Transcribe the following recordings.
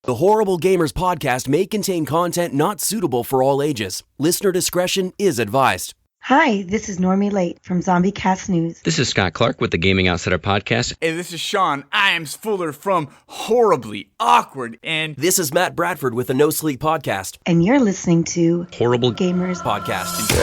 The Horrible Gamers podcast may contain content not suitable for all ages. Listener discretion is advised. Hi, this is Normie Late from Zombie Cast News. This is Scott Clark with the Gaming Outsider podcast. Hey, this is Sean Iams Fuller from Horribly Awkward, and this is Matt Bradford with the No Sleep podcast. And you're listening to Horrible Gamers podcast.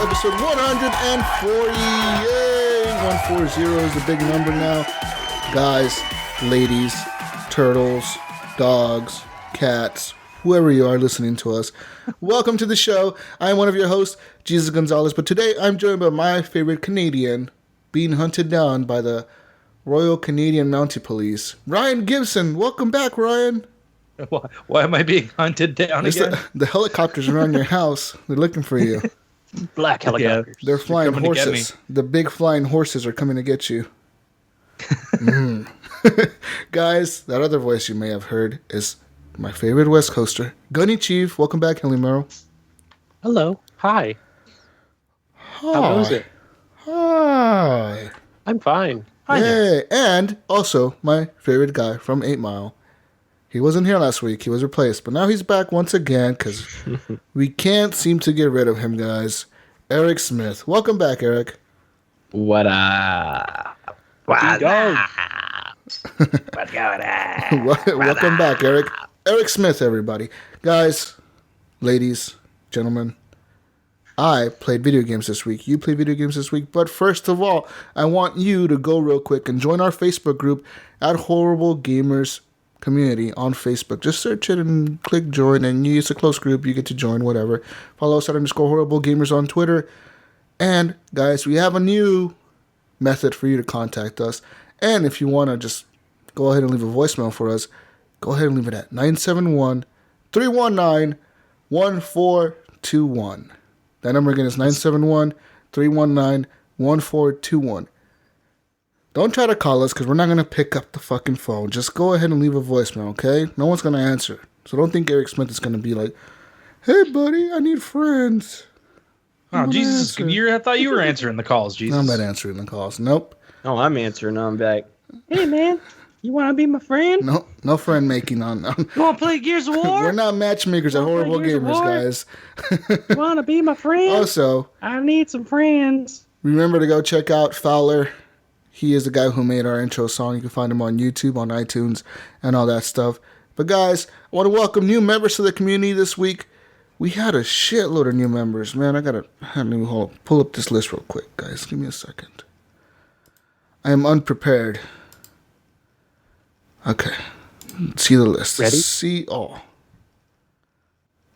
Episode 140. Yay! 140 is the big number now. Guys, ladies, turtles, dogs, cats, whoever you are listening to us, welcome to the show. I am one of your hosts, Jesus Gonzalez, but today I'm joined by my favorite Canadian being hunted down by the Royal Canadian Mounted Police, Ryan Gibson. Welcome back, Ryan. Why am I being hunted down again? The helicopters around your house. They're looking for you. Black helicopters. They're flying horses. The big flying horses are coming to get you. Guys, that other voice you may have heard is my favorite West Coaster, Gunny Chief. Welcome back, Helly Merrill. Hello. Hi. How was it? Hi. I'm fine. Hi. Yay. And also my favorite guy from 8 Mile. He wasn't here last week. He was replaced. But now he's back once again because we can't seem to get rid of him, guys. Eric Smith. Welcome back, Eric. What up? What's going on? Welcome back, Eric. Eric Smith, everybody. Guys, ladies, gentlemen, I played video games this week. You played video games this week. But first of all, I want you to go real quick and join our Facebook group at Horrible Gamers Community on Facebook. Just search it and click join, and you use a close group. You get to join, whatever. Follow us at _Horrible Gamers on Twitter. And guys, we have a new method for you to contact us. And if you want to just go ahead and leave a voicemail for us, go ahead and leave it at 971-319-1421. That number again is 971-319-1421. Don't try to call us because we're not going to pick up the fucking phone. Just go ahead and leave a voicemail, okay? No one's going to answer. So don't think Eric Smith is going to be like, hey, buddy, I need friends. Oh, Jesus. I thought you were answering the calls, Jesus. I'm not answering the calls. Nope. Oh, I'm answering. I'm back. Hey, man. You want to be my friend? No friend making on. You want to play Gears of War? We're not matchmakers at Horrible Gamers, guys. You want to be my friend? Also, I need some friends. Remember to go check out Fowler. He is the guy who made our intro song. You can find him on YouTube, on iTunes, and all that stuff. But guys, I want to welcome new members to the community this week. We had a shitload of new members. Man, I gotta pull up this list real quick, guys. Give me a second. I am unprepared. Okay. See the list. Ready? See all.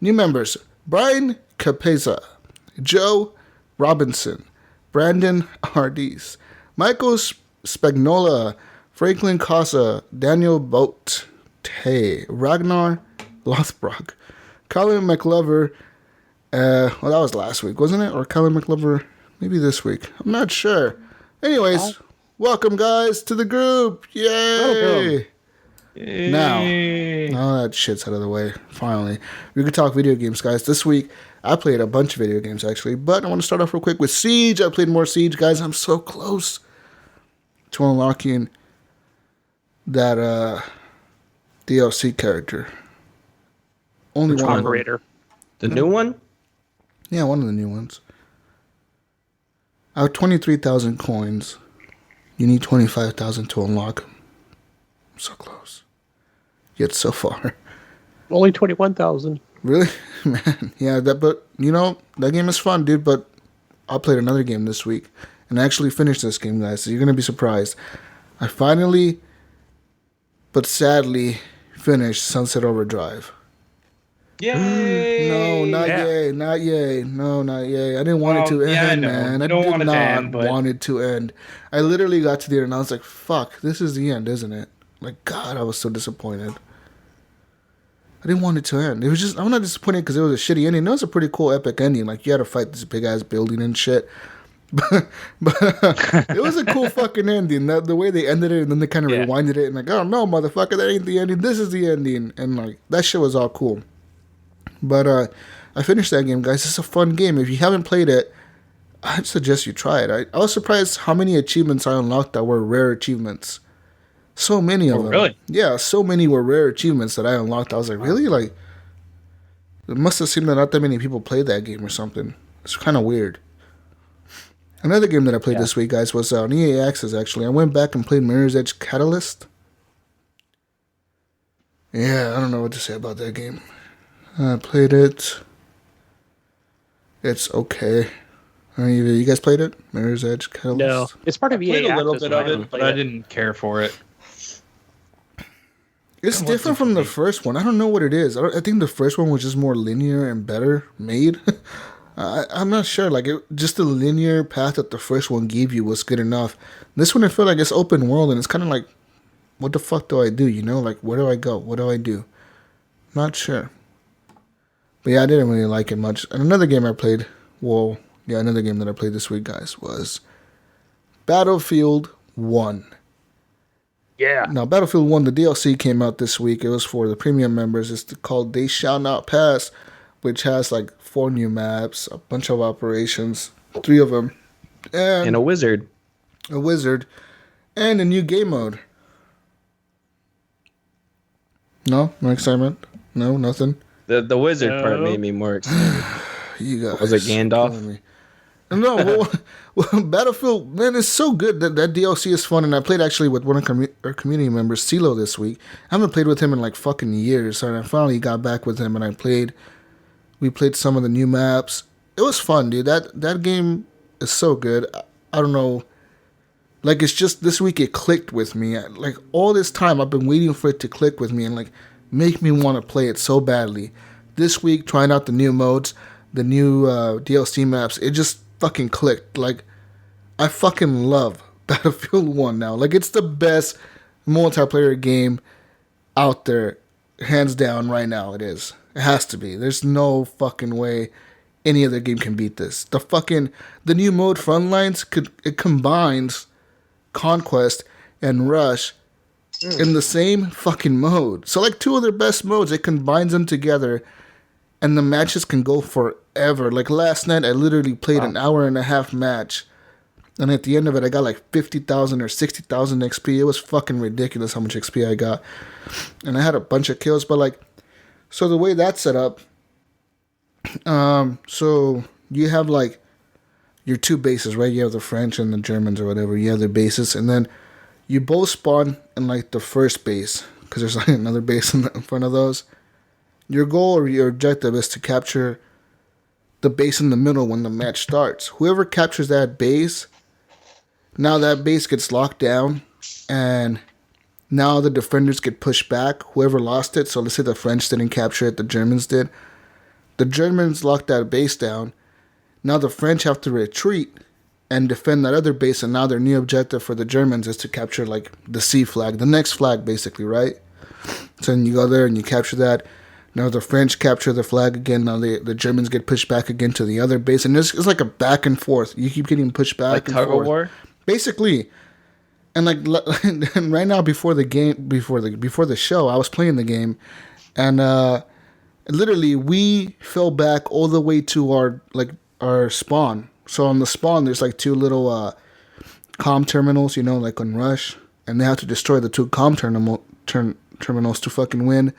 New members. Brian Capeza. Joe Robinson. Brandon Hardis. Michael Spagnola, Franklin Casa, Daniel Boat, Ragnar Lothbrock, Colin McLover. Well, that was last week, wasn't it? Or Colin McLover, maybe this week. I'm not sure. Anyways, welcome, guys, to the group. Yay! Now that shit's out of the way, finally, we can talk video games, guys. This week, I played a bunch of video games, actually, but I want to start off real quick with Siege. I played more Siege, guys. I'm so close to unlocking that DLC character. Only one. Operator. The new one? Yeah, one of the new ones. I have 23,000 coins. You need 25,000 to unlock them. I'm so close. Yet so far. Only 21,000. Really? Man, yeah, but that game is fun, dude, but I played another game this week, and I actually finished this game, guys, so you're going to be surprised. I finally, but sadly, finished Sunset Overdrive. Yay! No, not yay, not yay. No, not yay. I didn't want it to end, man. I did not want it to end. I literally got to the end, and I was like, fuck, this is the end, isn't it? Like, God, I was so disappointed. I didn't want it to end. It was just, I'm not disappointed because it was a shitty ending. It was a pretty cool, epic ending. Like, you had to fight this big-ass building and shit. But it was a cool fucking ending. The way they ended it, and then they kind of rewinded it, and like, oh, no, motherfucker, that ain't the ending. This is the ending. And, like, that shit was all cool. But I finished that game, guys. It's a fun game. If you haven't played it, I'd suggest you try it. I was surprised how many achievements I unlocked that were rare achievements. So many of them. Really? Yeah, so many were rare achievements that I unlocked. I was like, really? Like, it must have seemed that not that many people played that game or something. It's kind of weird. Another game that I played this week, guys, was on EA Access, actually. I went back and played Mirror's Edge Catalyst. Yeah, I don't know what to say about that game. I played it. It's okay. You guys played it? Mirror's Edge Catalyst? No. It's part of EA Played a little Access, bit of it, but I didn't care for it. It's different from the first one. I don't know what it is. I think the first one was just more linear and better made. I'm not sure. Like, just the linear path that the first one gave you was good enough. This one, I feel like it's open world, and it's kind of like, what the fuck do I do? You know, like, where do I go? What do I do? Not sure. But yeah, I didn't really like it much. And another game I played, another game that I played this week, guys, was Battlefield 1. Yeah. Now, Battlefield 1, the DLC came out this week. It was for the premium members. It's called They Shall Not Pass, which has like 4 new maps, a bunch of operations, 3 of them. And a wizard. A wizard. And a new game mode. No? No excitement? No? Nothing? The wizard part made me more excited. You guys. Was it Gandalf? No, well, Battlefield, man, it's so good. That DLC is fun, and I played actually with one of our community members, CeeLo, this week. I haven't played with him in like fucking years, and I finally got back with him, and we played some of the new maps. It was fun, dude. That game is so good. I don't know. Like, it's just this week it clicked with me. Like, all this time I've been waiting for it to click with me and like make me want to play it so badly. This week, trying out the new modes, the new DLC maps, it just fucking clicked. Like, I fucking love Battlefield 1 now. Like, it's the best multiplayer game out there, hands down, right now. It is. It has to be. There's no fucking way any other game can beat this. The new mode Frontlines, it combines Conquest and Rush in the same fucking mode. So, like, 2 of their best modes, it combines them together, and the matches can go forever. Like, last night, I literally played an hour and a half match, and at the end of it, I got like 50,000 or 60,000 XP. It was fucking ridiculous how much XP I got. And I had a bunch of kills, but like, so the way that's set up, so you have like your 2 bases, right? You have the French and the Germans or whatever. You have their bases, and then you both spawn in like the first base, because there's like another base in front of those. Your goal or your objective is to capture the base in the middle when the match starts. Whoever captures that base, now that base gets locked down, and now the defenders get pushed back. Whoever lost it, so let's say the French didn't capture it, the Germans did. The Germans locked that base down. Now the French have to retreat and defend that other base, and now their new objective for the Germans is to capture like the C flag, the next flag basically, right? So then you go there and you capture that. Now the French capture the flag again. Now the Germans get pushed back again to the other base, and it's like a back and forth. You keep getting pushed back Like and tug forth. of war? Basically. And like and right now before the show, I was playing the game, and literally we fell back all the way to our spawn. So on the spawn, there's like 2 little comm terminals, you know, like on Rush, and they have to destroy the 2 comm terminals to fucking win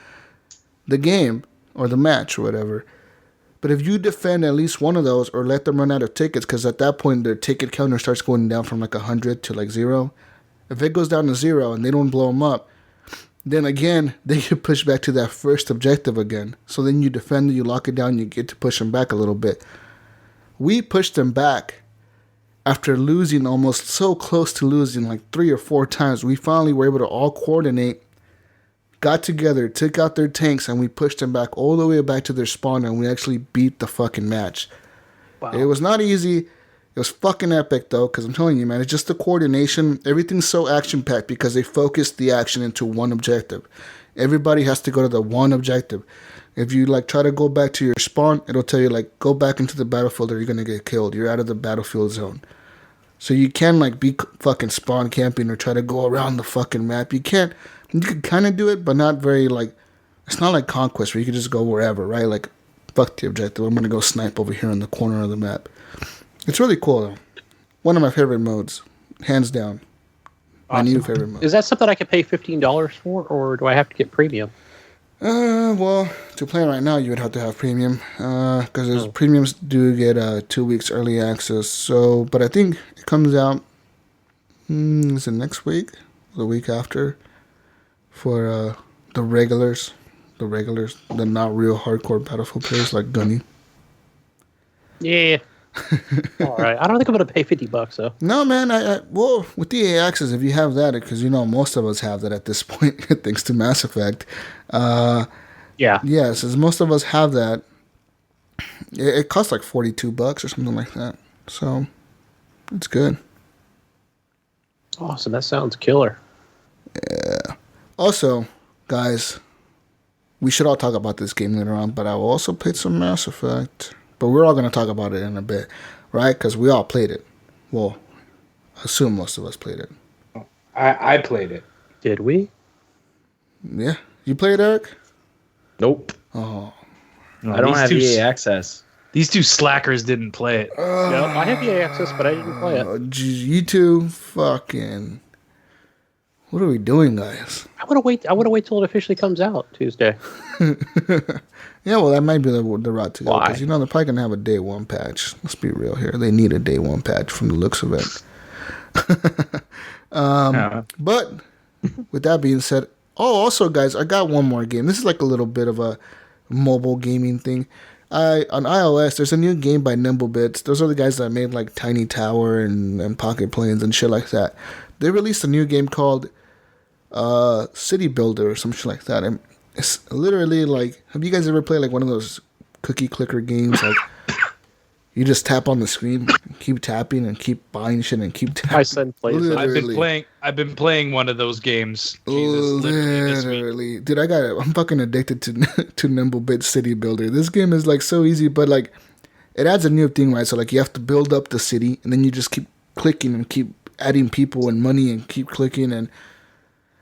the game or the match or whatever. But if you defend at least one of those or let them run out of tickets, because at that point their ticket counter starts going down from like 100 to like 0. If it goes down to 0 and they don't blow them up, then again, they get pushed back to that first objective again. So then you defend it, you lock it down, you get to push them back a little bit. We pushed them back after losing almost so close to losing like 3 or 4 times. We finally were able to all coordinate, got together, took out their tanks, and we pushed them back all the way back to their spawn, and we actually beat the fucking match. Wow. It was not easy. It was fucking epic, though, because I'm telling you, man, it's just the coordination. Everything's so action-packed because they focused the action into one objective. Everybody has to go to the one objective. If you, like, try to go back to your spawn, it'll tell you, like, go back into the battlefield or you're going to get killed. You're out of the battlefield zone. So you can, like, be fucking spawn camping or try to go around the fucking map. You can kind of do it, but not very, like, it's not like Conquest where you can just go wherever, right? Like, fuck the objective. I'm going to go snipe over here in the corner of the map. It's really cool, though. One of my favorite modes, hands down. My new favorite mode. Is that something I can pay $15 for, or do I have to get premium? Well, to play right now, you would have to have premium, because premiums do get 2 weeks early access. So, but I think it comes out, is it next week? The week after? For the regulars, the not real hardcore Battlefield players like Gunny. Yeah. All right. I don't think I'm going to pay $50 though. No, man. Well, with the EA Access, if you have that, because most of us have that at this point, thanks to Mass Effect. Yeah. Yeah, since most of us have that, it costs like $42 or something like that. So it's good. Awesome. That sounds killer. Yeah. Also, guys, we should all talk about this game later on, but I will also play some Mass Effect. But we're all going to talk about it in a bit, right? Because we all played it. Well, I assume most of us played it. I played it. Did we? Yeah. You played it, Eric? Nope. Oh. I don't have EA Access. These two slackers didn't play it. No, I have EA Access, but I didn't play it. Geez, you two fucking... What are we doing, guys? I want to wait till it officially comes out Tuesday. Yeah, well, that might be the route to go. Why? Because, they're probably going to have a day one patch. Let's be real here. They need a day one patch from the looks of it. But, with that being said, also, guys, I got one more game. This is like a little bit of a mobile gaming thing. On iOS, there's a new game by Nimblebits. Those are the guys that made, like, Tiny Tower and Pocket Planes and shit like that. They released a new game called City Builder or some shit like that. And it's literally like, have you guys ever played like one of those cookie clicker games? Like you just tap on the screen, keep tapping and keep buying shit and keep tapping. My son plays it. I've been playing one of those games. Jesus, literally. Dude, I'm fucking addicted to Nimblebit City Builder. This game is like so easy, but like it adds a new thing, right? So like you have to build up the city and then you just keep clicking and keep adding people and money and keep clicking, and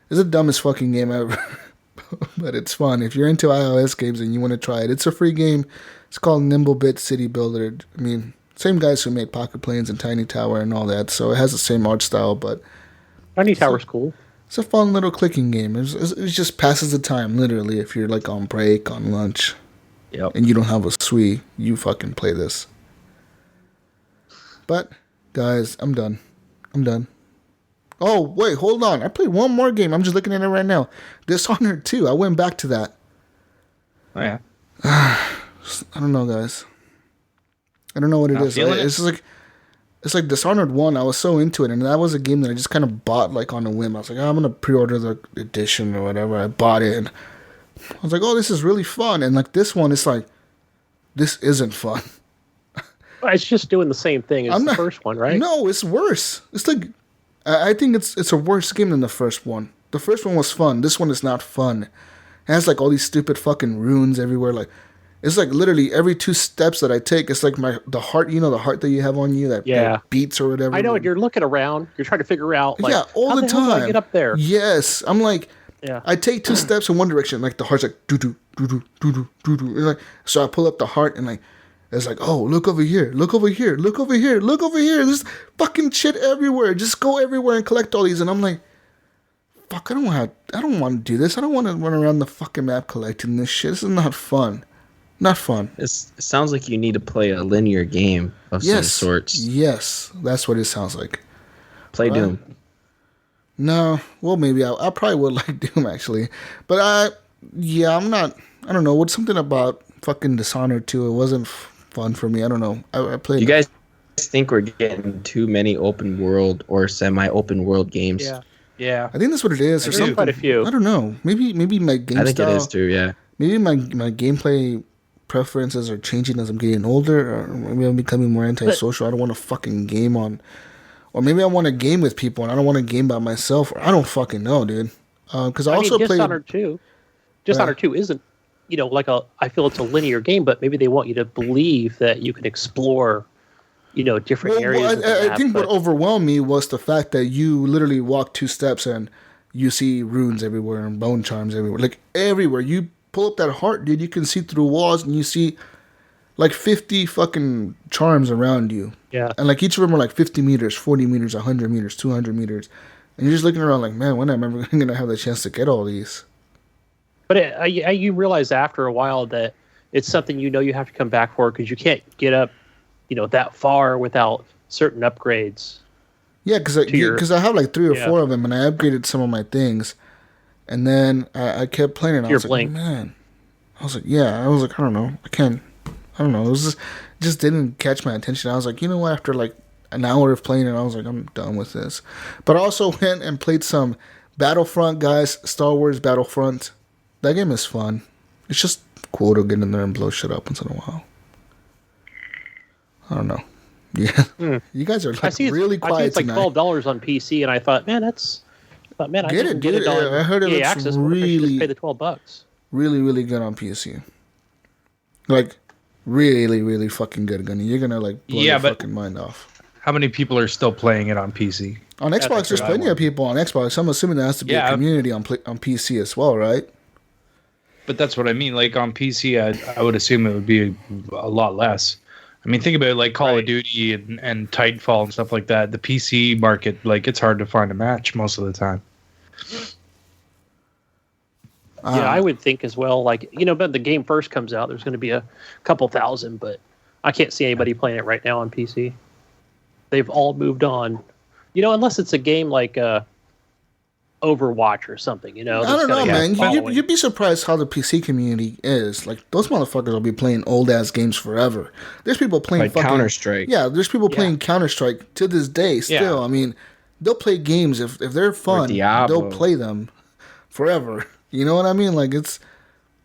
it's the dumbest fucking game ever. But it's fun. If you're into iOS games and you want to try it, it's a free game. It's called Nimblebit City Builder. I mean, same guys who made Pocket Planes and Tiny Tower and all that, so it has the same art style, but Tiny Tower's cool. It's a fun little clicking game. It just passes the time, literally. If you're like on break, on lunch, and you don't have a Swii, you fucking play this. But, guys, I'm done. Oh, wait, hold on. I played one more game. I'm just looking at it right now. Dishonored 2. I went back to that. Oh, yeah. I don't know, guys. I don't know what it is. It's like Dishonored 1. I was so into it, and that was a game that I just kind of bought like on a whim. I was like, I'm going to pre-order the edition or whatever. I bought it, and I was like, oh, this is really fun. And like this one, it's like, this isn't fun. It's just doing the same thing as the first one, right? No, it's worse. It's like, I think it's a worse game than the first one. The first one was fun. This one is not fun. It has like all these stupid fucking runes everywhere. Like, it's like literally every 2 steps that I take, it's like the heart, the heart that you have on you that beats or whatever. I know, and you're looking around, you're trying to figure out, like, all the time. How do I get up there? Yes, I'm like, I take 2 steps in one direction, like the heart's like doo doo doo doo doo doo doo doo. Like, so I pull up the heart and like. It's like, oh, look over here, look over here, look over here, look over here. There's fucking shit everywhere. Just go everywhere and collect all these. And I'm like, fuck, I don't want to do this. I don't want to run around the fucking map collecting this shit. This is not fun. Not fun. It sounds like you need to play a linear game of some sorts. Yes, that's what it sounds like. Play Doom. No, well, maybe I probably would like Doom actually, but I'm not. I don't know. What's something about fucking Dishonored 2? It wasn't fun for me. I don't know. I played. You guys think we're getting too many open world or semi-open world games? Yeah. I think that's what it is. There's quite a few. I don't know. Maybe my game I think style, it is too. Yeah. Maybe my gameplay preferences are changing as I'm getting older, or maybe I'm becoming more antisocial. I don't want to fucking game on. Or maybe I want to game with people and I don't want to game by myself. Or I don't fucking know, dude. Because I also played Dishonored 2. Dishonored 2 isn't, I feel it's a linear game, but maybe they want you to believe that you can explore, different areas. I think what overwhelmed me was the fact that you literally walk 2 steps and you see runes everywhere and bone charms everywhere. Like everywhere. You pull up that heart, dude, you can see through walls and you see like 50 fucking charms around you. Yeah. And like each of them are like 50 meters, 40 meters, 100 meters, 200 meters. And you're just looking around like, man, when am I ever going to have the chance to get all these? But you realize after a while that it's something you have to come back for because you can't get up, that far without certain upgrades. Yeah, because I have like 3 or 4 of them and I upgraded some of my things. And then I kept playing and I was like, man. I was like, I don't know. I don't know. It was just didn't catch my attention. I was like, you know what? After like an hour of playing it, I was like, I'm done with this. But I also went and played some Battlefront, guys. Star Wars Battlefront. That game is fun. It's just cool to get in there and blow shit up once in a while. I don't know. Yeah, You guys are like really quiet I see it's like tonight. $12 on PC, and I thought, man, I get it on I heard it looks access. really pay the $12. Really, really good on PC. Like, really, really fucking good, Gunny. You're gonna like blow your fucking mind off. How many people are still playing it on PC? On Xbox, there's plenty of people on Xbox. I'm assuming there has to be a community on PC as well, right? But that's what I mean. Like on PC, I would assume it would be a lot less. I mean, think about it, like Call of Duty and Titanfall and stuff like that. The PC market, like, it's hard to find a match most of the time. Yeah, I would think as well. Like, but the game first comes out, there's going to be a couple thousand, but I can't see anybody playing it right now on PC. They've all moved on. Unless it's a game like Overwatch or something, I don't know, man. You'd be surprised how the PC community is. Like, those motherfuckers will be playing old-ass games forever. There's people playing like Counter-Strike. Yeah, there's people playing Counter-Strike to this day still. Yeah. I mean, they'll play games. If they're fun, they'll play them forever. You know what I mean? Like, it's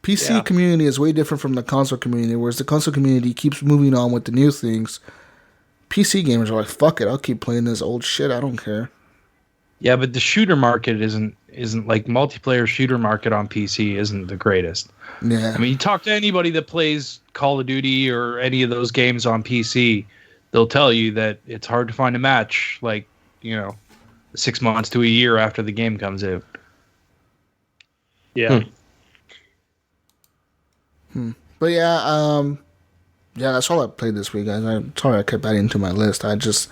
PC community is way different from the console community, whereas the console community keeps moving on with the new things. PC gamers are like, fuck it, I'll keep playing this old shit. I don't care. Yeah, but the shooter market isn't like multiplayer shooter market on PC isn't the greatest. Yeah. I mean, you talk to anybody that plays Call of Duty or any of those games on PC, they'll tell you that it's hard to find a match 6 months to a year after the game comes out. Yeah. But yeah, that's all I played this week, guys. I'm sorry I kept adding to my list. I just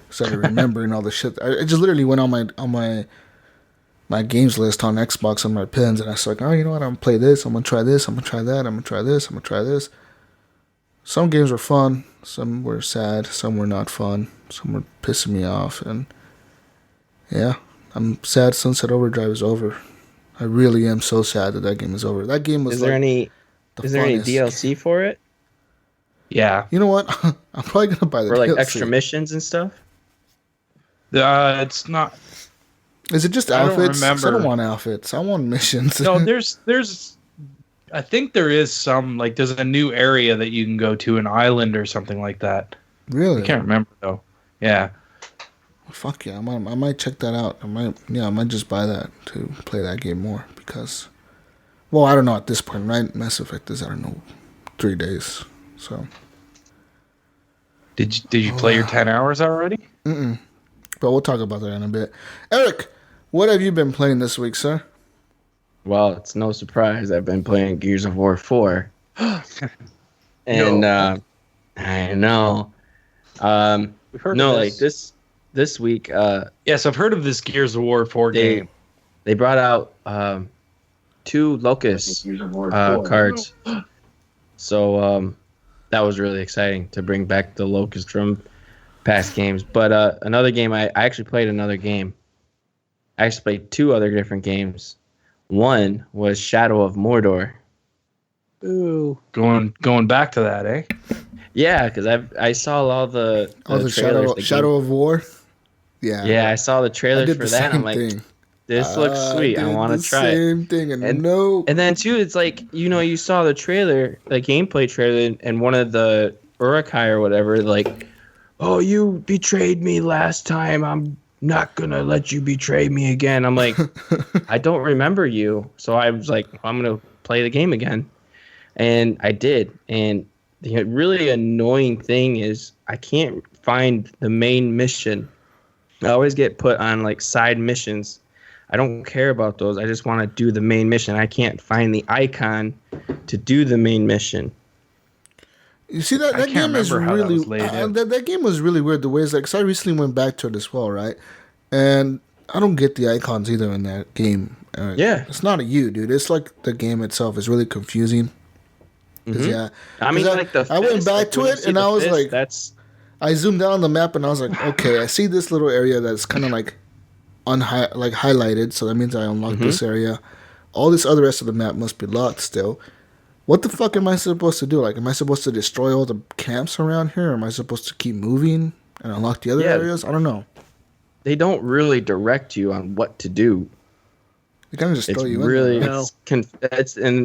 started remembering all the shit. I just literally went on my games list on Xbox on my pins, and I was like, oh, you know what? I'm gonna play this. I'm gonna try this. I'm gonna try that. I'm gonna try this. I'm gonna try this. Some games were fun. Some were sad. Some were not fun. Some were pissing me off, and yeah, I'm sad Sunset Overdrive is over. I really am so sad that game is over. That game was. Is there any DLC for it? Yeah. You know what? I'm probably gonna buy the or like DLC. Extra missions and stuff. It's not. Is it just outfits? I don't want outfits. I want missions. No, there's. I think there is some there's a new area that you can go to, an island or something like that. Really? I can't remember though. Yeah. Fuck yeah! I might check that out. I might just buy that to play that game more because, well, I don't know at this point, right? Mass Effect is 3 days. So. Did you play your 10 hours already? Mm-mm. But we'll talk about that in a bit. Eric, what have you been playing this week, sir? Well, it's no surprise I've been playing Gears of War 4. And I know. We've heard of this. This week. Yes, I've heard of this Gears of War 4 game. they brought out 2 Locust cards. So that was really exciting to bring back the Locust from past games. But another game, I actually played another game. I actually played 2 other different games. One was Shadow of Mordor. Ooh. Going back to that, eh? Yeah, because I saw all the trailers. Shadow of War. Yeah. Yeah, I saw the trailers for that. I'm like, thing. this looks sweet. I want to try it. Same thing, and no. And then too, it's like you saw the trailer, the gameplay trailer, and one of the Urukai or whatever, like, oh, you betrayed me last time. I'm not gonna let you betray me again. I'm like, I don't remember you, so I was like, I'm gonna play the game again, and I did. And the really annoying thing is I can't find the main mission. I always get put on like side missions. I don't care about those. I just want to do the main mission. I can't find the icon to do the main mission. You see that game is really that game was really weird. The way it's like, 'cause I recently went back to it as well, right? And I don't get the icons either in that game. Yeah, it's not a you, dude. It's like the game itself is really confusing. Mm-hmm. Yeah, I mean, like I went back to it and I was like, I zoomed down on the map and I was like, okay, I see this little area that's kind of like highlighted, so that means I unlocked this area. All this other rest of the map must be locked still. What the fuck am I supposed to do? Like, am I supposed to destroy all the camps around here? Or am I supposed to keep moving and unlock the other areas? I don't know. They don't really direct you on what to do. They kind of just throw you really, in there.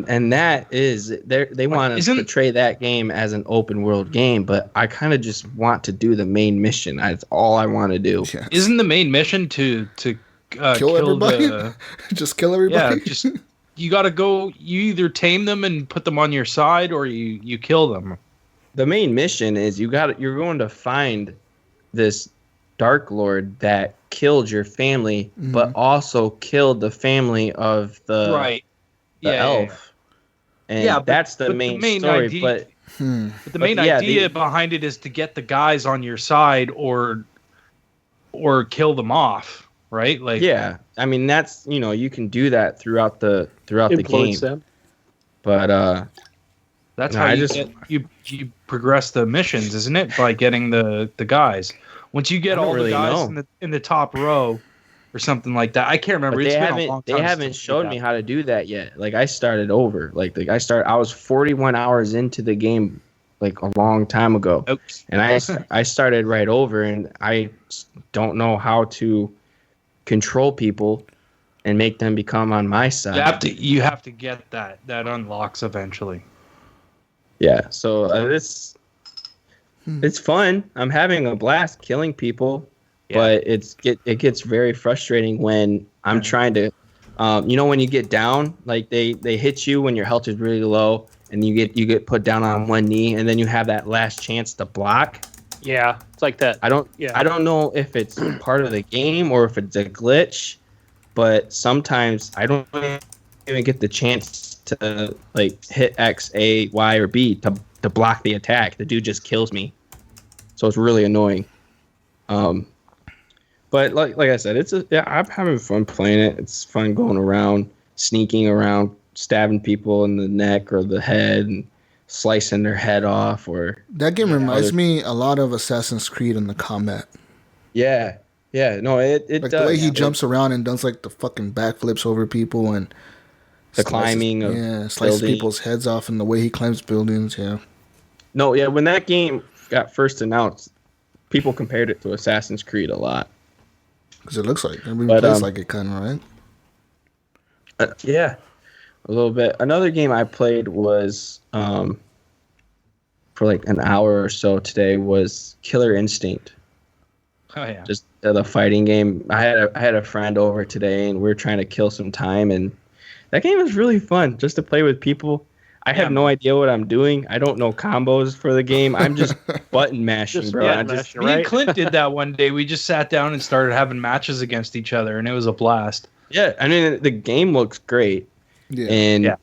And that is they want to portray that game as an open world game, but I kind of just want to do the main mission. That's all I want to do. Yes. Isn't the main mission to kill everybody? Just kill everybody. Yeah, just you got to go. You either tame them and put them on your side, or you kill them. The main mission is you're going to find this Dark Lord that killed your family, but also killed the family of the elf. And that's the main story. Idea, but the main idea behind it is to get the guys on your side or kill them off, right? Like, yeah, I mean that's you can do that throughout the game. Them. But that's how you progress the missions, isn't it? By getting the guys. Once you get all the guys in the top row or something like that, I can't remember. It's been a long time. They haven't showed me how to do that yet. Like I started over. I was 41 hours into the game, like a long time ago, and I started right over, and I don't know how to control people and make them become on my side. You have to get that unlocks eventually. Yeah. So it's fun. I'm having a blast killing people, but it gets very frustrating when I'm trying to, when you get down, like they hit you when your health is really low, and you get put down on one knee, and then you have that last chance to block. Yeah, it's like that. I don't know if it's part of the game or if it's a glitch, but sometimes I don't even get the chance to like hit X, A, Y, or B to block the attack. The dude just kills me, so it's really annoying. But like I said, I'm having fun playing it. It's fun going around, sneaking around, stabbing people in the neck or the head, and slicing their head off. Or that game reminds me a lot of Assassin's Creed in the combat. Yeah, no, it like does. The way he jumps around and does like the fucking backflips over people and the climbing of slices people's heads off, and the way he climbs buildings. Yeah. No, yeah. When that game got first announced, people compared it to Assassin's Creed a lot. Because it looks like plays like it, kind of, right? Yeah, a little bit. Another game I played was for like an hour or so today was Killer Instinct. Oh yeah, just the fighting game. I had a friend over today, and we were trying to kill some time, and that game is really fun just to play with people. I have no idea what I'm doing. I don't know combos for the game. I'm just button mashing, bro. Me and Clint did that one day. We just sat down and started having matches against each other, and it was a blast. Yeah, I mean the game looks great, and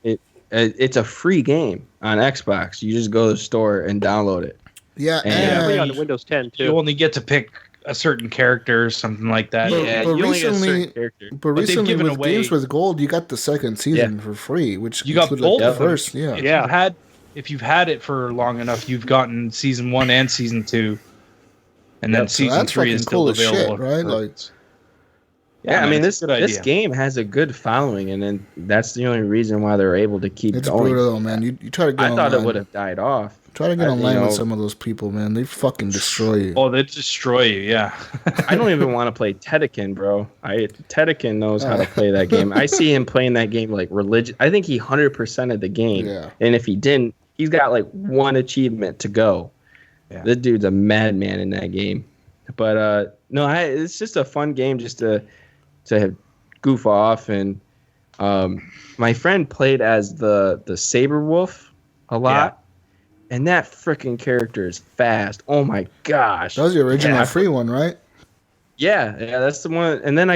it's a free game on Xbox. You just go to the store and download it. Yeah, and free on the Windows 10 too. You only get to pick a certain character or something like that. Yeah, but you only get a certain recently, character. but they've recently given with away- games with gold, you got the second season for free, which You got included, both like, of the them. first. Yeah. Yeah. If you've had it for long enough, you've gotten season 1 and season 2, and then So season that's 3 fucking is still cool as shit, available. right? Like, Yeah, I man, mean, it's this a good this idea. game has a good following, and then that's the only reason why they're able to keep it's going. brutal, man. You try to get I online. thought it would have died off. Try to get you online with know- some of those people, man. They fucking destroy you. Oh, they destroy you, yeah. I don't even want to play Tedekin, bro. Tedekin knows how to play that game. I see him playing that game like religion. I think he 100% of the game. Yeah. And if he didn't, he's got like one achievement to go. Yeah. The dude's a madman in that game. But no, it's just a fun game just to goof off. And my friend played as the Saber Wolf a lot. And that freaking character is fast. Oh my gosh. That was the original free one, right? Yeah, that's the one. And then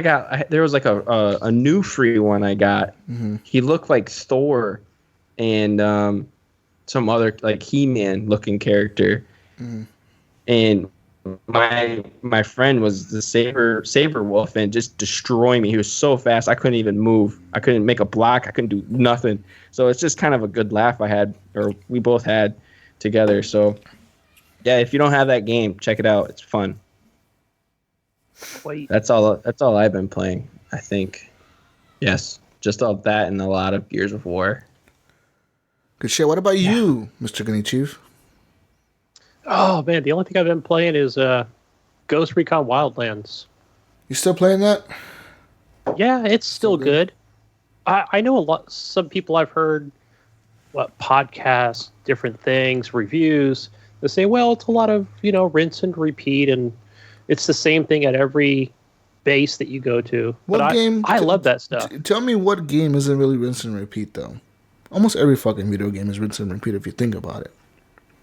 there was like a new free one I got. Mm-hmm. He looked like Thor and some other like He-Man looking character. Mm-hmm. And my friend was the Saber Wolf and just destroying me. He was so fast I couldn't even move. I couldn't make a block. I couldn't do nothing. So it's just kind of a good laugh we both had together. So yeah, if you don't have that game, check it out. It's fun. Wait. That's all I've been playing, I think. Yes, just all that and a lot of Gears of War. Good shit. What about you, Mr. Gunny Chief? Oh man, the only thing I've been playing is Ghost Recon Wildlands. You still playing that? Yeah, it's still good. I know some people I've heard podcasts, different things, reviews. They say, well, it's a lot of rinse and repeat, and it's the same thing at every base that you go to. What game? I love that stuff. Tell me what game isn't really rinse and repeat though. Almost every fucking video game is rinse and repeat if you think about it.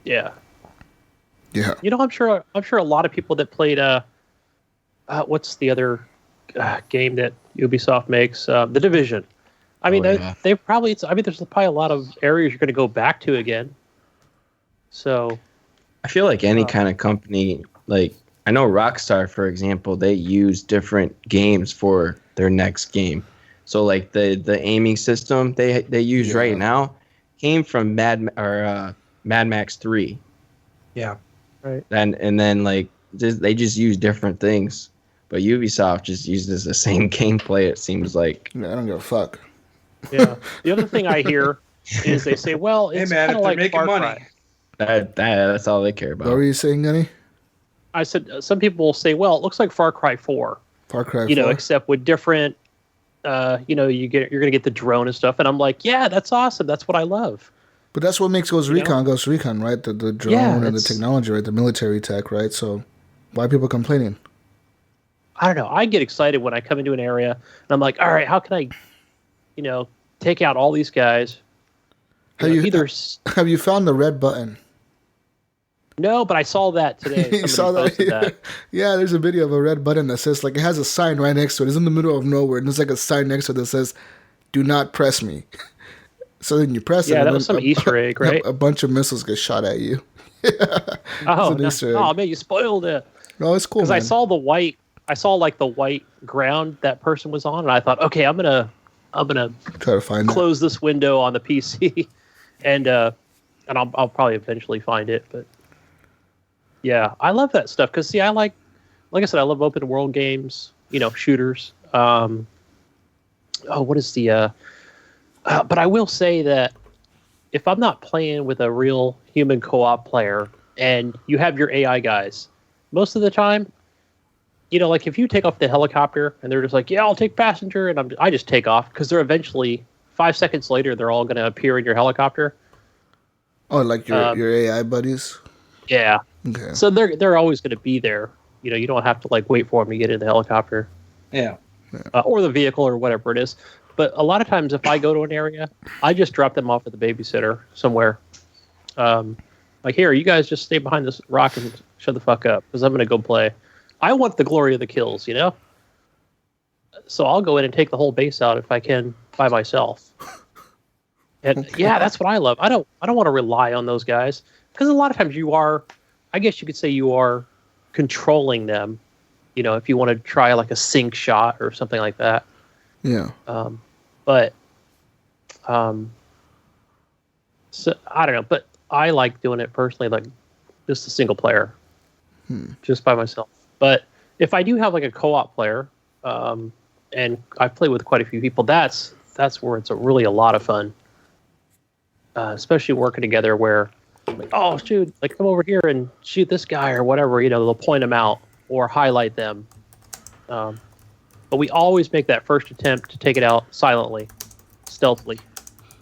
Yeah. Yeah. I'm sure a lot of people that played what's the other game that Ubisoft makes? The Division. I mean, they probably. There's probably a lot of areas you're going to go back to again. So, I feel like any kind of company, like I know Rockstar, for example, they use different games for their next game. So, like the aiming system they use right now came from Mad Max 3. Yeah. Right. And then like they just use different things, but Ubisoft just uses the same gameplay. It seems like. Yeah, I don't give a fuck. Yeah. The other thing I hear is they say, well, it's kind of like Far Cry. That's all they care about. What were you saying, Gunny? I said some people will say, well, it looks like Far Cry 4. Far Cry 4. Except with different, you're gonna get the drone and stuff, and I'm like, yeah, that's awesome. That's what I love. But that's what makes Ghost Recon, right? The drone and the technology, right? The military tech, right? So why are people complaining? I don't know. I get excited when I come into an area, and I'm like, all right, how can I, take out all these guys? Have you found the red button? No, but I saw that today. You saw that? Posted that. Yeah, there's a video of a red button that says, like, it has a sign right next to it. It's in the middle of nowhere, and there's like a sign next to it that says, "Do not press me." So then you press it. Yeah, that was some Easter egg, right? A bunch of missiles get shot at you. Oh, man, you spoiled it. No, it's cool. Because I saw the white. I saw like the white ground that person was on, and I thought, okay, I'm gonna try to find close this window on the PC, and I'll probably eventually find it. But yeah, I love that stuff because I like I said, I love open world games, shooters. What is the? But I will say that if I'm not playing with a real human co-op player and you have your AI guys, most of the time, like if you take off the helicopter and they're just like, yeah, I'll take passenger, and I just take off because they're eventually 5 seconds later they're all going to appear in your helicopter. Oh, like your AI buddies? Yeah. Okay. So they're always going to be there. You don't have to like wait for them to get in the helicopter. Yeah. Or the vehicle or whatever it is. But a lot of times if I go to an area, I just drop them off at the babysitter somewhere. Like, here, you guys just stay behind this rock and shut the fuck up because I'm going to go play. I want the glory of the kills, So I'll go in and take the whole base out if I can by myself. And yeah, that's what I love. I don't want to rely on those guys because a lot of times I guess you could say you are controlling them if you want to try like a sync shot or something like that. Yeah. But so I don't know, but I like doing it personally, like just a single player, just by myself. But if I do have like a co-op player, and I've played with quite a few people, that's where it's really a lot of fun, especially working together. Where, like, oh shoot, like come over here and shoot this guy or whatever. They'll point them out or highlight them. But we always make that first attempt to take it out silently, stealthily.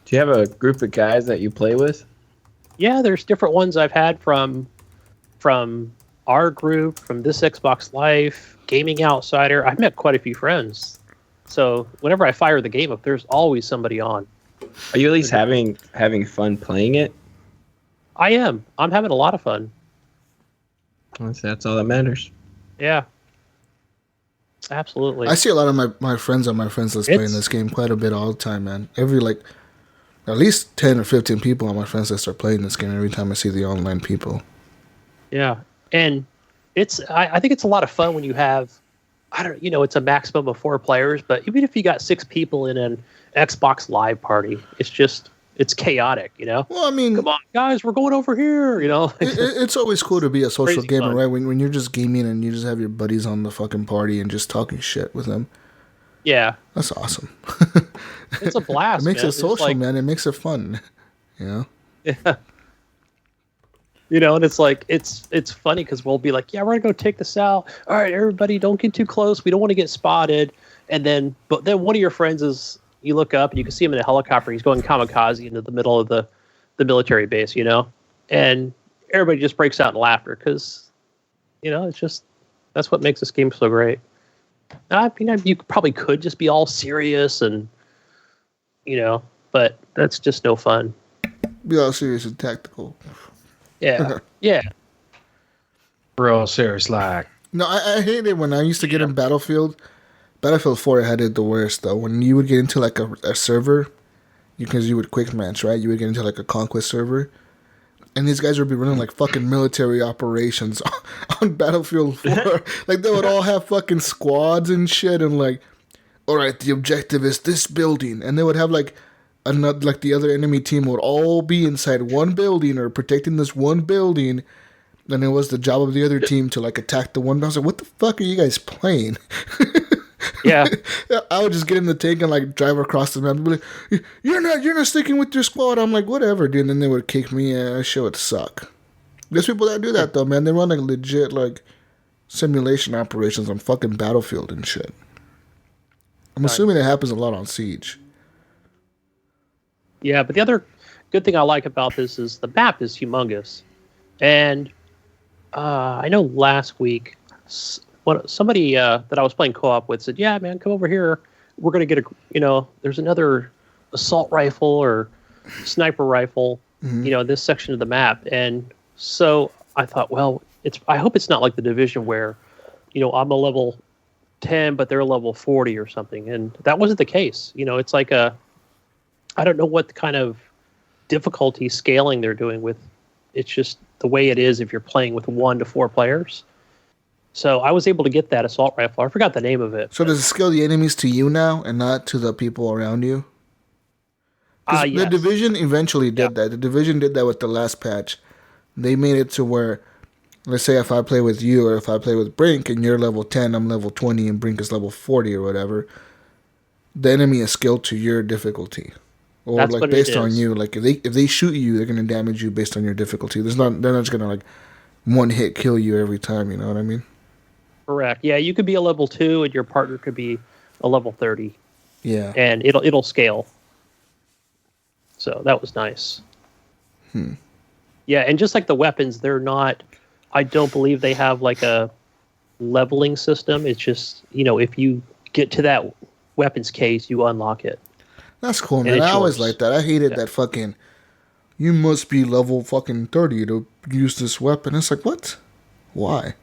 Do you have a group of guys that you play with? Yeah, there's different ones I've had from our group, from this Xbox Life, Gaming Outsider. I've met quite a few friends. So whenever I fire the game up, there's always somebody on. Are you at least having fun playing it? I am. I'm having a lot of fun. That's all that matters. Yeah. Absolutely. I see a lot of my friends on my friends list playing this game quite a bit all the time, man. Every at least 10 or 15 people on my friends list are playing this game every time I see the online people. Yeah. And I think it's a lot of fun when you have, it's a maximum of 4 players, but even if you got 6 people in an Xbox Live party, it's chaotic, Well, I mean, come on, guys, we're going over here, It's always cool to be a social gamer, fun. right? When you're just gaming and you just have your buddies on the fucking party and just talking shit with them. Yeah. That's awesome. It's a blast. It makes man. it social, man. It makes it fun. Yeah. And it's like it's funny because we'll be like, yeah, we're gonna go take this out. All right, everybody, don't get too close. We don't want to get spotted. And then one of your friends is, you look up and you can see him in a helicopter. He's going kamikaze into the middle of the military base, and everybody just breaks out in laughter because, it's just, that's what makes this game so great. You probably could just be all serious and, but that's just no fun. Be all serious and tactical. Yeah. Yeah. Real serious like. No, I hate it when I used to get in Battlefield 4 had it the worst, though. When you would get into like a server, because you would quick match, right? You would get into like a conquest server, and these guys would be running like fucking military operations on Battlefield 4. Like they would all have fucking squads and shit, and like, all right, the objective is this building, and they would have like the other enemy team would all be inside one building or protecting this one building. And it was the job of the other team to like attack the one. I was like, what the fuck are you guys playing? Yeah. I would just get in the tank and like drive across the map and be like, you're not sticking with your squad. I'm like, whatever, dude. And then they would kick me and that shit would suck. There's people that do that though, man. They run like legit like simulation operations on fucking Battlefield and shit. I'm assuming it happens a lot on Siege. Yeah, but the other good thing I like about this is the map is humongous. And I know last week somebody that I was playing co-op with said, yeah, man, come over here. We're going to get there's another assault rifle or sniper rifle, this section of the map. And so I thought, well, I hope it's not like the Division where, I'm a level 10, but they're level 40 or something. And that wasn't the case. It's like I don't know what kind of difficulty scaling they're doing with. It's just the way it is if you're playing with 1 to 4 players. So I was able to get that assault rifle. I forgot the name of it. So does it scale the enemies to you now and not to the people around you? Yes. The Division eventually did that. The Division did that with the last patch. They made it to where, let's say if I play with you or if I play with Brink and you're level 10, I'm level 20 and Brink is level 40 or whatever, the enemy is scaled to your difficulty. Or that's like based on you. Like if they shoot you, they're gonna damage you based on your difficulty. They're not just gonna like one hit kill you every time, you know what I mean? Correct. Yeah, you could be a level 2 and your partner could be a level 30. Yeah. And it'll scale. So that was nice. Yeah, and just like the weapons, I don't believe they have like a leveling system. It's just, if you get to that weapons case, you unlock it. That's cool, man. I always like that. I hated that fucking, you must be level fucking 30 to use this weapon. It's like, what? Why?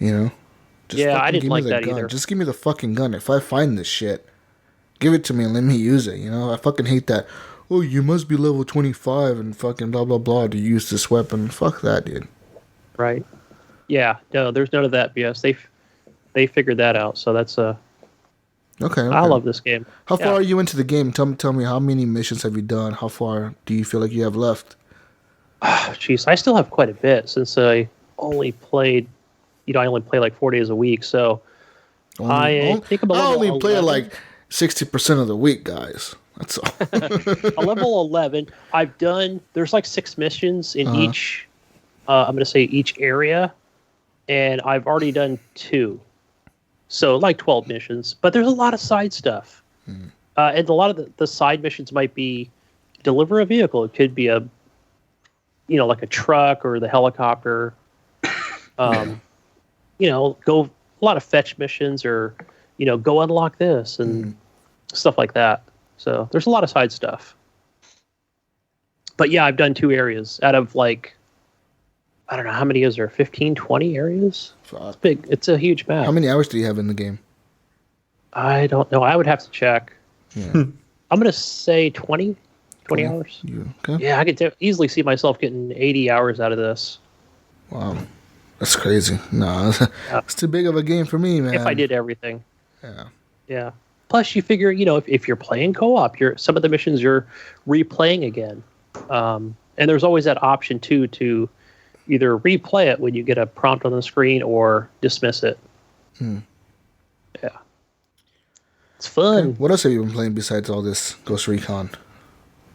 Just I didn't like that gun. either. Just give me the fucking gun. If I find this shit, give it to me and let me use it, I fucking hate that. Oh, you must be level 25 and fucking blah, blah, blah to use this weapon. Fuck that, dude. Right. Yeah, no, there's none of that BS. they figured that out. So that's Okay. I love this game. How far are you into the game? Tell me how many missions have you done? How far do you feel like you have left? Jeez, I still have quite a bit since I only played. I only play like 4 days a week, so I think I'm a level only play 11. like 60% of the week, guys. That's all. A level 11. I've done. There's like 6 missions in each. I'm going to say each area, and I've already done 2. So like 12 missions, but there's a lot of side stuff. And a lot of the side missions might be deliver a vehicle. It could be like a truck or the helicopter. Go a lot of fetch missions or, go unlock this and stuff like that. So there's a lot of side stuff. But yeah, I've done 2 areas out of like, I don't know, how many is there? 15, 20 areas? It's big. It's a huge map. How many hours do you have in the game? I don't know. I would have to check. Yeah. I'm going to say 20 hours. Okay. Yeah, I could easily see myself getting 80 hours out of this. Wow. That's crazy. No, it's too big of a game for me, man. If I did everything. Yeah. Yeah. Plus, you figure, if you're playing co-op, some of the missions you're replaying again. And there's always that option, too, to either replay it when you get a prompt on the screen or dismiss it. Yeah. It's fun. Okay. What else have you been playing besides all this Ghost Recon?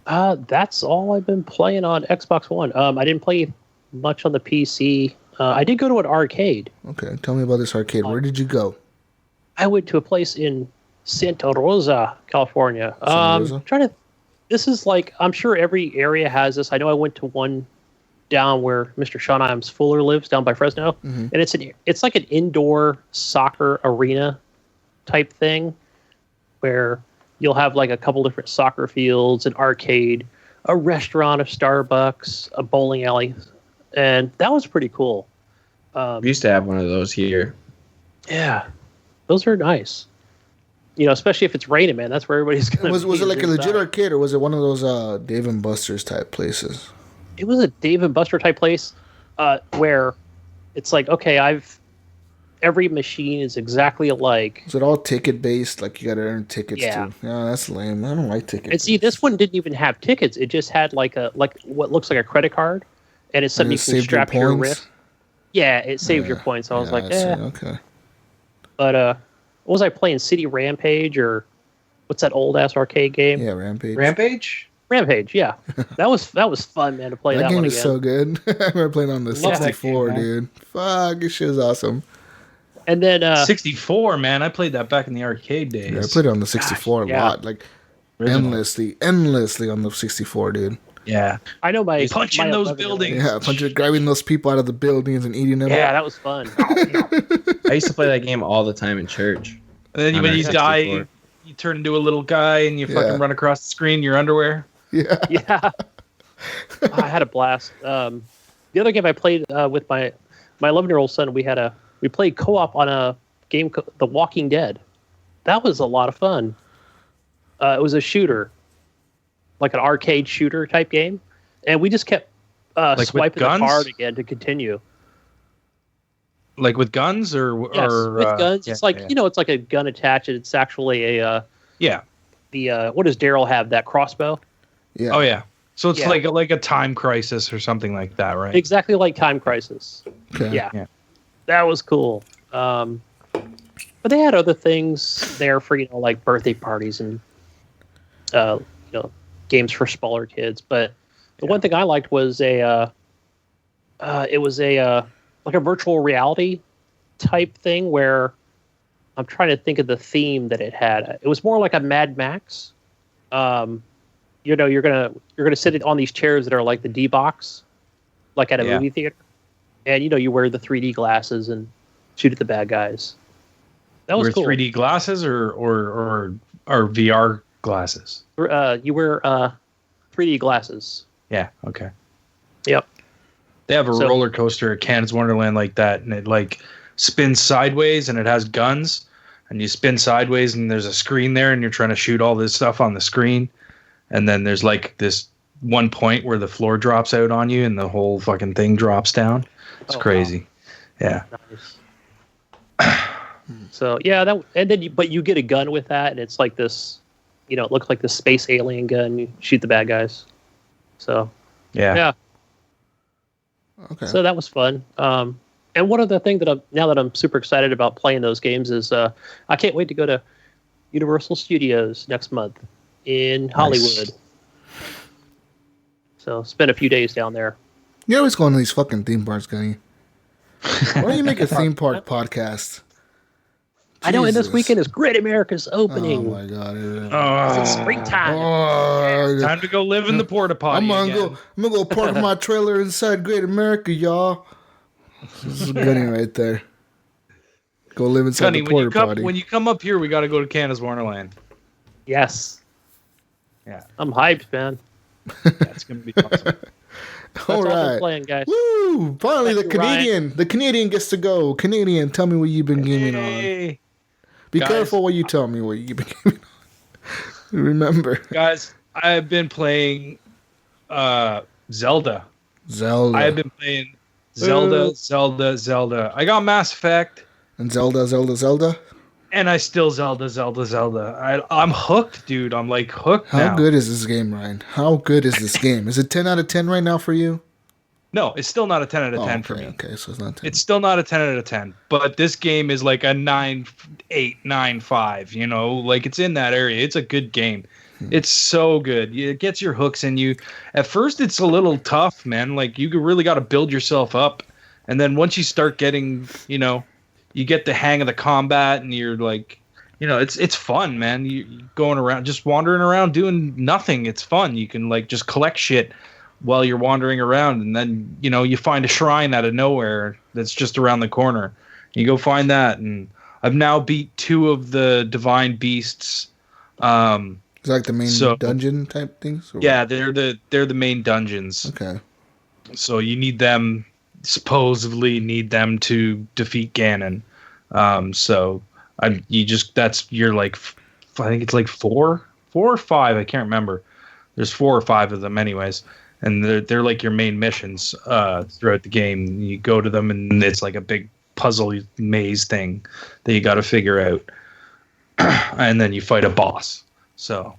That's all I've been playing on Xbox One. I didn't play much on the PC. I did go to an arcade. Okay, tell me about this arcade. Where did you go? I went to a place in Santa Rosa, California. This is like, I'm sure every area has this. I know I went to one down where Mr. Sean Iams Fuller lives, down by Fresno, and it's like an indoor soccer arena type thing where you'll have like a couple different soccer fields, an arcade, a restaurant, a Starbucks, a bowling alley, and that was pretty cool. We used to have one of those here. Yeah, those are nice. Especially if it's raining, man. That's where everybody's going to be. Was it like a legit arcade, or was it one of those Dave and Buster's type places? It was a Dave and Buster type place where it's like, okay, every machine is exactly alike. Is it all ticket based? Like you got to earn tickets Yeah. too? Yeah, that's lame. I don't like tickets. And see, this one didn't even have tickets. It just had like what looks like a credit card, and it's something you can strap to your wrist. Yeah, it saved your points. So I was like, okay. But what was I playing? City Rampage or what's that old ass arcade game? Yeah, Rampage. Rampage, yeah. That was fun, man, to play that game one is again. so good. I remember playing on the 64, game, dude. Fuck, this shit is awesome. And then 64, man. I played that back in the arcade days. Yeah, I played it on the 64 a yeah. lot. Like endlessly on the 64, dude. Yeah. I know my punching my those 11-year-old. buildings. Grabbing those people out of the buildings and eating them. Yeah, that was fun. I used to play that game all the time in church. And then when you die, you turn into a little guy and you fucking run across the screen in your underwear. Yeah. Yeah. I had a blast. The other game I played with my 11-year-old son, we played co-op on a game, The Walking Dead. That was a lot of fun. It was a shooter, like an arcade shooter type game, and we just kept swiping the card again to continue. Like with guns, or with guns. It's like it's like a gun attached. It's actually a what does Daryl have? That crossbow. Yeah. Oh yeah. So it's like a Time Crisis or something like that, right? Exactly like Time Crisis. Okay. Yeah. That was cool. But they had other things there for like birthday parties and games for smaller kids. But the one thing I liked was like a virtual reality type thing where I'm trying to think of the theme that it had. It was more like a Mad Max. You're gonna sit on these chairs that are like the D box, like at a movie theater, and you wear the 3D glasses and shoot at the bad guys. That was cool. 3D glasses or VR glasses? You wear 3D glasses. Yeah. Okay. Yep. They have a roller coaster at Canada's Wonderland like that, and it like spins sideways, and it has guns, and you spin sideways, and there's a screen there, and you're trying to shoot all this stuff on the screen, and then there's like this one point where the floor drops out on you, and the whole fucking thing drops down. It's crazy. Wow. Yeah. So yeah, but you get a gun with that, and it's like this, it looks like this space alien gun. You shoot the bad guys. So yeah. Okay. So that was fun. And one of the things now that I'm super excited about playing those games is I can't wait to go to Universal Studios next month in Hollywood. So spend a few days down there. You're always going to these fucking theme parks, Gunny. Why don't you make a theme park podcast? I know, and this weekend is Great America's opening. Oh my god! It's springtime. Time to go live in the porta potty. I'm gonna go park my trailer inside Great America, y'all. This is Gunny right there. Go live inside Gunny, the porta potty. when you come up here, we got to go to Canada's Wonderland. Yes. Yeah, I'm hyped, man. That's gonna be awesome. All right. All playing, guys. Woo! Finally, the Canadian. Ryan. The Canadian gets to go. Canadian, tell me what you've been gaming on. Be careful what you tell me what you've been gaming on. Remember. Guys, I've been playing Zelda. I've been playing Zelda. I got Mass Effect. And Zelda. And I still Zelda. I'm hooked, dude. I'm like hooked now. How good is this game, Ryan? How good is this game? Is it 10 out of 10 right now for you? No, it's still not a 10 out of 10 for me. Okay, so it's not 10. It's still not a 10 out of 10. But this game is like a 9.8, 9.5, like it's in that area. It's a good game. It's so good. It gets your hooks in you. At first, it's a little tough, man. Like you really got to build yourself up. And then once you start getting, you get the hang of the combat and you're like, it's fun, man. You going around, just wandering around doing nothing. It's fun. You can like just collect shit while you're wandering around. And then, you find a shrine out of nowhere that's just around the corner. You go find that. And I've now beat 2 of the divine beasts. Is that like the main dungeon type things? Or yeah, they're the main dungeons. Okay. So you supposedly need them to defeat Ganon. You're like, I think it's like 4 or 5. I can't remember. There's 4 or 5 of them anyways. And they're like your main missions throughout the game. You go to them and it's like a big puzzle maze thing that you got to figure out. And then you fight a boss. So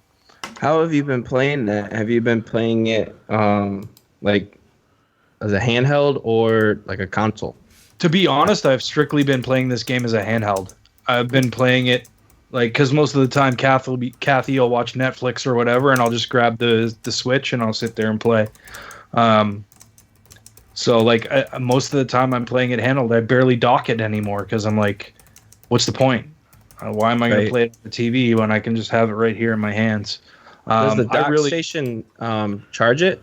how have you been playing that? Have you been playing it like as a handheld or like a console? To be honest, I've strictly been playing this game as a handheld. I've been playing it because most of the time Kathy will watch Netflix or whatever, and I'll just grab the Switch and I'll sit there and play. So most of the time I'm playing it handheld. I barely dock it anymore because I'm like, what's the point? Why am I going to play it on the TV when I can just have it right here in my hands? Does the dock station charge it?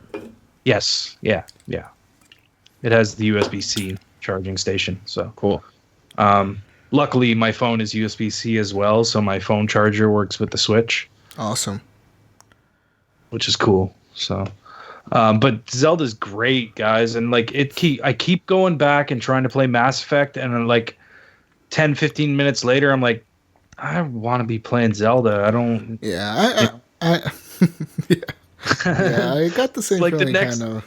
Yes. Yeah. It has the USB-C charging station. So cool. Luckily, my phone is USB-C as well, so my phone charger works with the Switch. Awesome. Which is cool. So, but Zelda's great, guys, and I keep going back and trying to play Mass Effect, and then 10, 15 minutes later, I'm like, I want to be playing Zelda. I don't. Yeah, I I got the same feeling kind of.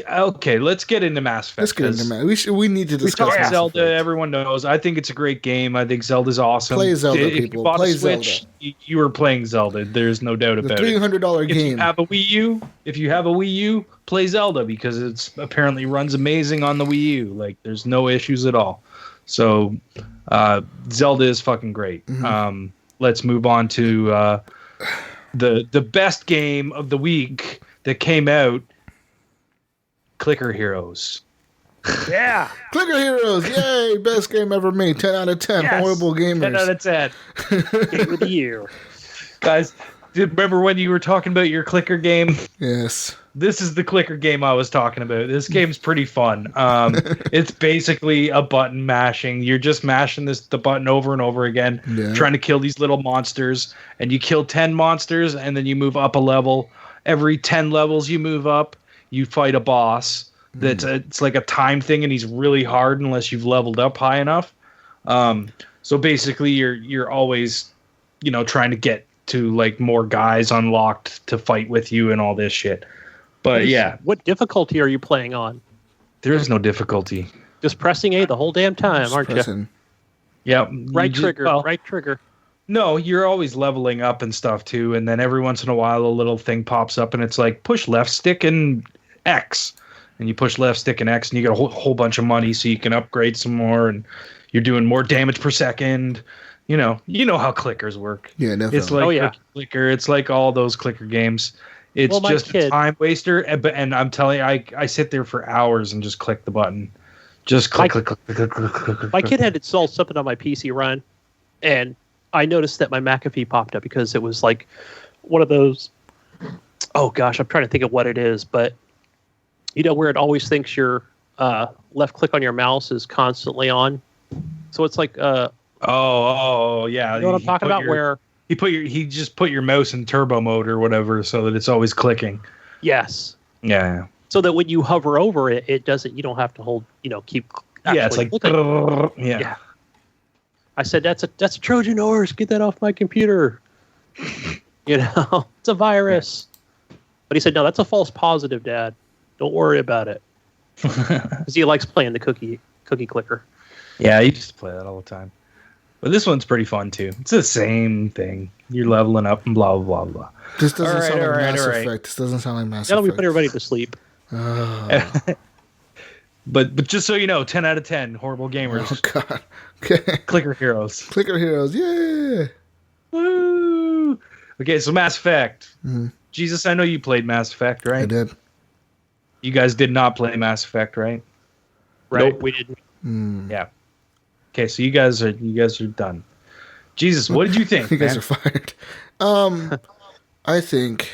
Okay, let's get into Mass Effect. Let's get into Mass. We need to discuss Mass Zelda. Effect. Everyone knows. I think it's a great game. I think Zelda's awesome. Play Zelda, if people. You bought Play a Switch, Zelda. You were playing Zelda. There's no doubt about it. The $300 game. If you have a Wii U, play Zelda because it's apparently runs amazing on the Wii U. There's no issues at all. So, Zelda is fucking great. Mm-hmm. Let's move on to the best game of the week that came out. Clicker Heroes. Yeah. Clicker Heroes. Yay. Best game ever made. 10 out of 10. Yes. Horrible gamers. 10 out of 10. Game of the year. Guys, remember when you were talking about your clicker game? Yes. This is the clicker game I was talking about. This game's pretty fun. It's basically a button mashing. You're just mashing the button over and over again, trying to kill these little monsters. And you kill 10 monsters, and then you move up a level. Every 10 levels you move up, you fight a boss. It's like a time thing, and he's really hard unless you've leveled up high enough. So basically, you're always, trying to get to more guys unlocked to fight with you and all this shit. But yeah, what difficulty are you playing on? There is no difficulty. Just pressing A the whole damn time, aren't you? Yeah. Right trigger. Right trigger. No, you're always leveling up and stuff too, and then every once in a while a little thing pops up and it's like push left stick and X, and you push left stick and X, and you get a whole bunch of money so you can upgrade some more, and you're doing more damage per second. You know how clickers work. Yeah, definitely. It's like clicker. It's like all those clicker games. It's just a time waster, and I'm telling you, I sit there for hours and just click the button. Just click. My kid had installed something on my PC run, and I noticed that my McAfee popped up because it was like one of those. Oh gosh, I'm trying to think of what it is, but where it always thinks your left click on your mouse is constantly on. So it's like oh yeah, you know what I'm talking about? Where he just put your mouse in turbo mode or whatever, so that it's always clicking. Yes. Yeah. So that when you hover over it, it doesn't. You don't have to hold. Keep. Yeah, it's like yeah. I said that's a Trojan horse. Get that off my computer. It's a virus. But he said, no, that's a false positive, Dad. Don't worry about it. Because he likes playing the cookie clicker. Yeah, I used to play that all the time. But this one's pretty fun too. It's the same thing. You're leveling up and blah blah blah blah. This doesn't sound like Mass Effect. This doesn't sound like Mass Effect. That'll be put everybody to sleep. But just so you know, 10 out of 10 horrible gamers. Oh God. Okay. Clicker Heroes. Clicker Heroes. Yeah. Woo! Okay, so Mass Effect. Mm-hmm. Jesus, I know you played Mass Effect, right? I did. You guys did not play Mass Effect, right? Right. Nope. We didn't. Yeah. Okay, so you guys are done. Jesus, what did you think? You guys are fired. I think.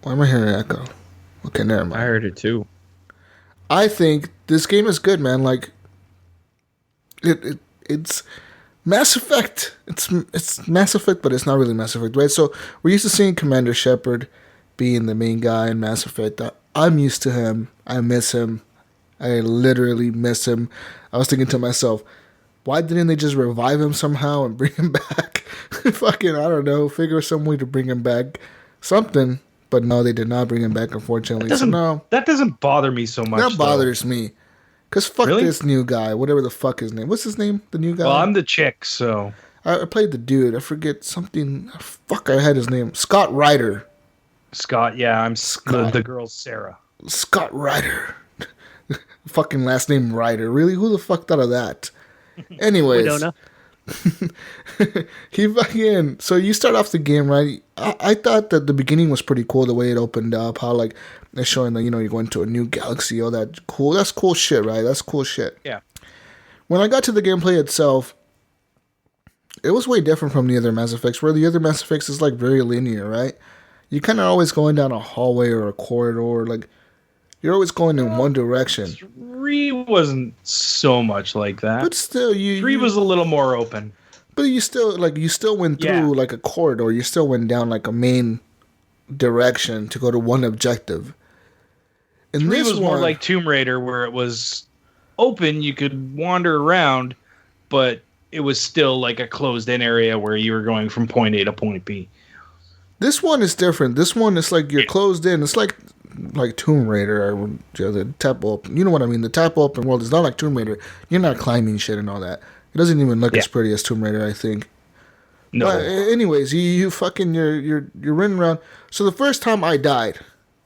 Why am I hearing an echo? Okay, never mind. I heard it too. I think this game is good, man. Like, it's Mass Effect. It's Mass Effect, but it's not really Mass Effect, right? So we're used to seeing Commander Shepard being the main guy in Mass Effect. I'm used to him. I miss him. I literally miss him. I was thinking to myself, why didn't they just revive him somehow and bring him back? Fucking, I don't know, figure some way to bring him back. Something. But no, they did not bring him back, unfortunately. That doesn't bother me so much. That bothers me. Because fuck this new guy, whatever the fuck his name. What's his name? The new guy? Well, I'm the chick, so. I played the dude. I forget something. Fuck, I had his name. Scott Ryder. Scott, yeah, I'm Scott. The girl's Sarah. Scott Ryder. Fucking last name Ryder. Really? Who the fuck thought of that? Anyways. Winona. He fucking. So you start off the game, right? I thought that the beginning was pretty cool, the way it opened up. How, like, they're showing that, you're going to a new galaxy. All that cool. That's cool shit, right? That's cool shit. Yeah. When I got to the gameplay itself, it was way different from the other Mass Effects, where the other Mass Effects is, like, very linear, right? You're kind of always going down a hallway or a corridor, like, you're always going in one direction. 3 wasn't so much like that. But still, 3 was a little more open. But you still went through, like, a corridor. You still went down, like, a main direction to go to one objective. And 3 this was more like Tomb Raider, where it was open, you could wander around, but it was still like a closed-in area where you were going from point A to point B. This one is different. This one is like you're closed in. It's like Tomb Raider or the tap open. You know what I mean? The tap open world is not like Tomb Raider. You're not climbing shit and all that. It doesn't even look as pretty as Tomb Raider, I think. No. But anyways, you fucking you're running around. So the first time I died,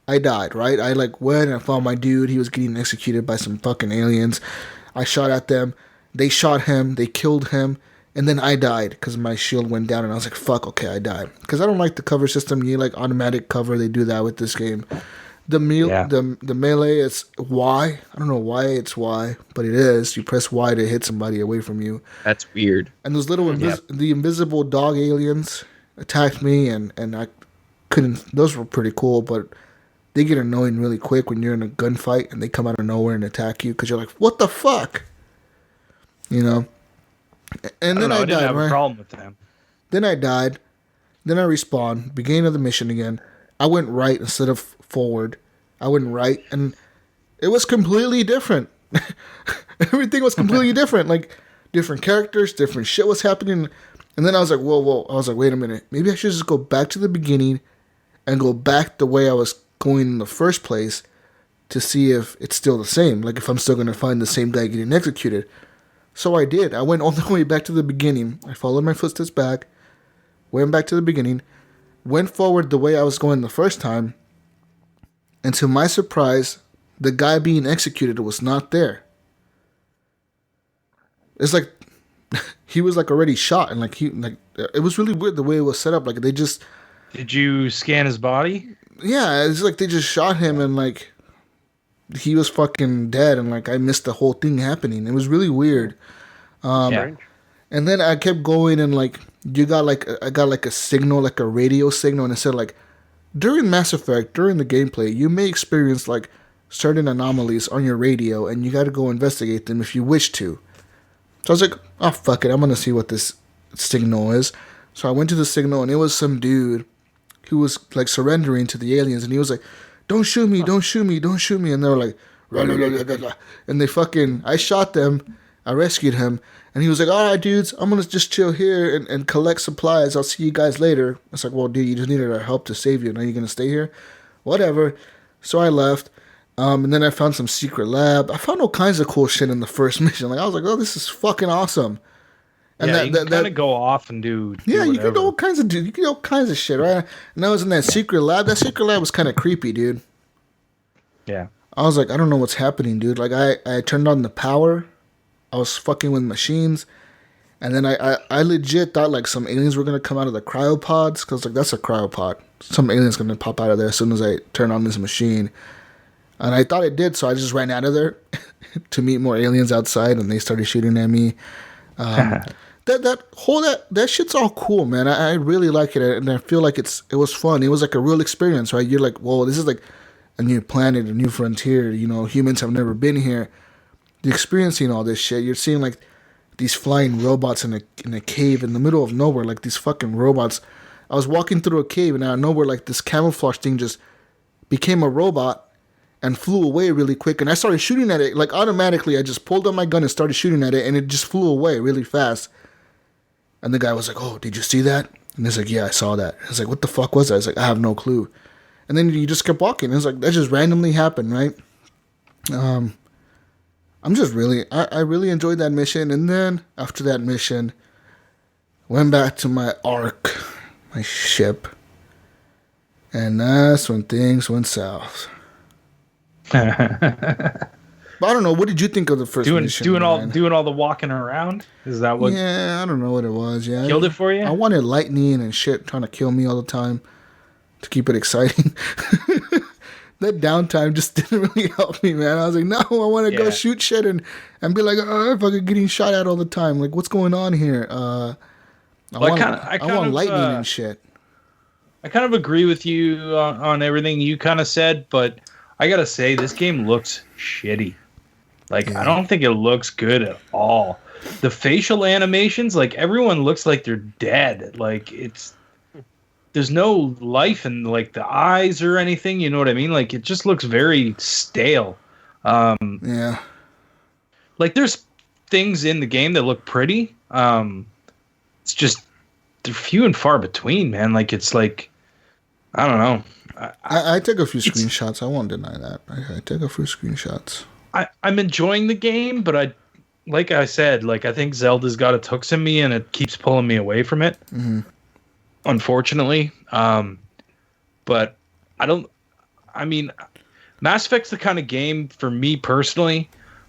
right? I like went and I found my dude. He was getting executed by some fucking aliens. I shot at them. They shot him. They killed him. And then I died because my shield went down, and I was like, fuck, okay, I died. Because I don't like the cover system. You like automatic cover. They do that with this game. The melee is Y. I don't know why it's Y, but it is. You press Y to hit somebody away from you. That's weird. And those little the invisible dog aliens attacked me, and I couldn't. Those were pretty cool, but they get annoying really quick when you're in a gunfight and they come out of nowhere and attack you because you're like, what the fuck? You know? And then I died, didn't have right? a problem with them. Then I died. Then I respawned. Beginning of the mission again. I went right instead of forward. I went right, and it was completely different. Everything was completely different. Like, different characters, different shit was happening. And then I was like, whoa. I was like, wait a minute. Maybe I should just go back to the beginning and go back the way I was going in the first place to see if it's still the same. Like, if I'm still going to find the same guy getting executed. So I did. I went all the way back to the beginning. I followed my footsteps back, went back to the beginning, went forward the way I was going the first time, and to my surprise, the guy being executed was not there. It's like he was like already shot, and it was really weird the way it was set up. Like they just. Did you scan his body? Yeah, it's like they just shot him, and like he was fucking dead, and like I missed the whole thing happening. It was really weird. Yeah. And then I kept going, and like I got like a signal, like a radio signal, and it said like during Mass Effect, during the gameplay, you may experience like certain anomalies on your radio, and you got to go investigate them if you wish to. So I was like, oh fuck it, I'm gonna see what this signal is. So I went to the signal, and it was some dude who was like surrendering to the aliens, and he was like, "Don't shoot me, don't shoot me, don't shoot me," and they were like, "Rah, rah, rah, rah, rah." And I shot them, I rescued him, and he was like, "All right, dudes, I'm gonna just chill here and collect supplies. I'll see you guys later." It's like, well, dude, you just needed our help to save you. Now you're gonna stay here, whatever. So I left. And then I found some secret lab. I found all kinds of cool shit in the first mission. Like I was like, oh, this is fucking awesome. And you can kind of go off and do yeah, whatever. you can do all kinds of shit, right? And I was in that secret lab. That secret lab was kind of creepy, dude. Yeah. I was like, I don't know what's happening, dude. Like I turned on the power. I was fucking with machines. And then I legit thought like some aliens were gonna come out of the cryopods, because like that's a cryopod. Some alien's gonna pop out of there as soon as I turn on this machine. And I thought it did, so I just ran out of there to meet more aliens outside, and they started shooting at me. That shit's all cool, man. I really like it, and I feel like it was fun. It was like a real experience, right? You're like, whoa, this is like a new planet, a new frontier. You know, humans have never been here. You're experiencing all this shit. You're seeing like these flying robots in a cave in the middle of nowhere, like these fucking robots. I was walking through a cave, and out of nowhere, like this camouflage thing just became a robot and flew away really quick, and I started shooting at it. Like automatically, I just pulled out my gun and started shooting at it, and it just flew away really fast. And the guy was like, "Oh, did you see that?" And he's like, "Yeah, I saw that." I was like, "What the fuck was that?" I was like, "I have no clue." And then you just kept walking. It was like that just randomly happened, right? I'm just really, I really enjoyed that mission. And then after that mission, went back to my Ark, my ship, and that's when things went south. But I don't know. What did you think of the first mission? Doing all the walking around? Is that what? Yeah, I don't know what it was. Yeah, killed it for you? I wanted lightning and shit trying to kill me all the time to keep it exciting. That downtime just didn't really help me, man. I was like, no, I want to go shoot shit and be like, oh, I'm fucking getting shot at all the time. Like, what's going on here? I want lightning and shit. I kind of agree with you on everything you kind of said, but I gotta say, this game looks shitty. Like, I don't think it looks good at all. The facial animations, like, everyone looks like they're dead. Like, there's no life in, like, the eyes or anything, you know what I mean? Like, it just looks very stale. Yeah. Like, there's things in the game that look pretty. It's just, they're few and far between, man. Like, it's like, I don't know. I took a few screenshots. I won't deny that. I took a few screenshots. I'm enjoying the game, but like I said, like I think Zelda's got its hooks in me, and it keeps pulling me away from it. Mm-hmm. Unfortunately, but I mean, Mass Effect's the kind of game for me personally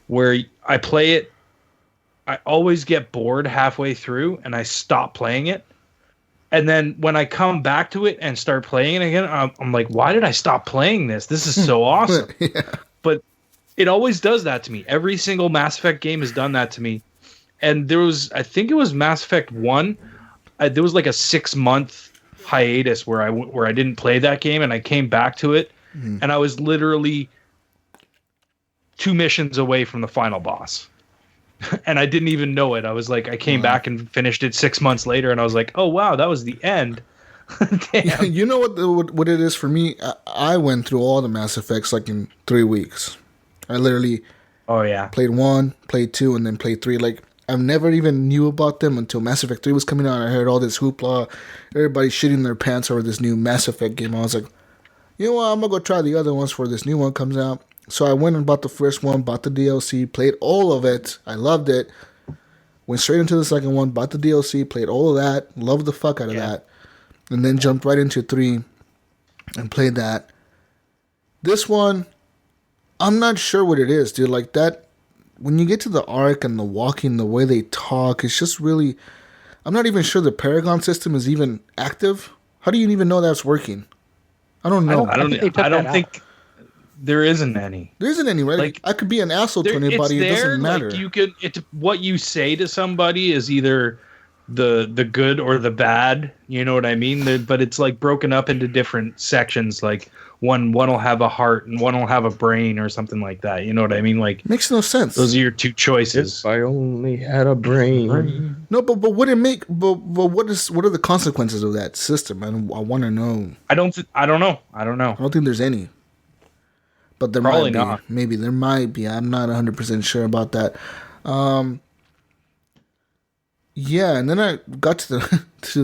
where I play it, I always get bored halfway through, and I stop playing it. And then when I come back to it and start playing it again, I'm like, why did I stop playing this? This is so awesome. Yeah. But it always does that to me. Every single Mass Effect game has done that to me. And I think it was Mass Effect 1. There was like a 6-month hiatus where I didn't play that game, and I came back to it, and I was literally 2 missions away from the final boss. And I didn't even know it. I was like, I came back and finished it 6 months later, and I was like, oh wow, that was the end. Damn. You know what it is for me? I went through all the Mass Effects like in 3 weeks. I literally played 1, played 2, and then played 3. Like, I've never even knew about them until Mass Effect 3 was coming out. I heard all this hoopla, everybody shitting their pants over this new Mass Effect game. I was like, you know what, I'm gonna go try the other ones before this new one comes out. So I went and bought the first one, bought the DLC, played all of it. I loved it. went straight into the second one, bought the DLC, played all of that, loved the fuck out of that, and then jumped right into 3 and played that. This one, I'm not sure what it is, dude. Like that, when you get to the arc and the walking, the way they talk, it's just really. I'm not even sure the Paragon system is even active. How do you even know that's working? I don't know. I don't think there isn't any. There isn't any, right? Like, I could be an asshole to anybody. It doesn't matter. Like you could. What you say to somebody is either the good or the bad. You know what I mean? But it's like broken up into different sections. Like one will have a heart and one will have a brain or something like that. You know what I mean? Like makes no sense. Those are your 2 choices. If I only had a brain. No, but would it make? But what are the consequences of that system? I want to know. I don't know. I don't think there's any. But there Probably might be. not. Maybe there might be. I'm not 100% sure about that. Yeah, and then I got to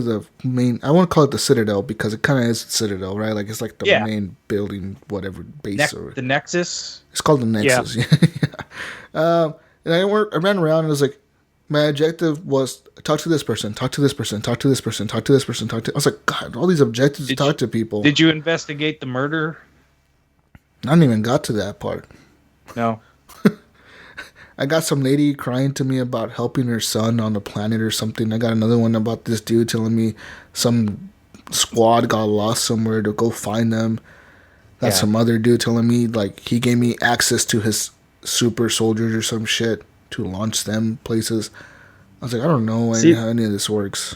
the main. I want to call it the Citadel because it kind of is Citadel, right? Like it's like the main building, whatever base or the Nexus. It's called the Nexus. Yeah. And I ran around and it was like, my objective was talk to this person, talk to this person, talk to this person, talk to this person, talk to. I was like, God, all these objectives to talk to people. Did you investigate the murder? I didn't even got to that part. No. I got some lady crying to me about helping her son on the planet or something. I got another one about this dude telling me some squad got lost somewhere to go find them. Got some other dude telling me like he gave me access to his super soldiers or some shit to launch them places. I was like, I don't know how any of this works.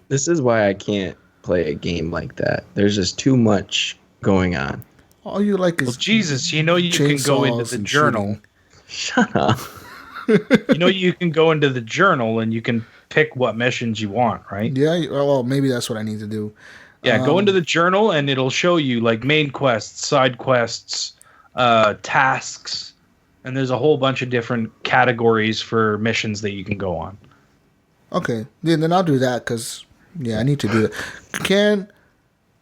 This is why I can't play a game like that. There's just too much going on. All you like is Jesus, you can go into the journal. Shooting. Shut up. You can go into the journal and you can pick what missions you want, right? Yeah, well, maybe that's what I need to do. Yeah, go into the journal and it'll show you like main quests, side quests, tasks, and there's a whole bunch of different categories for missions that you can go on. Okay, then I'll do that because, I need to do it.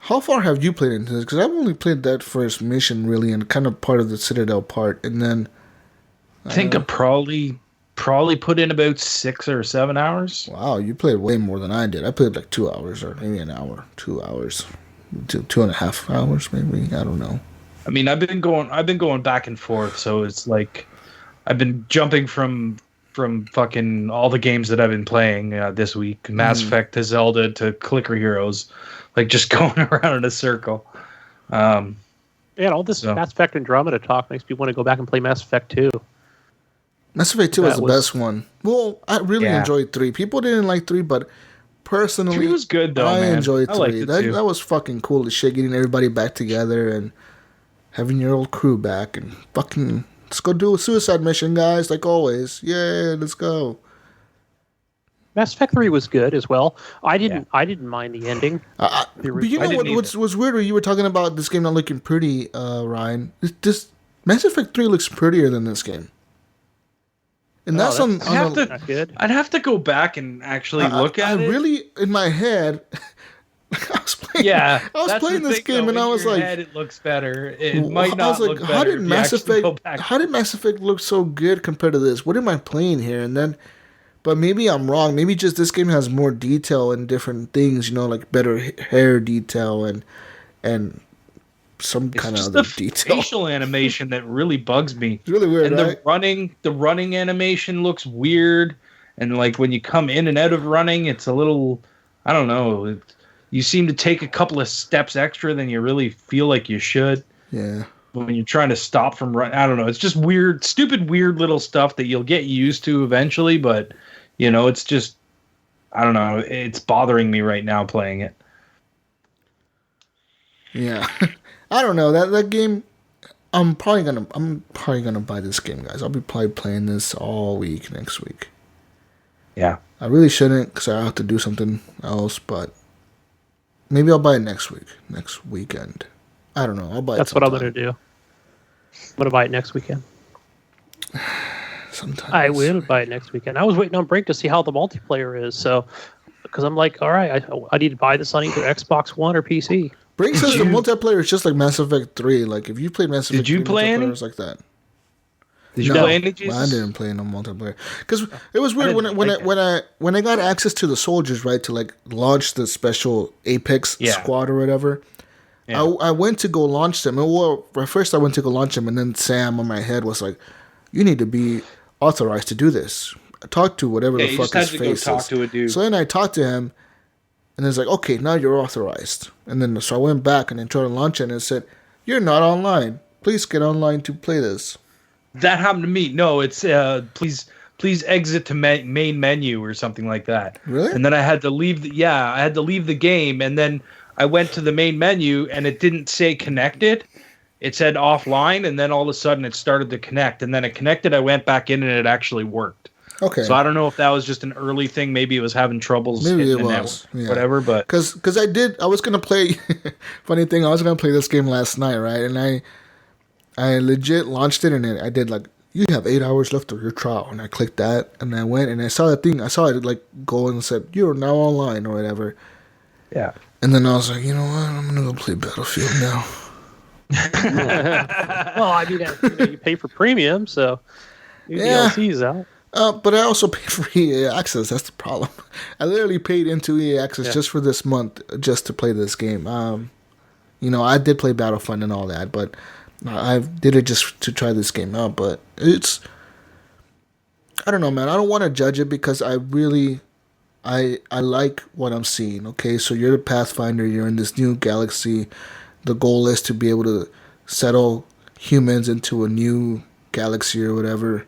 How far have you played into this? Because I've only played that first mission really and kind of part of the Citadel part, and then... I think I probably put in about 6 or 7 hours. Wow, you played way more than I did. I played like 2 hours or maybe an hour, 2 hours, 2.5 hours maybe. I don't know. I mean, I've been going back and forth, so it's like I've been jumping from fucking all the games that I've been playing this week, Mass Effect to Zelda to Clicker Heroes, like just going around in a circle. All this Mass Effect Andromeda talk makes me want to go back and play Mass Effect 2. Mass Effect 2 was the best one. Well, I really enjoyed 3. People didn't like 3, but personally... 3 was good, though, I man. enjoyed 3. That was fucking cool as shit, getting everybody back together and having your old crew back and fucking... Let's go do a suicide mission, guys, like always. Yeah, let's go. Mass Effect 3 was good as well. I didn't mind the ending. But you know what's weird? You were talking about this game not looking pretty, Ryan. This Mass Effect 3 looks prettier than this game. And that's I'd have to go back and actually look at it. I really, in my head, I was playing this game and I was like, it looks better. It might not look better. How did Mass Effect look so good compared to this? What am I playing here? And then, but maybe I'm wrong. Maybe just this game has more detail and different things, like better hair detail and some kind of other detail. Facial animation that really bugs me. It's really weird, and right? the running animation looks weird, and like when you come in and out of running, it's a little, I don't know. You seem to take a couple of steps extra than you really feel like you should. Yeah. When you're trying to stop from running, I don't know. It's just weird, stupid, weird little stuff that you'll get used to eventually, but it's just, I don't know. It's bothering me right now playing it. Yeah. I don't know that game. I'm probably gonna buy this game, guys. I'll be probably playing this all week next week. Yeah, I really shouldn't because I have to do something else, but maybe I'll buy it next weekend. I don't know. I'll buy it. That's what I'm gonna do. I'm gonna buy it next weekend. Sometimes I will buy it next weekend. I was waiting on Brink to see how the multiplayer is, so because I'm like, all right, I need to buy this on either Xbox One or PC. Brink says the multiplayer is just like Mass Effect 3. Like if you played Mass Effect 3, did you play any? It's like that. Did you No, play any, Jesus? I didn't play no multiplayer because it was weird when I got access to the soldiers, right, to like launch the special Apex squad or whatever. Yeah. I went to go launch them. Well, at first I went to go launch them, and then Sam on my head was like, "You need to be authorized to do this. Talk to whatever the fuck his face talk is." to a dude. So then I talked to him, and it's like, "Okay, now you're authorized." And then so I went back and then tried to launch it, and it said, "You're not online. Please get online to play this." That happened to me. No, it's please exit to main menu or something like that. Really? And then I had to leave. I had to leave the game, and then I went to the main menu, and it didn't say connected. It said offline, and then all of a sudden it started to connect, and then it connected. I went back in, and it actually worked. Okay. So I don't know if that was just an early thing. Maybe it was having troubles. Maybe it was. Yeah. Whatever. But because I was gonna play. Funny thing, I was gonna play this game last night, right? And I legit launched it, and I did like, you have 8 hours left of your trial, and I clicked that, and I went and I saw that thing. I saw it like go and said, "You're now online" or whatever. Yeah. And then I was like, you know what? I'm gonna go play Battlefield now. Well, I mean, you pay for premium, so your DLC's out. But I also paid for EA Access. That's the problem. I literally paid into EA Access just for this month, just to play this game. I did play Battlefront and all that, but I did it just to try this game out. But it's, I don't know, man. I don't want to judge it because I like what I'm seeing. Okay, so you're the Pathfinder. You're in this new galaxy. The goal is to be able to settle humans into a new galaxy or whatever.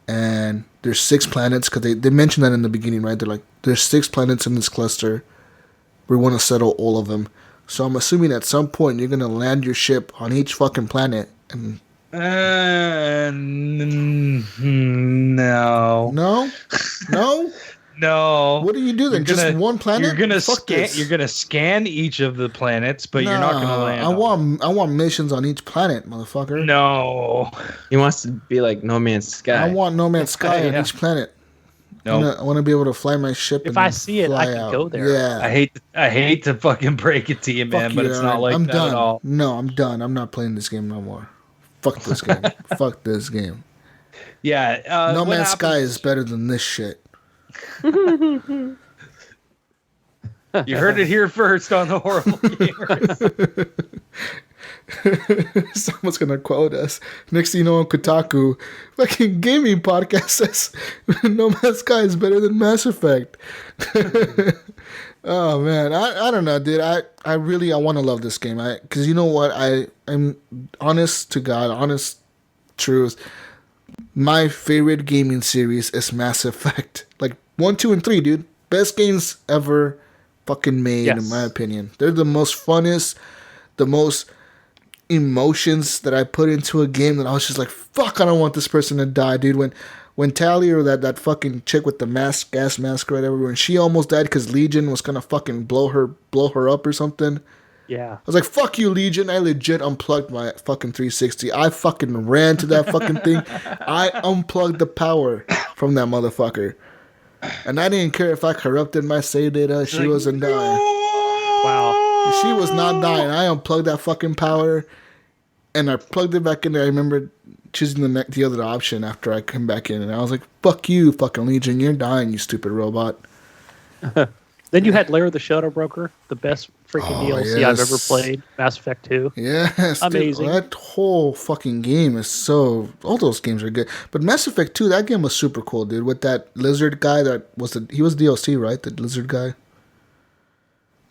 And there's 6 planets, because they mentioned that in the beginning, right? They're like, there's 6 planets in this cluster. We want to settle all of them. So I'm assuming at some point you're going to land your ship on each fucking planet. And no. No? No? No. What do you do then? Just one planet? You're gonna scan each of the planets, but you're not gonna land. I want missions on each planet, motherfucker. No. He wants to be like No Man's Sky. I want No Man's Sky on each planet. No. I want to be able to fly my ship. If I see it, I can go there. Yeah. I hate to fucking break it to you, man, but it's not like I'm that done. at all. No, I'm done. I'm not playing this game no more. Fuck this game. Fuck this game. Yeah. No Man's Sky is better than this shit. You heard it here first on the Horrible Gamers. Someone's gonna quote us. Next thing you know, on Kotaku, fucking gaming podcast says No Man's Sky is better than Mass Effect. Oh man, I don't know, dude. I want to love this game. Because you know what, I'm honest to God, honest truth. My favorite gaming series is Mass Effect. Like 1, 2, and 3, dude. Best games ever fucking made, in my opinion. They're the most funnest, the most emotions that I put into a game that I was just like, fuck, I don't want this person to die, dude. When Tally, or that fucking chick with the gas mask or whatever, when she almost died because Legion was gonna fucking blow her up or something. Yeah. I was like, fuck you, Legion. I legit unplugged my fucking 360. I fucking ran to that fucking thing. I unplugged the power from that motherfucker. And I didn't care if I corrupted my save data. She wasn't dying. Wow. She was not dying. I unplugged that fucking power, and I plugged it back in there. I remember choosing the other option after I came back in, and I was like, fuck you, fucking Legion. You're dying, you stupid robot. Then you had Lair of the Shadow Broker, the best freaking DLC I've ever played. Mass Effect 2. Yes. Amazing. Dude, that whole fucking game is so... All those games are good. But Mass Effect 2, that game was super cool, dude. With that lizard guy he was DLC, right? The lizard guy?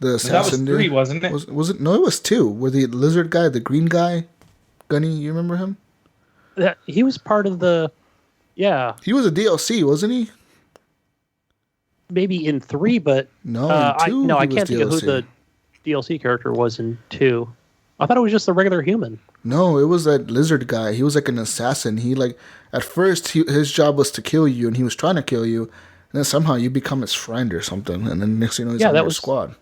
The assassin that was 3, wasn't it? Was it? No, it was 2. Where the lizard guy, the green guy, Gunny, you remember him? He was part of the... Yeah. He was a DLC, wasn't he? Maybe in 3, but no, in 2, I can't think of who the DLC character was in 2. I thought it was just the regular human. No, it was that lizard guy. He was like an assassin. He at first his job was to kill you, and he was trying to kill you, and then somehow you become his friend or something, and then next thing you know, he's on your squad.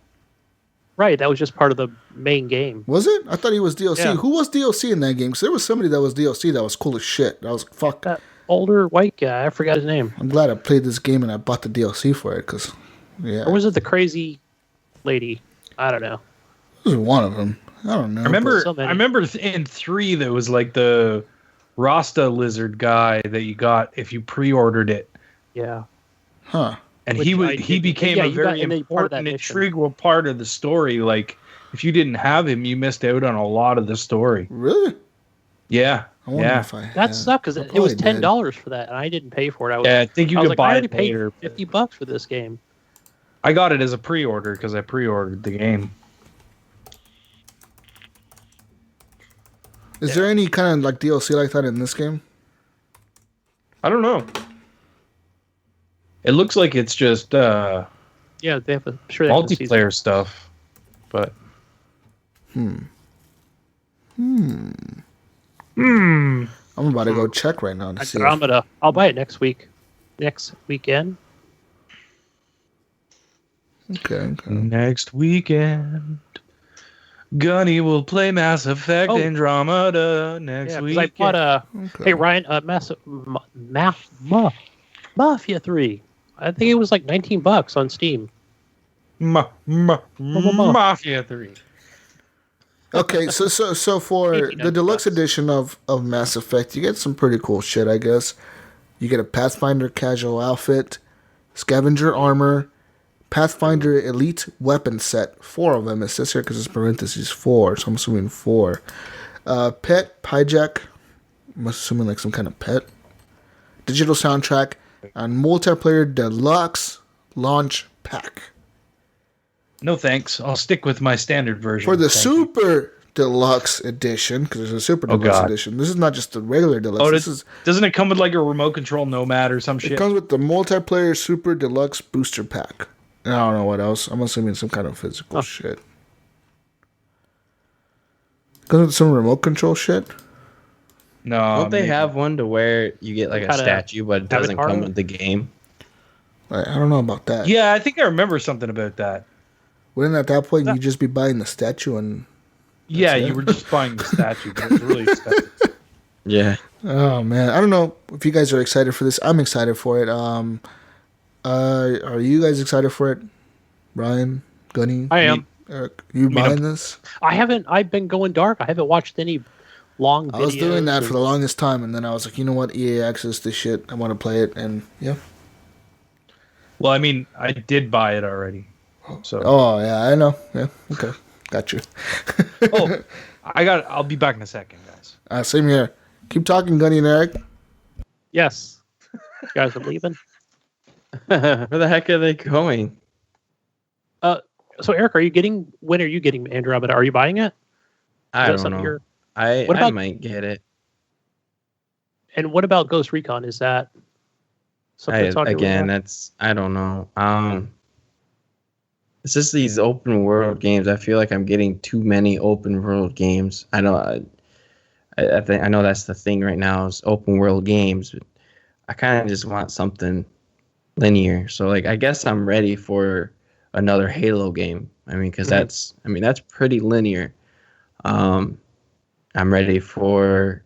Right, that was just part of the main game. Was it? I thought he was DLC. Yeah. Who was DLC in that game? Because there was somebody that was DLC that was cool as shit. I was like, fuck. Older white guy. I forgot his name. I'm glad I played this game and I bought the DLC for it, because, yeah. Or was it the crazy lady? I don't know. It was one of them. I don't know. I remember in 3 there was like the Rasta lizard guy that you got if you pre-ordered it. Yeah. Huh. And Which he became a very important, integral part of the story. Like, if you didn't have him, you missed out on a lot of the story. Really? Yeah. I wonder if I that sucked because it was $10 for that, and I didn't pay for it. I think you could buy it later. I already paid $50 for this game. I got it as a pre-order because I pre-ordered the game. Is there any kind of like DLC like that in this game? I don't know. It looks like it's just Yeah, they have multiplayer stuff, but I'm about to go check right now to see. Andromeda. I'll buy it next weekend. Okay. Next weekend, Gunny will play Mass Effect Andromeda next week. I bought hey Ryan, Mafia 3. I think it was like $19 on Steam. Mafia 3. Okay, so for the deluxe edition of Mass Effect, you get some pretty cool shit, I guess. You get a Pathfinder casual outfit, scavenger armor, Pathfinder elite weapon set, 4 of them. It says here because it's parentheses 4, so I'm assuming 4. Pet Pyjack, I'm assuming like some kind of pet. Digital soundtrack, and multiplayer deluxe launch pack. No thanks. I'll stick with my standard version. For the super deluxe edition, because there's a super deluxe edition. This is not just the regular deluxe. Doesn't it come with like a remote control Nomad or some shit? It comes with the multiplayer super deluxe booster pack. And I don't know what else. I'm assuming some kind of physical shit. Comes with some remote control shit. No. Don't they have one to where you get like a statue, but it doesn't come with the game? I don't know about that. Yeah, I think I remember something about that. Wouldn't at that point you just be buying the statue and? Yeah, you were just buying the statue, but it was really expensive. Yeah. Oh man, I don't know if you guys are excited for this. I'm excited for it. Are you guys excited for it? Brian, Gunny, I am. Eric, you buying this? I haven't. I've been going dark. I haven't watched any long videos. I was doing that for the longest time, and then I was like, you know what? EA access this shit. I want to play it, and yeah. Well, I mean, I did buy it already. So. Oh yeah, I know. Yeah, okay, got you. I'll be back in a second, guys. Same here. Keep talking, Gunny and Eric. Yes. You guys are leaving. Where the heck are they going? So Eric, when are you getting Andromeda? Are you buying it? I don't know. I might get it. And what about Ghost Recon? Is that something that's on your radar? I don't know. It's just these open world games. I feel like I'm getting too many open world games. I know I know that's the thing right now is open world games, but I kind of just want something linear. So like I guess I'm ready for another Halo game. I mean, because that's pretty linear. I'm ready for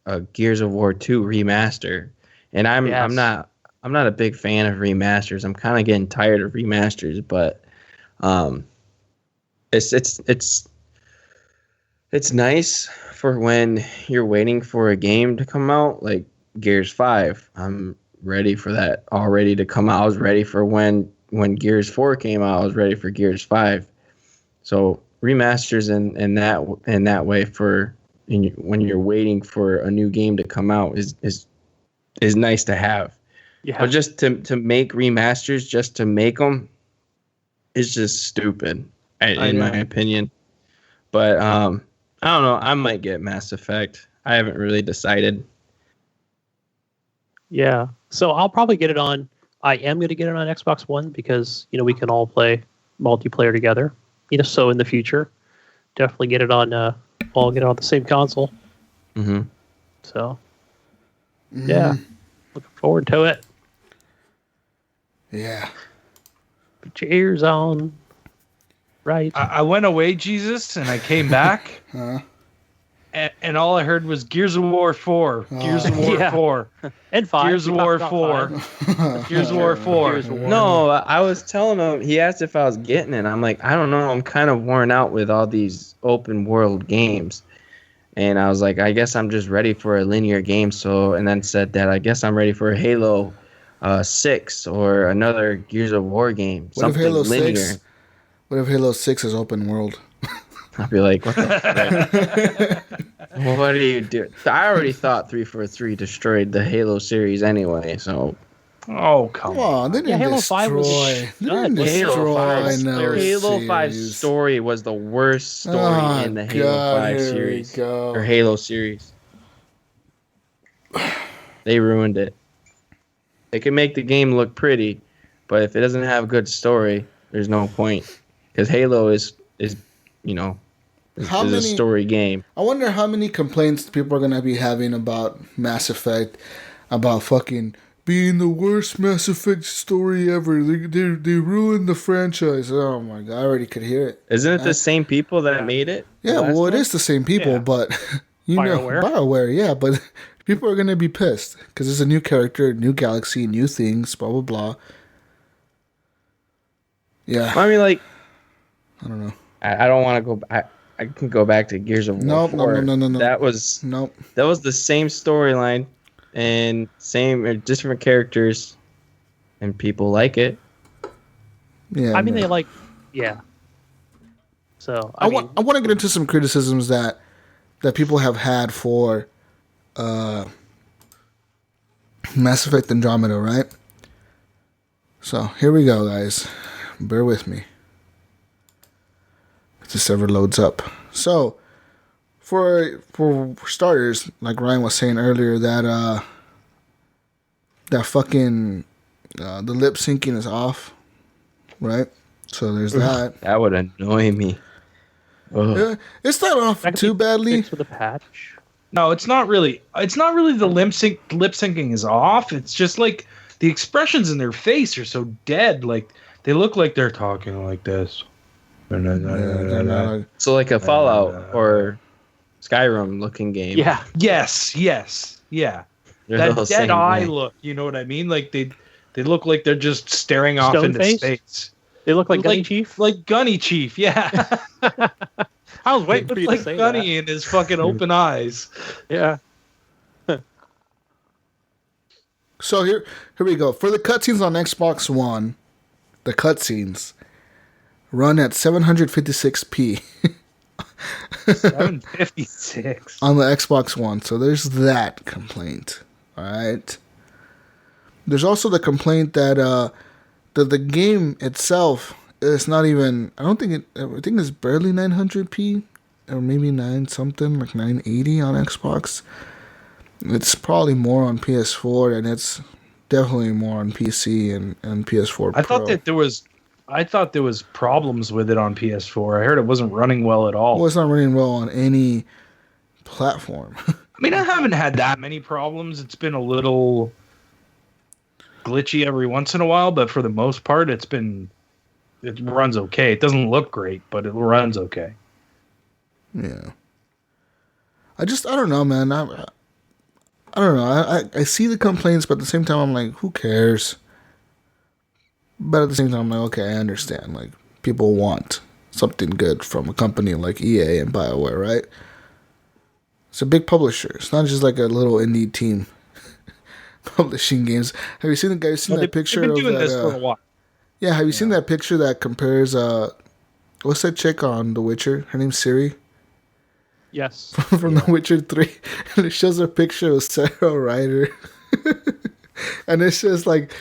a Gears of War 2 remaster, and I'm not a big fan of remasters. I'm kind of getting tired of remasters, but it's nice for when you're waiting for a game to come out, like Gears 5. I'm ready for that already to come out. I was ready for when Gears 4 came out. I was ready for Gears 5. So remasters in that way when you're waiting for a new game to come out is nice to have. Yeah. But just to make remasters just to make them is just stupid in my opinion. But I don't know. I might get Mass Effect. I haven't really decided. Yeah. So I'll probably get it on. I am going to get it on Xbox One because we can all play multiplayer together. So in the future, definitely get it on. All get it on the same console. Mm-hmm. So yeah, looking forward to it. Yeah. Put your ears on. Right. I went away, Jesus, and I came back. And all I heard was Gears of War 4. Gears of War 4. And 5. Gears of War 4. Gears of War 4. No, I was telling him, he asked if I was getting it. I'm like, I don't know. I'm kind of worn out with all these open world games. And I was like, I guess I'm just ready for a linear game. So, and then said that I guess I'm ready for Halo 6 or another Gears of War game. What if Something Halo linear. 6? What if Halo 6 is open world? I'd be like, what the frick? What are you doing? I already thought 343 destroyed the Halo series anyway, so. Oh, come Come on, they didn't Halo destroy. 5 was They didn't Halo 5 destroy no Halo 5 series. story was the worst story Oh, in the Halo God, 5 here we series. go. Or Halo series. They ruined it. They can make the game look pretty, but if it doesn't have a good story, there's no point. Because Halo is you know, is a story game. I wonder how many complaints people are gonna be having about Mass Effect, about fucking being the worst Mass Effect story ever. They ruined the franchise. Oh my god, I already could hear it. Isn't it the same people that made it? Yeah, well, it one? is the same people, Yeah. but you BioWare. know, BioWare, yeah, but people are gonna be pissed because it's a new character, new galaxy, new things, blah blah blah. Yeah, I mean, like, I don't know. I don't want to go. I can go back to Gears of War. Nope, 4. no. That was Nope. That was the same storyline and same different characters, and people like it. Yeah, I mean, no. they like, yeah. So I want to get into some criticisms that people have had for Mass Effect Andromeda, right? So here we go, guys. Bear with me. If this ever loads up. So for starters, like Ryan was saying earlier, that fucking the lip syncing is off, right? So there's that. That would annoy me. Ugh. Yeah, it's not off that could too be badly. fixed with a patch. No, it's not really. It's not really the lip syncing is off. It's just like the expressions in their face are so dead. Like they look like they're talking like this. So like a Fallout or Skyrim looking game. Yeah. Yes, yeah. They're That the dead same eye way. look. You know what I mean? Like they look like they're just staring off into Stone-faced? space. They look like Gunny Chief. Like Gunny Chief, yeah. I was waiting for you to like say Gunny in his fucking open eyes. that. Yeah. So here we go. For the cutscenes on Xbox One, the cutscenes run at 756p 756. on the Xbox One. So there's that complaint. All right. There's also the complaint that the game itself is not even. I think it's barely 900p or maybe 9 something like 980 on Xbox. It's probably more on PS4 and it's definitely more on PC and PS4 Pro. I thought there was problems with it on PS4. I heard it wasn't running well at all. Well, it's not running well on any platform. I mean, I haven't had that many problems. It's been a little glitchy every once in a while, but for the most part, it runs okay. It doesn't look great, but it runs okay. Yeah. I don't know, man. I don't know. I see the complaints, but at the same time, I'm like, who cares? But at the same time, I'm like, okay, I understand. Like, people want something good from a company like EA and BioWare, right? It's a big publisher. It's not just like a little indie team publishing games. Have you seen that picture They've been doing of this that? for a while. Yeah, have you seen that picture that compares? What's that chick on The Witcher? Her name's Ciri. Yes. From The Witcher 3, and it shows a picture of Sarah Ryder. And it's just like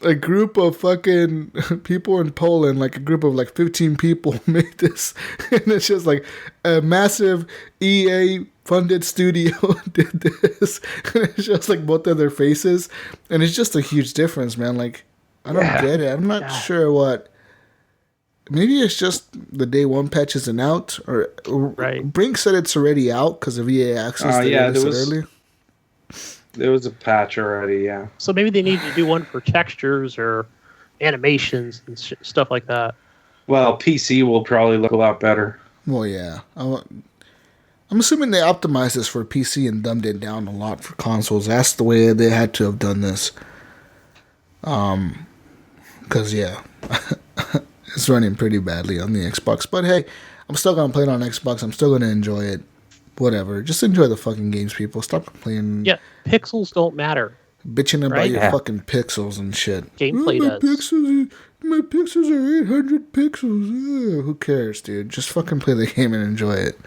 a group of fucking people in Poland, like a group of like 15 people made this. And it's just like a massive EA funded studio did this. And it's just like both of their faces. And it's just a huge difference, man. Like, I don't get it. I'm not sure what. Maybe it's just the day one patch isn't out, or Right. Brink said it's already out because of EA Access. They yeah, released there it was- earlier. There was a patch already, yeah. So maybe they need to do one for textures or animations and stuff like that. Well, PC will probably look a lot better. Well, yeah. I'm assuming they optimized this for PC and dumbed it down a lot for consoles. That's the way they had to have done this. Because, yeah, it's running pretty badly on the Xbox. But, hey, I'm still going to play it on Xbox. I'm still going to enjoy it. whatever. Just enjoy the fucking games, people. Stop complaining. Yeah, pixels don't matter. Bitching about Right? your Yeah. fucking pixels and shit. Gameplay my does. my pixels are 800 pixels. Who cares, dude? Just fucking play the game and enjoy it.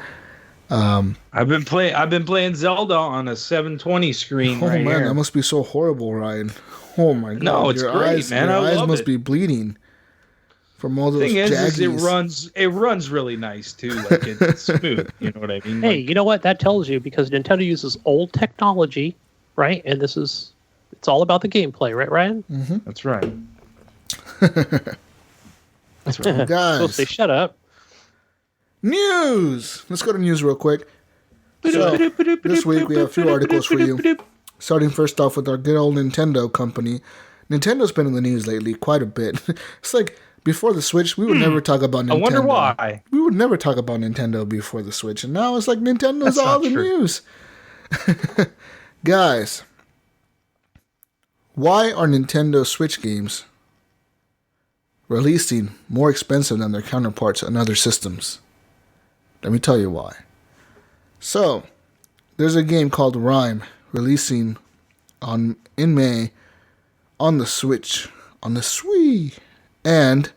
I've been playing Zelda on a 720 screen Oh right man, here. that must be so horrible, Ryan. Oh my god. No, it's your great, eyes, man. Your I eyes love must it. be bleeding from all those Thing is jaggies. it runs really nice too. Like it's smooth. You know what I mean? Hey, Like, you know what that tells you? Because Nintendo uses old technology, right? And it's all about the gameplay, right, Ryan? that's right. That's right. So Guys, say shut up. news. Let's go to news real quick. So, this week we have a few articles for you. Starting first off with our good old Nintendo company. Nintendo's been in the news lately quite a bit. It's like before the Switch, we would never talk about Nintendo. I wonder why. We would never talk about Nintendo before the Switch, and now it's like Nintendo's That's all not the true. news. Guys, why are Nintendo Switch games releasing more expensive than their counterparts on other systems? Let me tell you why. So, there's a game called Rhyme releasing in May on the Switch, on the Swii, and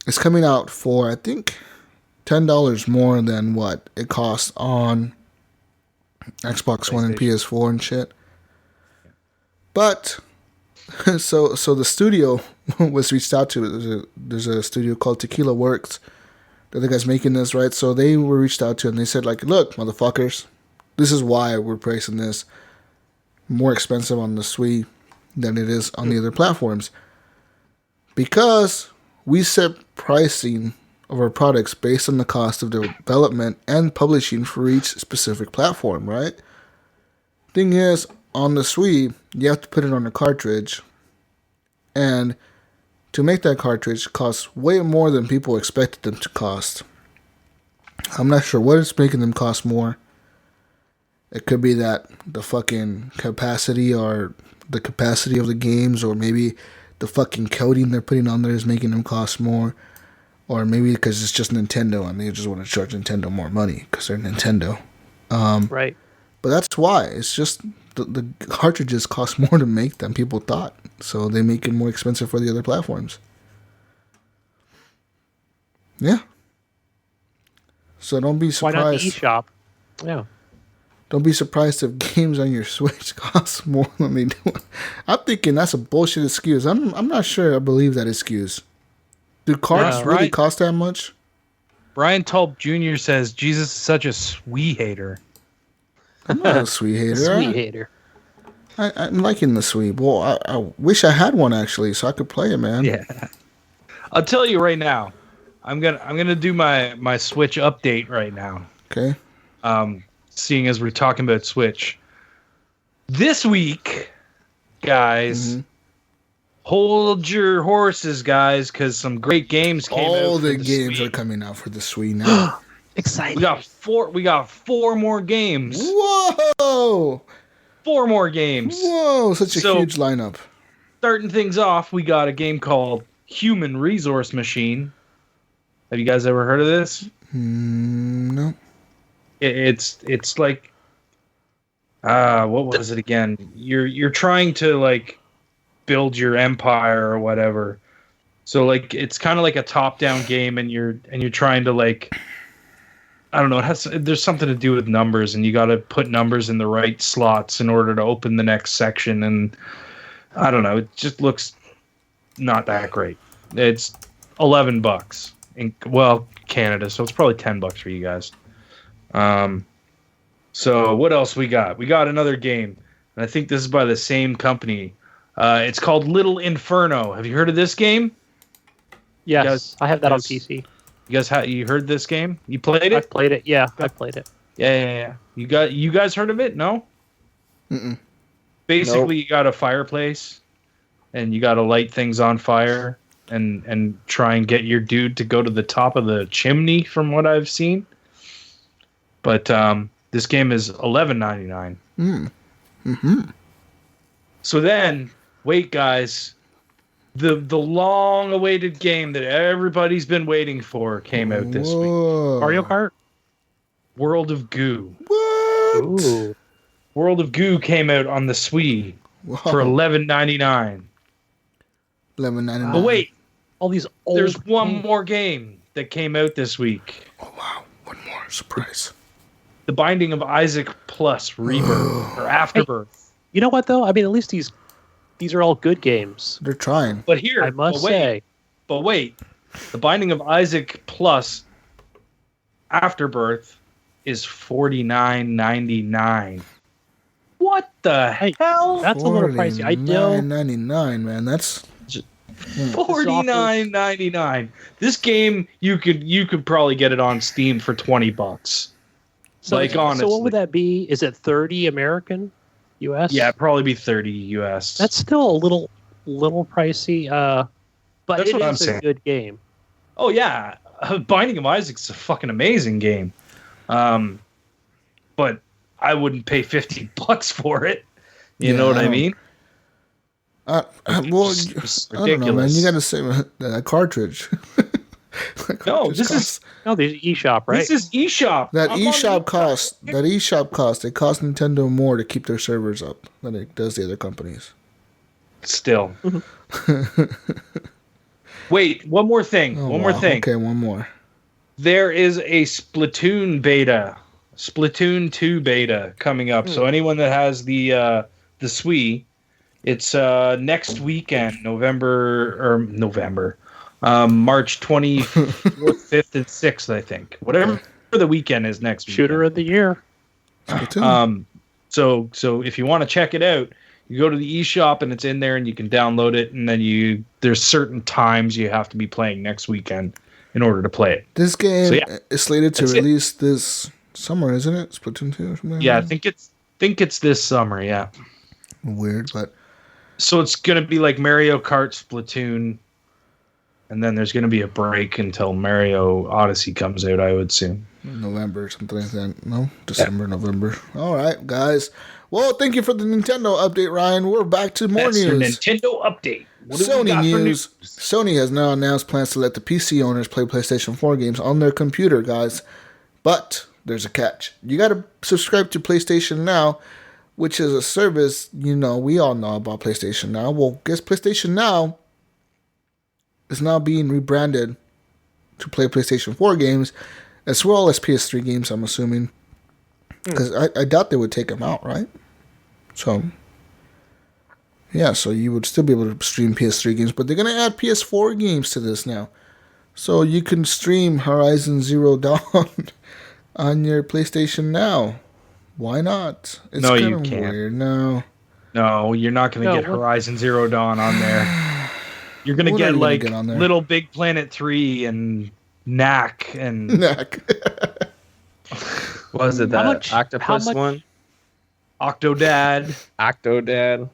it's coming out for, I think, $10 more than what it costs on Xbox One and PS4 and shit. But so the studio was reached out to. There's a studio called Tequila Works. They're the guys making this, right? So they were reached out to and they said, like, look, motherfuckers, this is why we're pricing this more expensive on the Swii than it is on the other platforms. Because we set pricing of our products based on the cost of development and publishing for each specific platform, right? Thing is, on the Swii, you have to put it on a cartridge, and to make that cartridge costs way more than people expected them to cost. I'm not sure what is making them cost more. It could be that the fucking capacity or the capacity of the games, or maybe the fucking coding they're putting on there is making them cost more. Or maybe because it's just Nintendo and they just want to charge Nintendo more money because they're Nintendo. Right. But that's why. It's just the cartridges cost more to make than people thought. So they make it more expensive for the other platforms. Yeah. So don't be Why not the surprised. eShop? Yeah. Don't be surprised if games on your Switch cost more than they do. I'm thinking that's a bullshit excuse. I'm not sure I believe that excuse. Do cards really right. cost that much? Brian Tulp Jr. says Jesus is such a Swii hater. I'm not a Swii hater. Sweet hater. I'm liking the Swii. Well, I wish I had one actually, so I could play it, man. Yeah. I'll tell you right now. I'm gonna do my Switch update right now. Okay. Seeing as we're talking about Switch. This week, guys, hold your horses, guys, because some great games came out. All for the games Switch. are coming out for the Swii now. Exciting. We got four more games. Whoa! 4 more games. Whoa! Such a So- huge lineup. Starting things off, we got a game called Human Resource Machine. Have you guys ever heard of this? No. It's like what was it again? You're trying to like build your empire or whatever. So like it's kind of like a top-down game, and you're trying to like, I don't know, there's something to do with numbers, and you got to put numbers in the right slots in order to open the next section, and I don't know, it just looks not that great. It's $11 in Canada, so it's probably $10 for you guys. So what else we got? We got another game, and I think this is by the same company. It's called Little Inferno. Have you heard of this game? Yes, I have that on yes. PC. You guys, you heard this game? You played it? I've played it. Yeah, I've played it. Yeah. You guys heard of it? No. Mm-mm. Basically, you got a fireplace, and you got to light things on fire, and try and get your dude to go to the top of the chimney. From what I've seen, but this game is $11.99. Mm-hmm. So then, wait, guys. The long-awaited game that everybody's been waiting for came out this week. Whoa. Mario Kart. World of Goo. What? Ooh. World of Goo came out on the Swii for $11.99. $11.99. But wait, All these old. there's one games. more game that came out this week. Oh wow! One more surprise. The Binding of Isaac Plus Rebirth or Afterbirth. You know what though? I mean, at least these are all good games. They're trying. But here, I must say. But wait, The Binding of Isaac Plus Afterbirth is $49.99. What the hell? That's a little pricey. I know. $49.99, man. That's $49.99. This game you could probably get it on Steam for $20. So, Like honestly. So what would that be? Is it 30 American, US? Yeah, it'd probably be 30 US. That's still a little pricey. But That's it what I'm is a saying. good game. Oh yeah, Binding of Isaac's a fucking amazing game. But I wouldn't pay $50 for it. You know what I mean? well, It's I don't know, man. ridiculous. You got to save a cartridge. No, this is No, there's eShop, right? this is eShop. That I'm on eShop cost. That eShop cost. It cost Nintendo more to keep their servers up than it does the other companies. Still. Wait, one more thing. Oh, one more wow. thing. Okay, one more. There is a Splatoon beta, Splatoon 2 beta coming up. So anyone that has the Swii, it's next weekend, March 24th, 5th, and 6th, I think. Whatever the weekend is next weekend. Shooter of the year. Splatoon. So if you want to check it out, you go to the eShop and it's in there and you can download it, and then there's certain times you have to be playing next weekend in order to play it. This game yeah. is slated to That's it. release this summer, isn't it? Splatoon 2 or something? Yeah, I like think it's this summer, yeah. that? Weird, but So it's going to be like Mario Kart Splatoon, and then there's going to be a break until Mario Odyssey comes out, I would assume. November, something like that. No? December, November. All right, guys. Well, thank you for the Nintendo update, Ryan. We're back to more That's your news. Nintendo update. What do we Sony got for news. Sony has now announced plans to let the PC owners play PlayStation 4 games on their computer, guys. But there's a catch. You got to subscribe to PlayStation Now, which is a service, we all know about PlayStation Now. Well, guess PlayStation Now is now being rebranded to play PlayStation 4 games, as well as PS3 games, I'm assuming. Because I doubt they would take them out, right? So, yeah, so you would still be able to stream PS3 games, but they're going to add PS4 games to this now. So you can stream Horizon Zero Dawn on your PlayStation Now. Why not? It's No, you kinda can't. weird. No, you're not going to get Horizon Zero Dawn on there. You're going to What are get you gonna like get on there? Little Big Planet 3 and Knack and Was it How that much- octopus how much- one? Octodad. Octodad.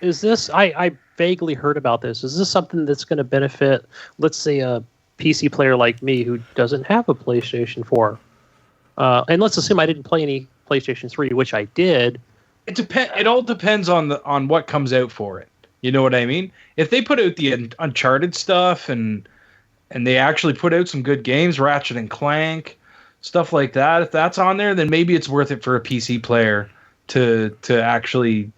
Is this? I vaguely heard about this. Is this something that's going to benefit, let's say, a PC player like me who doesn't have a PlayStation 4? And let's assume I didn't play any PlayStation 3, which I did. It all depends on what comes out for it. You know what I mean? If they put out the Uncharted stuff and they actually put out some good games, Ratchet and Clank, stuff like that, if that's on there, then maybe it's worth it for a PC player to actually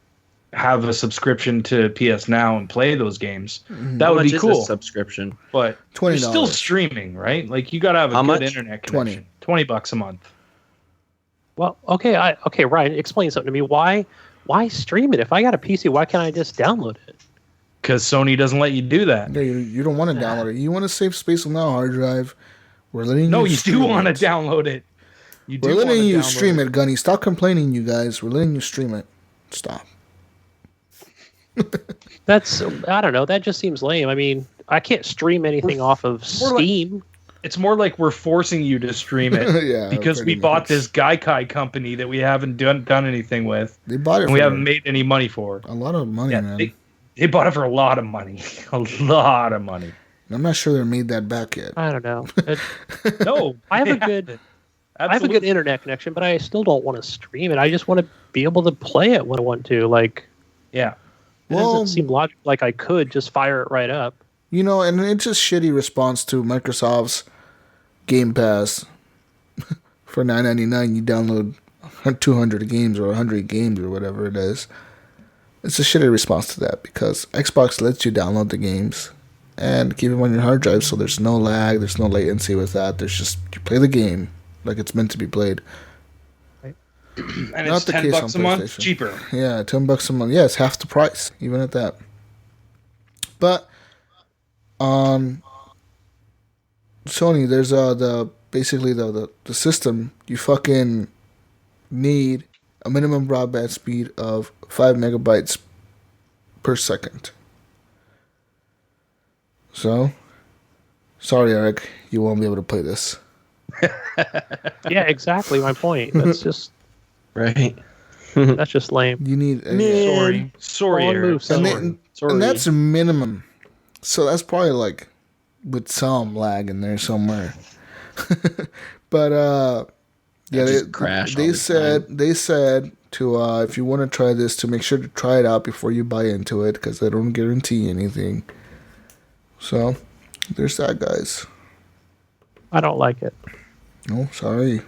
have a subscription to PS Now and play those games. That How would much be is cool. this subscription? But you're $20. still streaming, right? Like you got to have a How good much? internet connection. $20 a month. Well, okay, Ryan, explain something to me. Why stream it? If I got a PC, why can't I just download it? Because Sony doesn't let you do that. Yeah, you don't want to download it. You want to save space on that hard drive. We're letting No, you you stream do want to it. download it. You do We're wanna letting you download stream it, Gunny. Stop complaining, you guys. We're letting you stream it. Stop. That's, I don't know. That just seems lame. I mean, I can't stream anything off of we're like- Steam. It's more like we're forcing you to stream it Yeah, because we pretty bought much. this Gaikai company that we haven't done anything with, They bought it and we for haven't made any money for. a lot of money, Yeah, man. they bought it for a lot of money, a lot of money. I'm not sure they made that back yet. I don't know. No, I have they a good, haven't. I have a good Absolutely. internet connection, but I still don't want to stream it. I just want to be able to play it when I want to. Like, Yeah, it Well- doesn't seem logical. Like I could just fire it right up. And it's a shitty response to Microsoft's Game Pass For $9.99, you download 200 games or 100 games or whatever it is. It's a shitty response to that because Xbox lets you download the games and keep them on your hard drive, so there's no lag, there's no latency with that. There's just you play the game like it's meant to be played. And Not it's the $10 case a on month PlayStation. cheaper. Yeah, $10 a month. Yeah, it's half the price, even at that. But on Sony, there's basically the system. You fucking need a minimum broadband speed of 5 megabytes per second. So, sorry, Eric, you won't be able to play this. Yeah, exactly my point. That's just Right. that's just lame. You need Sorry, Wrong Eric. move, son. and that's a minimum. So that's probably like with some lag in there somewhere. But yeah, just crash all they the said to if you want to try this, to make sure to try it out before you buy into it, because they don't guarantee anything. So there's that, guys. I don't like it. Oh, sorry,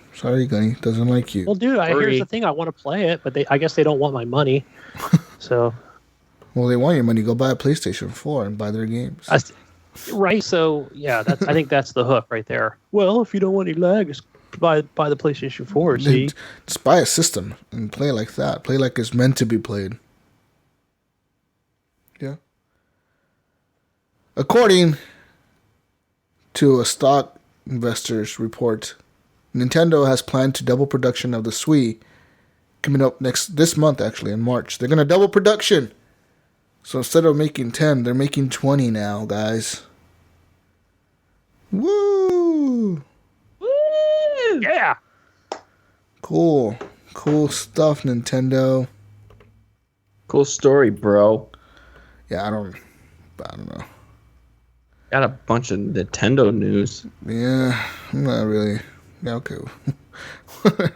Gunny doesn't like you. Well, dude, here's the thing. I want to play it, but I guess they don't want my money. So. Well, they want your money. Go buy a PlayStation 4 and buy their games. Right. So yeah, I think that's the hook right there. Well, if you don't want any lag, just buy the PlayStation 4. See, just buy a system and play like that. Play like it's meant to be played. Yeah. According to a stock investors report, Nintendo has planned to double production of the Switch coming up this month, actually in March. They're gonna double production. So instead of making 10, they're making 20 now, guys. Woo! yeah. Cool stuff, Nintendo. Cool story, bro. Yeah, I don't know. Got a bunch of Nintendo news. Yeah, I'm not really. Yeah, okay.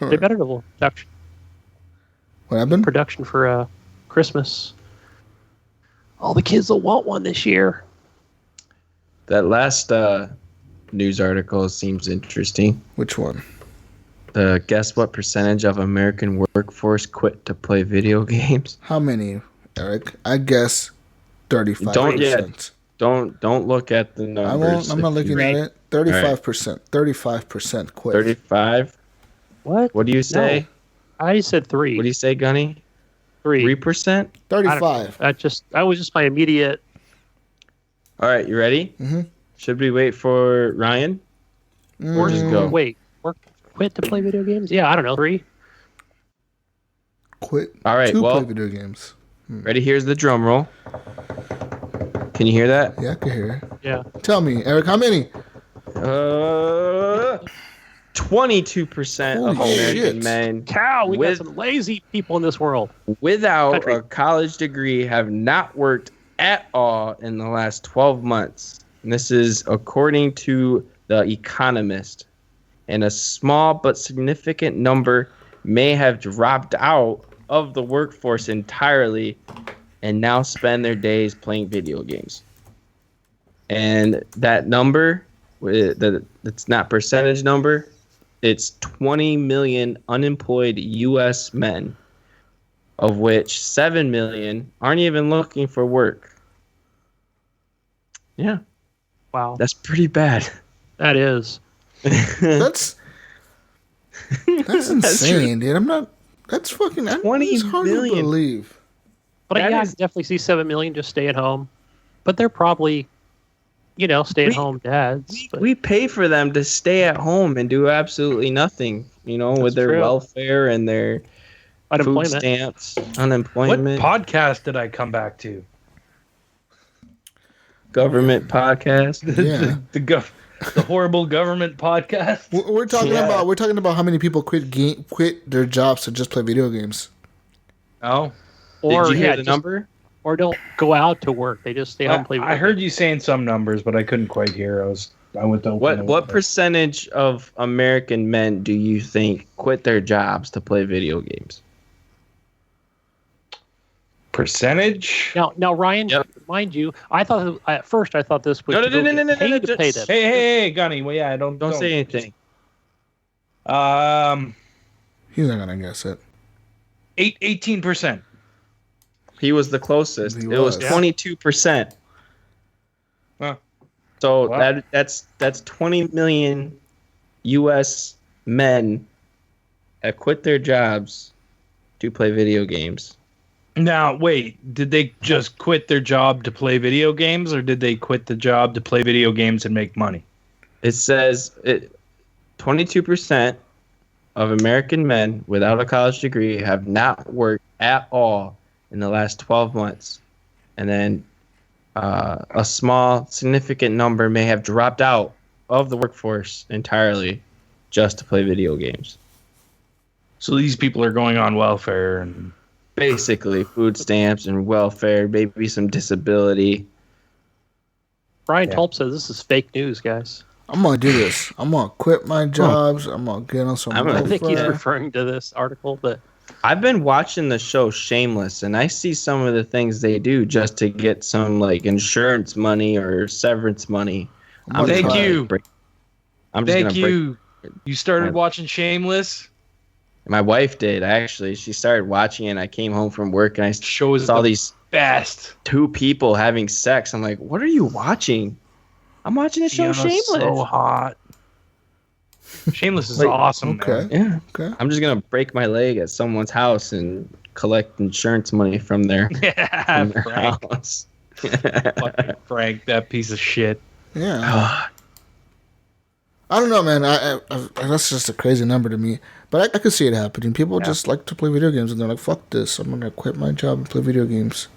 They better double What happened? production for Christmas. All the kids will want one this year. That last news article seems interesting. Which one? Guess what percentage of American workforce quit to play video games? How many, Eric? I guess 35%. Don't look at the numbers. I won't. I'm not looking at it. 35%. 35% quit. 35. What? What do you say? No, I said 3. What do you say, Gunny? 3%. 35. That was just my immediate. All right, you ready? Mm-hmm. Should we wait for Ryan? Or just go? Wait, quit to play video games? Yeah, I don't know. 3. Quit. All right. To Well, play video games. ready? Here's the drum roll. Can you hear that? Yeah, I can hear it. Yeah. Tell me, Eric, how many? 22% of Holy American shit. men Cow, we With- got some lazy people in this world. without Country. a college degree have not worked at all in the last 12 months. And this is according to The Economist. And a small but significant number may have dropped out of the workforce entirely and now spend their days playing video games. And that number, it's not percentage number, it's 20 million unemployed U.S. men, of which 7 million aren't even looking for work. Yeah, Wow. that's pretty bad. That is. That's insane, dude. I'm not. That's fucking. 20 it's hard million. to believe. But That yeah, I is- can definitely see 7 million just stay at home. But they're probably, stay-at-home dads. But We pay for them to stay at home and do absolutely nothing, with That's their true. welfare and their food unemployment. stamps, What unemployment, podcast did I come back to? government podcast. Yeah. The horrible government podcast. We're talking Yeah. about how many people quit their jobs to just play video games. Oh, Or Did you hear the just- number? Or don't go out to work. They just stay home and play. I heard you saying some numbers, but I couldn't quite hear. I went to open What it. percentage of American men do you think quit their jobs to play video games? Percentage? Now, Ryan, Yep. mind you, at first I thought this was No, to go no, get paid to just- pay them. Hey, Gunny. Well, yeah, don't Don't say anything. He's not gonna guess it. 18%. He was the closest. He It was was. 22%. Huh. So Wow. that's 20 million U.S. men that quit their jobs to play video games. Now, wait, did they just quit their job to play video games, or did they quit the job to play video games and make money? It says 22% of American men without a college degree have not worked at all in the last 12 months. And then a small, significant number may have dropped out of the workforce entirely just to play video games. So these people are going on welfare and Basically, food stamps and welfare, maybe some disability. Brian Tulp says this is fake news, guys. I'm gonna do this. I'm gonna quit my jobs. I'm gonna get on some. I'm gonna- I think he's welfare. referring to this article, but I've been watching the show Shameless, and I see some of the things they do just to get some like insurance money or severance money. I'm gonna Thank try. you. I'm just thank gonna break. you. You started watching Shameless? My wife did actually. She started watching it. And I came home from work and I Show is saw the these best. two people having sex. I'm like, what are you watching? I'm watching the show Yeah, Shameless. So hot. Shameless is Like, awesome. Okay. Man. Yeah. Okay. I'm just gonna break my leg at someone's house and collect insurance money from their, Yeah, from their Frank. house. Fucking Frank, that piece of shit. Yeah. I don't know, man. I that's just a crazy number to me. But I could see it happening. People just like to play video games, and they're like, "Fuck this! I'm gonna quit my job and play video games."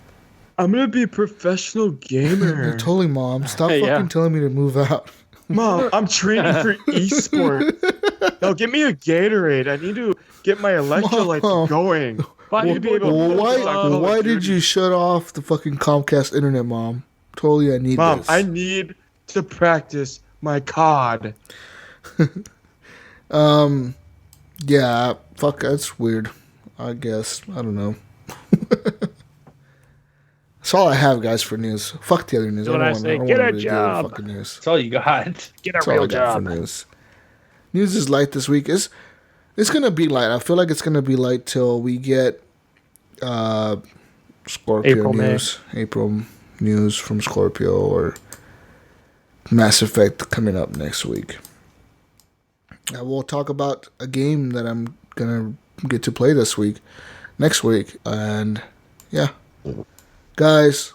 I'm gonna be a professional gamer. Totally, mom. Stop Hey, fucking yeah. telling me to move out. Mom, I'm training for esports. Now give me a Gatorade. I need to get my electrolytes Mom. going. I need to be able Well, to focus on Call of why did Duty. you shut off the fucking Comcast internet, mom? Totally, I need Mom, this. I need to practice my COD. Yeah, fuck, that's weird. I guess. I don't know. That's all I have, guys, for news. Fuck the other news. What I don't say, wanna get a really do job. fucking news. That's all you got. get a That's all real I got for job. news. News is light this week. It's gonna be light. I feel like it's gonna be light till we get Scorpio April, May. news. April news from Scorpio or Mass Effect coming up next week. We'll talk about a game that I'm gonna get to play next week, and yeah, guys.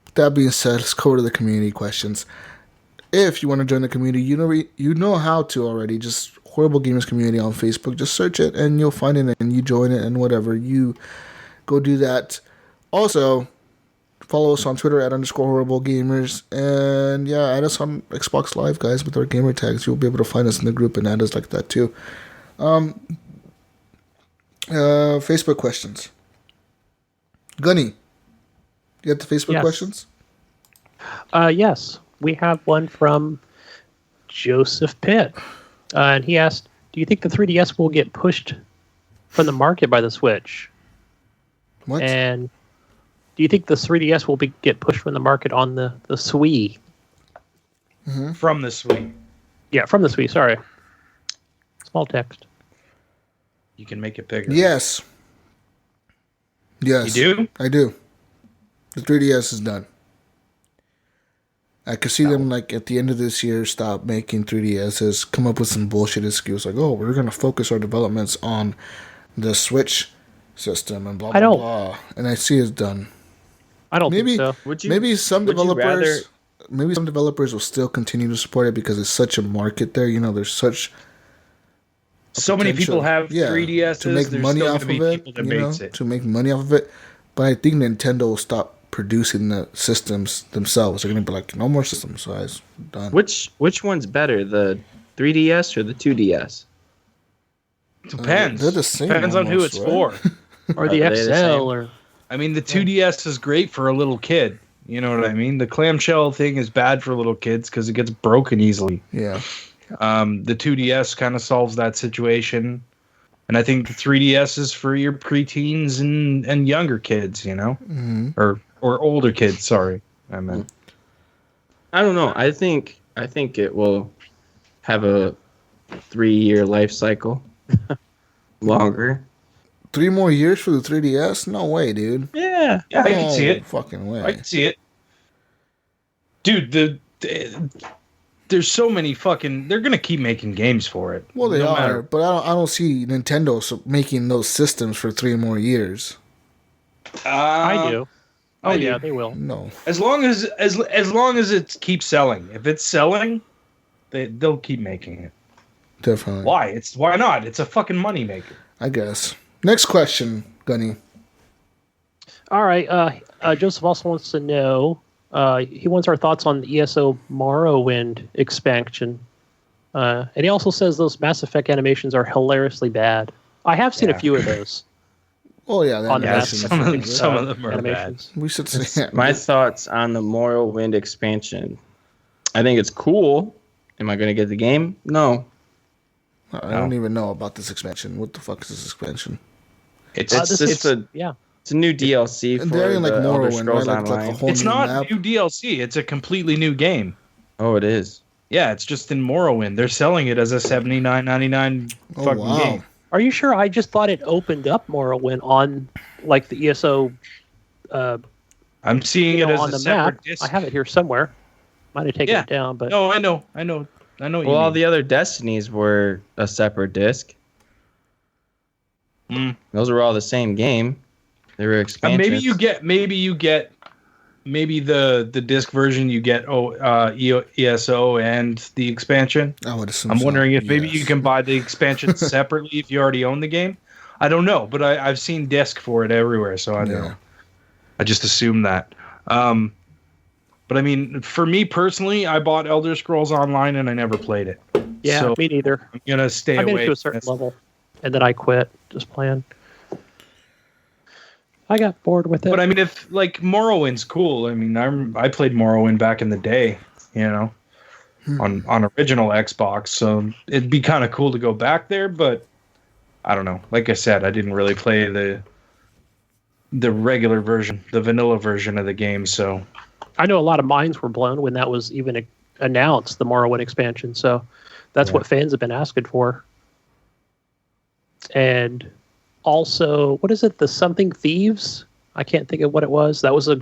With that being said, let's go to the community questions. If you want to join the community, you know how to already. Just Horrible Gamers Community on Facebook. Just search it and you'll find it, and you join it, and whatever, you go do that. Also, follow us on Twitter at _Horrible Gamers, and yeah, add us on Xbox Live, guys, with our gamer tags. You'll be able to find us in the group and add us like that too. Facebook questions. Gunny, you got the Facebook Yes. questions? Yes, we have one from Joseph Pitt, and he asked, "Do you think the 3DS will get pushed from the market by the Switch? What? And do you think the 3DS will get pushed from the market on the Swii? From the suite. Yeah, from the Swii. Sorry, small text. You can make it bigger. Yes. Yes. You do? I do. The 3DS is done. I could see them like at the end of this year stop making 3DSs, come up with some bullshit excuse like, "Oh, we're gonna focus our developments on the Switch system and blah blah blah." And I see it's done. I don't Maybe think so. maybe some would you developers maybe some developers will still continue to support it because it's such a market there. You know, there's such So many people have 3DSs. to make There's money still off gonna of be it, people that makes it. to make money off of it. But I think Nintendo will stop producing the systems themselves. They're gonna be like, no more system size, done. Which one's better, the 3DS or the 2DS? Depends. They're the same. Depends on who almost, it's right? for. Or the Are they the same? XL, or I mean, the 2DS is great for a little kid. You know what I mean? The clamshell thing is bad for little kids because it gets broken easily. Yeah, The 2DS kind of solves that situation. And I think the 3DS is for your preteens and younger kids, you know? Mm-hmm. Or older kids, sorry. I meant. I don't know. I think it will have a 3-year life cycle. Longer. 3 more years for the 3DS? No way, dude. Yeah. Yeah, I can see No it. fucking way. I can see it. Dude, there's so many fucking... They're going to keep making games for it. Well, they no are, matter. but I don't see Nintendo making those systems for 3 more years. I do. Oh I do. yeah, they will. No. As long as it keeps selling. If it's selling, they'll keep making it. Definitely. Why not? It's a fucking moneymaker. I guess. Next question, Gunny. All right. Joseph also wants to know. He wants our thoughts on the ESO Morrowind expansion, and he also says those Mass Effect animations are hilariously bad. I have seen a few of those. Oh yeah, On the animations. some of them are animations. We should say My thoughts on the Morrowind expansion. I think it's cool. Am I going to get the game? No. I don't even know about this expansion. What the fuck is this expansion? It's This just is- yeah. It's a new DLC And for they're in like the Elder Morrowind, Scrolls right? Like Online. a whole It's new not map. new DLC. It's a completely new game. Oh, it is. Yeah, it's just in Morrowind. They're selling it as a $79.99 Oh, fucking wow. game. Are you sure? I just thought it opened up Morrowind on like the ESO I'm seeing it as on a the separate map. disc. I have it here somewhere. Might have taken it down, but No, I know what you Well, all mean. the other Destinies were a separate disc. Those were all the same game. They were expansions. maybe the disc version you get ESO and the expansion. I would assume. I'm so, wondering if maybe yes. you can buy the expansion separately if you already own the game. I don't know, but I've seen disc for it everywhere, so I don't know. I just assume that. But I mean, for me personally, I bought Elder Scrolls Online and I never played it. yeah, So me neither. I'm gonna stay I made away. it to a certain level, and then I quit just playing. I got bored with it. But I mean, if like Morrowind's cool. I mean, I played Morrowind back in the day, on original Xbox. So it'd be kind of cool to go back there. But I don't know. Like I said, I didn't really play the regular version, the vanilla version of the game. So I know a lot of minds were blown when that was even announced, the Morrowind expansion. So that's what fans have been asking for. And also, what is it? The Something Thieves? I can't think of what it was. That was a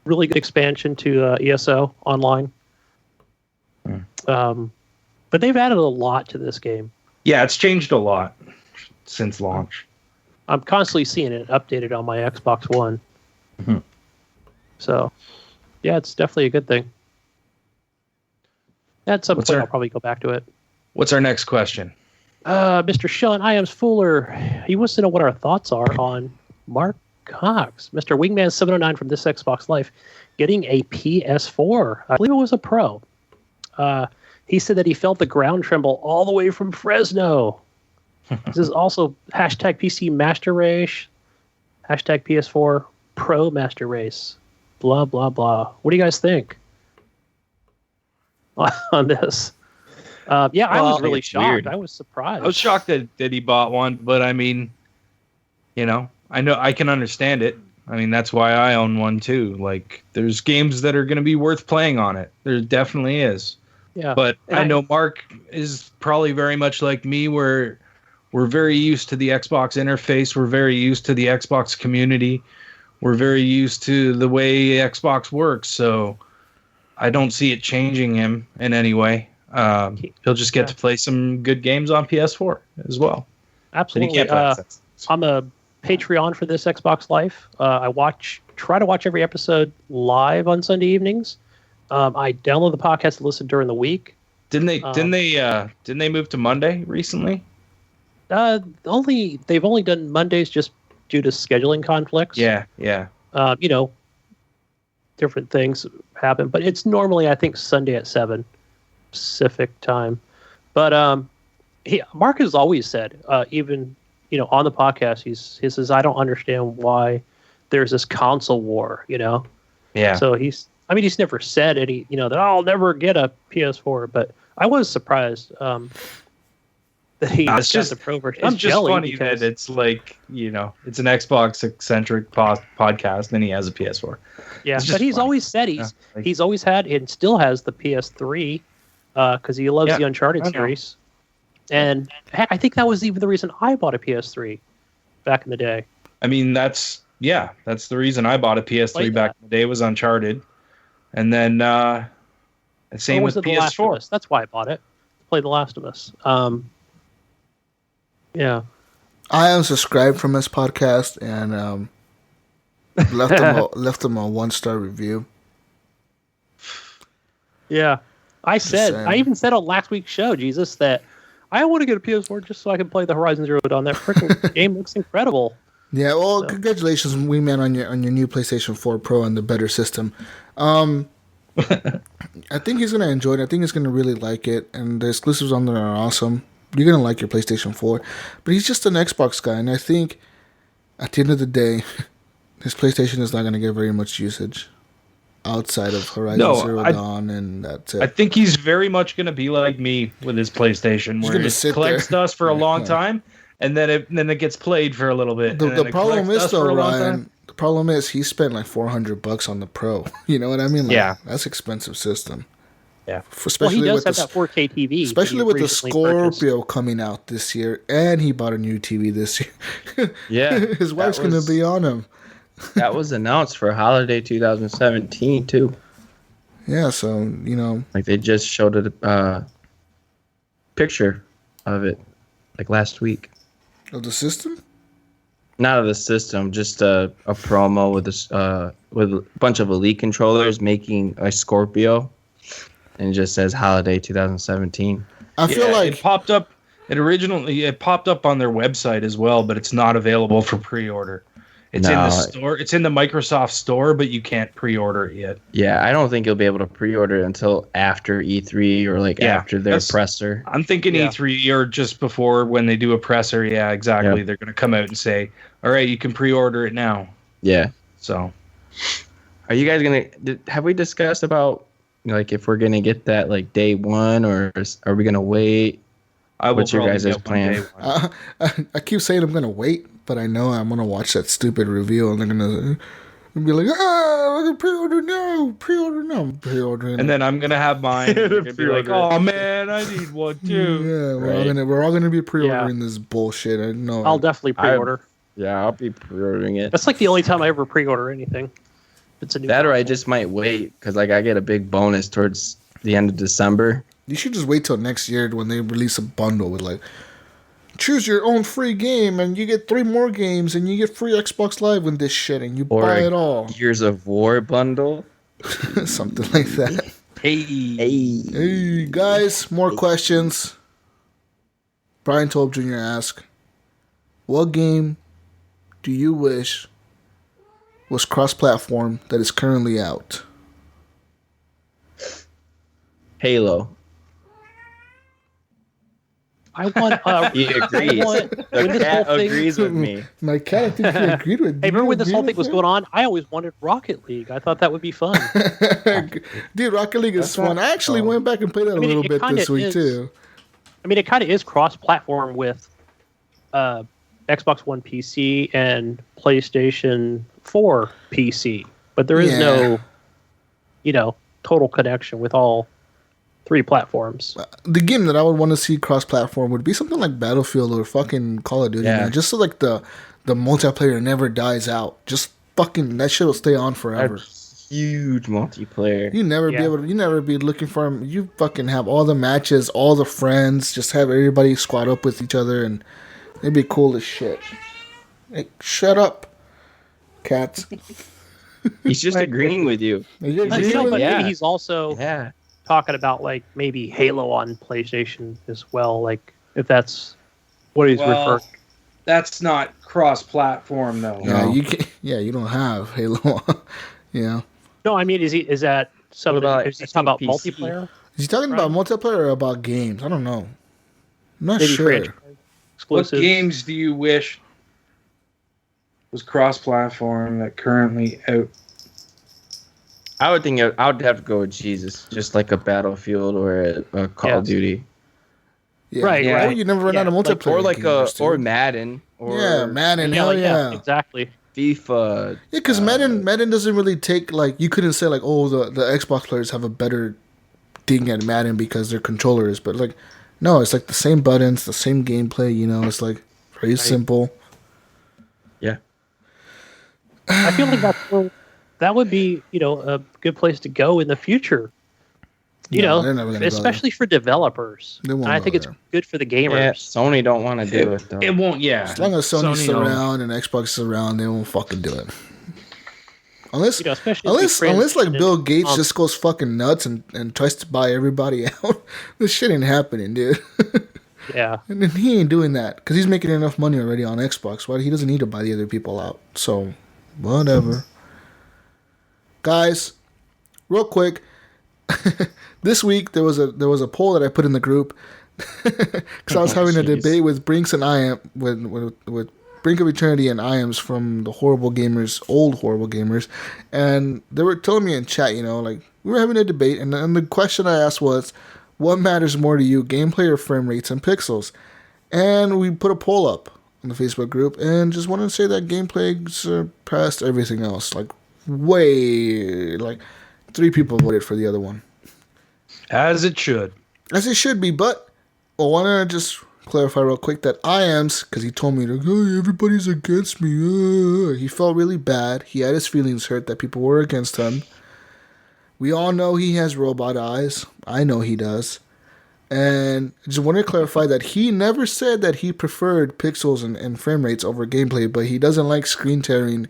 really good expansion to ESO Online. But they've added a lot to this game. yeah, it's changed a lot since launch. I'm constantly seeing it updated on my Xbox One. Mhm. So, yeah, it's definitely a good thing. At some point, I'll probably go back to it. What's our next question? Mr. Sean Iams Fuller, he wants to know what our thoughts are on Mark Cox, Mr. Wingman 709 from This Xbox Life, getting a PS4. I believe it was a Pro. He said that he felt the ground tremble all the way from Fresno. This is also hashtag PC Master Race, hashtag PS4 Pro Master Race, blah, blah, blah. What do you guys think on this? Yeah, I was really shocked. weird. I was surprised. I was shocked that he bought one, but I mean, I know I can understand it. I mean, that's why I own one too. Like, there's games that are going to be worth playing on it. There definitely is. Yeah, But and I know Mark is probably very much like me, where we're very used to the Xbox interface. We're very used to the Xbox community. We're very used to the way Xbox works. So I don't see it changing him in any way. He'll just get to play some good games on PS4 as well. Absolutely. That he can't play I'm a Patreon for This Xbox Life. I try to watch every episode live on Sunday evenings. I download the podcast to listen during the week. Didn't they move to Monday recently? They've only done Mondays just due to scheduling conflicts. Yeah. Different things happen, but it's normally, I think, Sunday at 7 Pacific time. But Mark has always said, even on the podcast, he says, I don't understand why there's this console war. Yeah. So he's never said any, that I'll never get a PS4, but I was surprised that he got the Pro version. It's I'm just jelly funny because, that it's like, it's an Xbox-centric podcast, and he has a PS4. yeah, it's just but he's funny. always said he's always had and still has the PS3 because he loves the Uncharted I know. series. And heck, I think that was even the reason I bought a PS3 back in the day. I mean, that's the reason I bought a PS3 Played back that. in the day was Uncharted. And then same Or with was it The Last of PS4. Us? That's why I bought it. To play The Last of Us. Yeah. I unsubscribed from this podcast and left them a 1-star review. Yeah. I saying. even said on last week's show, Jesus, that I want to get a PS4 just so I can play the Horizon Zero Dawn. That freaking game looks incredible. Yeah, well, So. congratulations, Wingman, on your new PlayStation 4 Pro and the better system. I think he's gonna enjoy it. I think he's gonna really like it, and the exclusives on there are awesome. You're gonna like your PlayStation 4, but he's just an Xbox guy, and I think at the end of the day, his PlayStation is not gonna get very much usage outside of Horizon Zero Dawn, and that's it. I think he's very much going to be like me with his PlayStation, where gonna it sit collects there. dust for a long Yeah. time, and then it gets played for a little bit. and then The it problem collects is dust for though, a long Ryan. time. The problem is he spent like $400 on the Pro. You know what I mean? Like, Yeah. that's expensive system. Yeah. Well, Especially he does with have the that 4K TV. especially that he with the recently Scorpio purchased. coming out this year, and he bought a new TV this year. Yeah, His wife's gonna be on him. That was announced for holiday 2017 too. Yeah, so you know, Like they just showed a picture of it like last week. of the system. Not of the system, just a promo with a bunch of Elite controllers making a Scorpio, and it just says holiday 2017. I feel Yeah, like it popped up. It popped up on their website as well, but it's not available for pre-order. It's in the store. It's in the Microsoft store, but you can't pre-order it yet. Yeah, I don't think you'll be able to pre-order it until after E3 or like Yeah, after their that's- presser. I'm thinking Yeah. E3 or just before when they do a presser. Yeah, exactly. Yep. They're going to come out and say, "All right, you can pre-order it now." Yeah. So Are you guys have we discussed about like if we're gonna get that like day one, or are we gonna wait? I will. What's your probably guys' get one plan? day one. I keep saying I'm gonna wait, but I know I'm gonna watch that stupid reveal, and they're gonna be like, "Ah, I can pre-order now, I'm pre-ordering." And then I'm gonna have mine. And you're gonna be like, "Oh man, I need one too." yeah, we're all gonna be pre-ordering this bullshit. I know. I'll definitely pre-order. Yeah, I'll be pre-ordering it. That's like the only time I ever pre-order anything. It's a new That or I console. just might wait because like I get a big bonus towards the end of December. You should just wait till next year when they release a bundle with like, choose your own free game and you get 3 more games and you get free Xbox Live with this shit and you Or buy it all. Gears of War bundle. Something like that. Hey, Hey, guys, more questions. Brian Tobe Jr. asked, what game do you wish was cross-platform that is currently out? Halo. I want. He agrees. when The this cat whole thing- agrees with me. My cat, I think he agreed with Hey, remember when this whole thing was going on? I always wanted Rocket League. I thought that would be fun. Dude, Rocket League is fun. I actually went back and played that a mean, little it bit kinda this week, is. too. I mean, it kind of is cross-platform with Xbox One PC and PlayStation 4 PC, but there is Yeah. no, total connection with all 3 platforms. The game that I would want to see cross-platform would be something like Battlefield or fucking Call of Duty, Yeah. man. Just so like the multiplayer never dies out. Just fucking that shit will stay on forever. Huge multiplayer. You never be Yeah. able to, you never be looking for them. You fucking have all the matches, all the friends, just have everybody squad up with each other, and it'd be cool as shit. Hey, shut up, cats. He's just agreeing with you. You're But, agreeing with me? Yeah. maybe he's also Yeah. talking about like maybe Halo on PlayStation as well. Like if that's what he's referring. That's not cross-platform though. Yeah, No. you can, yeah, you don't have Halo. Yeah. No, I mean, is that some What of about, the, is he I talking about think PC? multiplayer? Is he talking about multiplayer or about games? I don't know. I'm not Maybe sure. franchise What exclusives. games do you wish was cross-platform that currently out? I would think I would have to go with Jesus, just like a Battlefield or a Call of Yes. Duty, Yeah. Right, Or right. you never run Yeah, out of like- multiplayer. or like games, dude. or Madden, or yeah, Madden. Yeah, Hell like, yeah. exactly. FIFA. Yeah, because Madden doesn't really take like you couldn't say like the Xbox players have a better thing at Madden because they're controllers, but like No, it's like the same buttons, the same gameplay. You know, it's like very simple. Yeah. I feel like that would be, a good place to go in the future. No, they're never gonna go Especially for developers. They won't And I go think it's there. good for the gamers. Yeah, Sony don't want to do it though. It won't. Yeah. As long as Sony's Sony don't. around and Xbox is around, they won't fucking do it. Unless, especially unless like Bill Gates just goes fucking nuts and tries to buy everybody out. This shit ain't happening, dude. Yeah. And then he ain't doing that because he's making enough money already on Xbox. Why he doesn't need to buy the other people out? So, whatever. Guys, real quick, this week there was a poll that I put in the group because I was having a debate with Brinks and I am with Brink of Eternity and IAMS from the old Horrible Gamers, and they were telling me in chat, like we were having a debate, and the question I asked was, what matters more to you, gameplay or frame rates and pixels? And we put a poll up on the Facebook group, and just wanted to say that gameplay surpassed everything else, like 3 people voted for the other one. As it should. As it should be, but I want to just clarify real quick that IAMS, because he told me, like, oh, everybody's against me. He felt really bad. He had his feelings hurt that people were against him. We all know he has robot eyes. I know he does. And I just want to clarify that he never said that he preferred pixels and frame rates over gameplay, but he doesn't like screen tearing.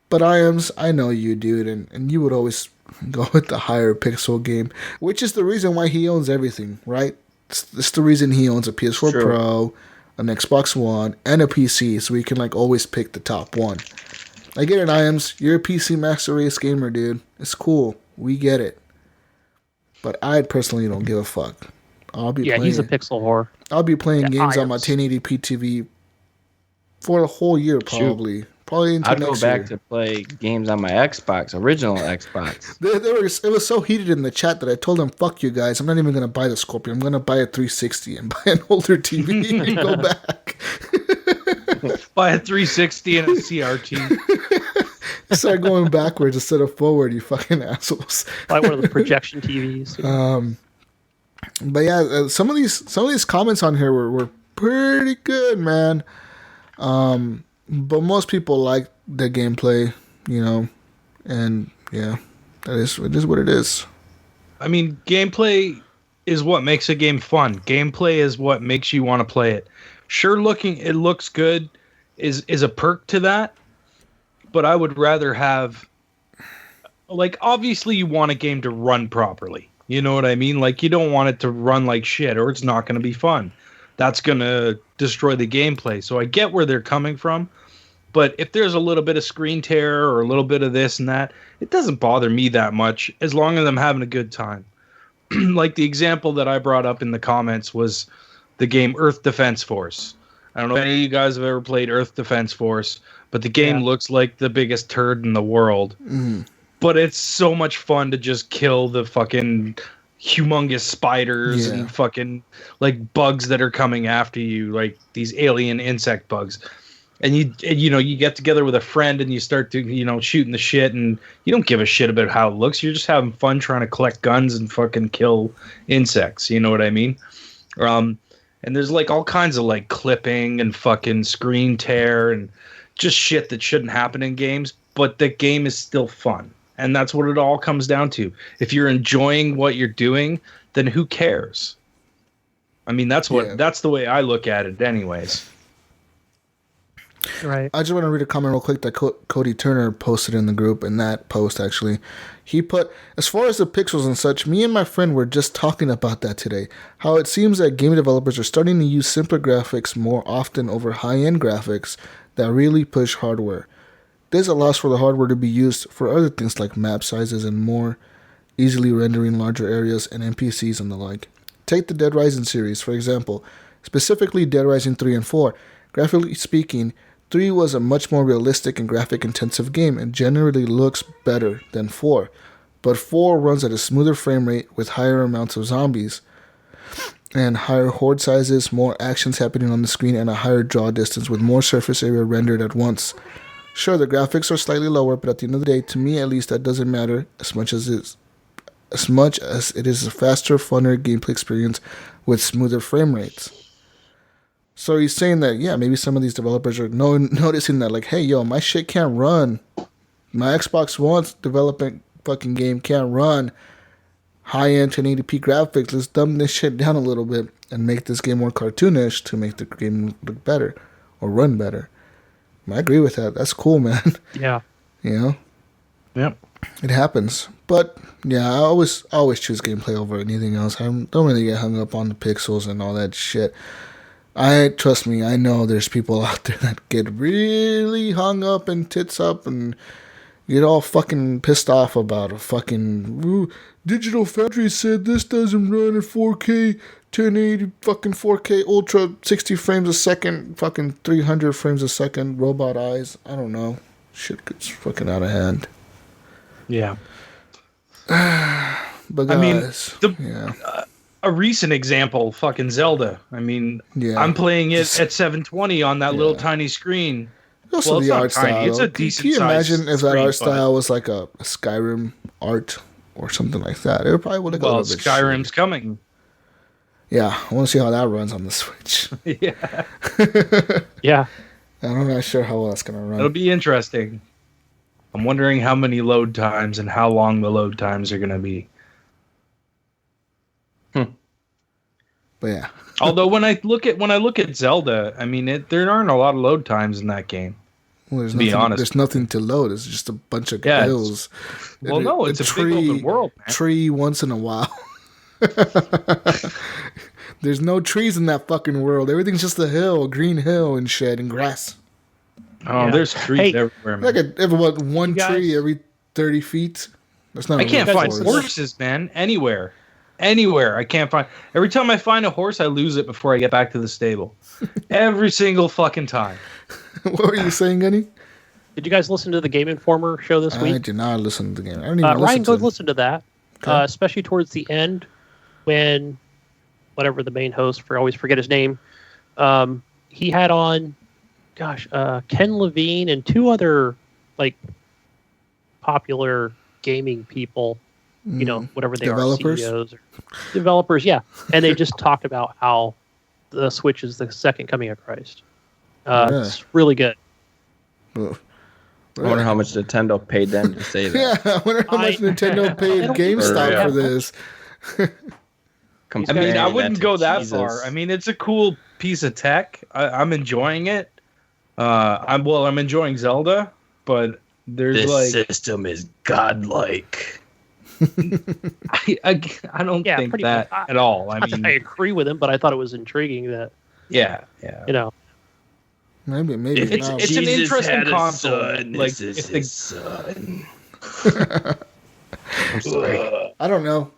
But IAMS, I know you, dude, and you would always go with the higher pixel game, which is the reason why he owns everything, right? It's the reason he owns a PS4 Pro, an Xbox One, and a PC, so he can always pick the top one. I get it, IAMS. You're a PC Master Race gamer, dude. It's cool. We get it. But I personally don't give a fuck. He's a pixel whore. I'll be playing games on my IAMS. 1080p TV for the whole year, probably. Probably into I'd go next back year. to play games on my Xbox, original Xbox. It was so heated in the chat that I told them, fuck you guys, I'm not even going to buy the Scorpion. I'm going to buy a 360 and buy an older TV and go back. Buy a 360 and a CRT. Start going backwards instead of forward, you fucking assholes. Buy one of the projection TVs. But yeah, some of these comments on here were pretty good, man. But most people like the gameplay, and yeah, it is what it is. I mean, gameplay is what makes a game fun. Gameplay is what makes you want to play it. Sure, it looks good is a perk to that, but I would rather have, obviously you want a game to run properly. You know what I mean? You don't want it to run like shit or it's not going to be fun. That's going to destroy the gameplay. So I get where they're coming from. But if there's a little bit of screen tear or a little bit of this and that, it doesn't bother me that much as long as I'm having a good time. The example that I brought up in the comments was the game Earth Defense Force. I don't know if any of you guys have ever played Earth Defense Force, but the game looks like the biggest turd in the world. Mm. But it's so much fun to just kill the fucking humongous spiders and fucking bugs that are coming after you, these alien insect bugs. And you get together with a friend and you start to, shooting the shit, and you don't give a shit about how it looks. You're just having fun trying to collect guns and fucking kill insects. You know what I mean? And there's all kinds of clipping and fucking screen tear and just shit that shouldn't happen in games, but the game is still fun. And that's what it all comes down to. If you're enjoying what you're doing, then who cares? I mean, that's the way I look at it anyways. Right. I just want to read a comment real quick that Cody Turner posted in the group. In that post, actually, he put, as far as the pixels and such, me and my friend were just talking about that today. How it seems that game developers are starting to use simpler graphics more often over high-end graphics that really push hardware. This allows for the hardware to be used for other things like map sizes and more easily rendering larger areas and NPCs and the like. Take the Dead Rising series, for example, specifically Dead Rising 3 and 4. Graphically speaking, 3 was a much more realistic and graphic-intensive game and generally looks better than 4. But 4 runs at a smoother frame rate with higher amounts of zombies and higher horde sizes, more actions happening on the screen, and a higher draw distance with more surface area rendered at once. Sure, the graphics are slightly lower, but at the end of the day, to me at least, that doesn't matter as much as as much as it is a faster, funner gameplay experience with smoother frame rates. So he's saying that, yeah, maybe some of these developers are noticing that, like, hey, yo, my shit can't run. My Xbox One's developing fucking game can't run high-end 1080p graphics. Let's dumb this shit down a little bit and make this game more cartoonish to make the game look better or run better. I agree with that. That's cool, man. Yeah. You know? Yep. It happens. But, yeah, I always choose gameplay over anything else. I don't really get hung up on the pixels and all that shit. Trust me, I know there's people out there that get really hung up and tits up and get all fucking pissed off about a fucking Digital Foundry said this doesn't run at 4K, 1080, fucking 4K Ultra, 60 frames a second, fucking 300 frames a second, robot eyes. I don't know. Shit gets fucking out of hand. Yeah. But guys, a recent example, fucking Zelda. I mean, yeah. I'm playing it at 720 on that little tiny screen. Also, it's the not art tiny. style. It's a decent Can you imagine if that screen, art style was like a Skyrim art or something like that? It probably would have got a little bit Skyrim's shitty. coming. Yeah, I want to see how that runs on the Switch. Yeah. Yeah. I'm not sure how well that's going to run. It'll be interesting. I'm wondering how many load times and how long the load times are going to be. But yeah. Although when I look at Zelda, I mean, there aren't a lot of load times in that game. Well, to be honest, there's nothing to load. It's just a bunch of hills. It's a big open world, man. Tree once in a while. There's no trees in that fucking world. Everything's just a hill, a green hill and shit and grass. Oh, there's trees everywhere, man. Like one tree every 30 feet. That's not. I can't find horses, man. Anywhere. I can't find. Every time I find a horse, I lose it before I get back to the stable. Every single fucking time. What were you saying, Gunny? Did you guys listen to the Game Informer show this week? I did not listen to the game. I don't even Ryan, go listen to that. Okay. Especially towards the end, when whatever the main host, I always forget his name, he had on, Ken Levine and two other like popular gaming people. You know, whatever they are, CEOs or developers, yeah. And they just talked about how the Switch is the second coming of Christ. It's really good. I wonder how much Nintendo paid them to say that. Yeah, I wonder how much Nintendo paid GameStop for this. I mean, I wouldn't go that far. I mean, it's a cool piece of tech. I'm enjoying it. I'm enjoying Zelda, but this system is godlike. I don't think that at all. I mean, I agree with him, but I thought it was intriguing that. Yeah. You know, maybe it's an interesting console. Like, if his son. I'm sorry. I don't know.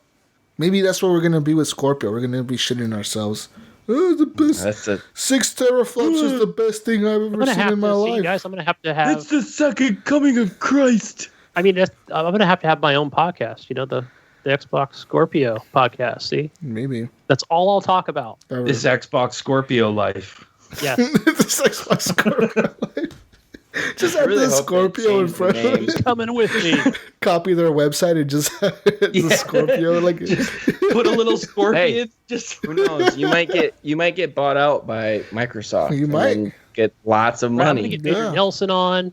Maybe that's what we're gonna be with Scorpio. We're gonna be shitting ourselves. Oh, the best. 6 teraflops is the best thing I've ever seen in my life. Guys, I'm gonna have to have. It's the second coming of Christ. I mean, I'm going to have my own podcast, the Xbox Scorpio podcast, see? Maybe. That's all I'll talk about. This Xbox Scorpio life. Yes. This Xbox Scorpio life. Just have the Scorpio in front of He's coming with me. Copy their website and just have the Scorpio. Just put a little scorpion. Hey, who knows? You might get bought out by Microsoft. You might. Get lots of money. Get Major Nelson on.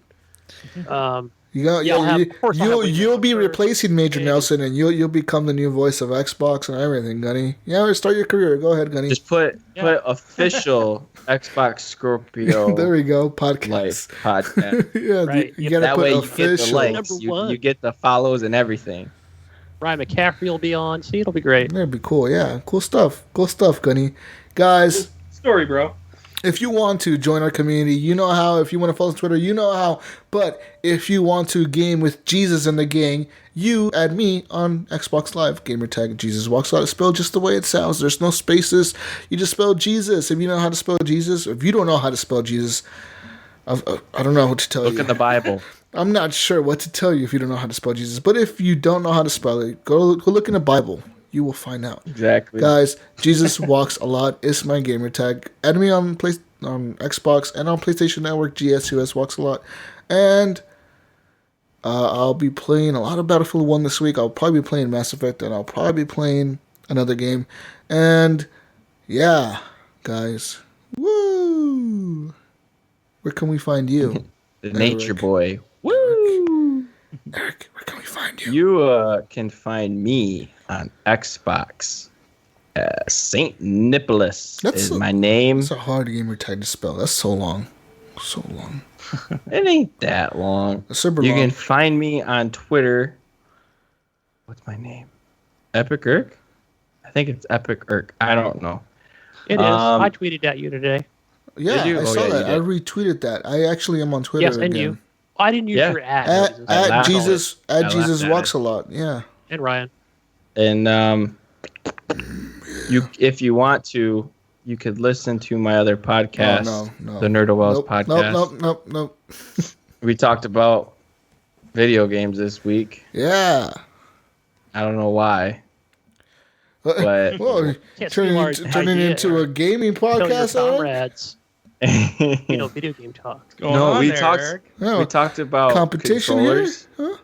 You'll be replacing Major Nelson, and you'll become the new voice of Xbox and everything, Gunny. Yeah, start your career. Go ahead, Gunny. Just put official Xbox Scorpio. There we go. Podcast. Life podcast. Yeah, right. you gotta that put way official. You get the likes. You get the follows and everything. Ryan McCaffrey will be on. See, it'll be great. That'd be cool. Yeah, cool stuff. Cool stuff, Gunny. Guys. Cool story, bro. If you want to join our community, you know how. If you want to follow us on Twitter, you know how. But if you want to game with Jesus and the gang, you add me on Xbox Live. Gamertag Jesus Walks Out. It's spelled just the way it sounds. There's no spaces. You just spell Jesus. If you know how to spell Jesus, if you don't know how to spell Jesus, I don't know what to tell you. Look in the Bible. I'm not sure what to tell you if you don't know how to spell Jesus. But if you don't know how to spell it, go look in the Bible. You will find out. Exactly. Guys, Jesus Walks a Lot is my gamer tag. Add me on Xbox and on PlayStation Network, GSUS Walks a Lot. And I'll be playing a lot of Battlefield 1 this week. I'll probably be playing Mass Effect, and I'll probably be playing another game. And yeah, guys, woo! Where can we find you? The Nature Eric? Boy. Woo! Eric, where can we find you? You can find me on Xbox. Saint Nicholas is my name. That's a hard gamer tag to spell. That's so long. So long. It ain't that long. Super You long. can find me on Twitter. What's my name? Epic Irk? I think it's Epic Irk. I don't know. It is. I tweeted at you today. Yeah, Did you? I Oh, saw yeah, that. I you retweeted that. I actually am on Twitter Yes, and again. you. I didn't use Yeah. your ad. At Jesus I laughed Jesus at walks it. a lot. Yeah. And Ryan. And if you want to, you could listen to my other podcast, No. the Nerd of Wells Nope, podcast. Nope. We talked about video games this week. Yeah. I don't know why. But Well, Can't turning steal our turning idea, into a Eric. gaming Tell your podcast. Eric? comrades. Video game talk. no, we talked. Oh, We talked about competition here? controllers. Huh?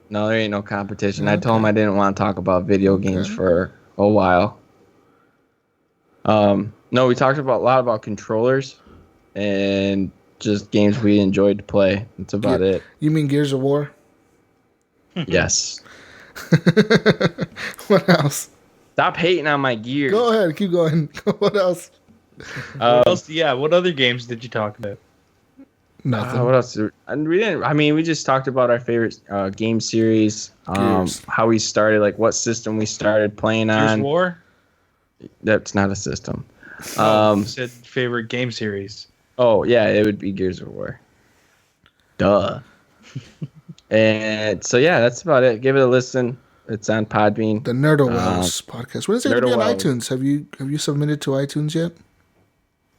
No, there ain't no competition. I told him I didn't want to talk about video games for a while. No, we talked about a lot about controllers and just games we enjoyed to play. That's about it. You mean Gears of War? Yes. What else? Stop hating on my gear. Go ahead, keep going. What else? What else? Yeah, what other games did you talk about? Nothing. What else? And we didn't. I mean, we just talked about our favorite game series. Gears. How we started, like what system we started playing Gears on. of War? That's not a system. You said favorite game series. Oh yeah, it would be Gears of War. Duh. And so yeah, that's about it. Give it a listen. It's on Podbean. The Nerd of Wells podcast. When is it going to be on Nerd of iTunes? Have you submitted to iTunes yet?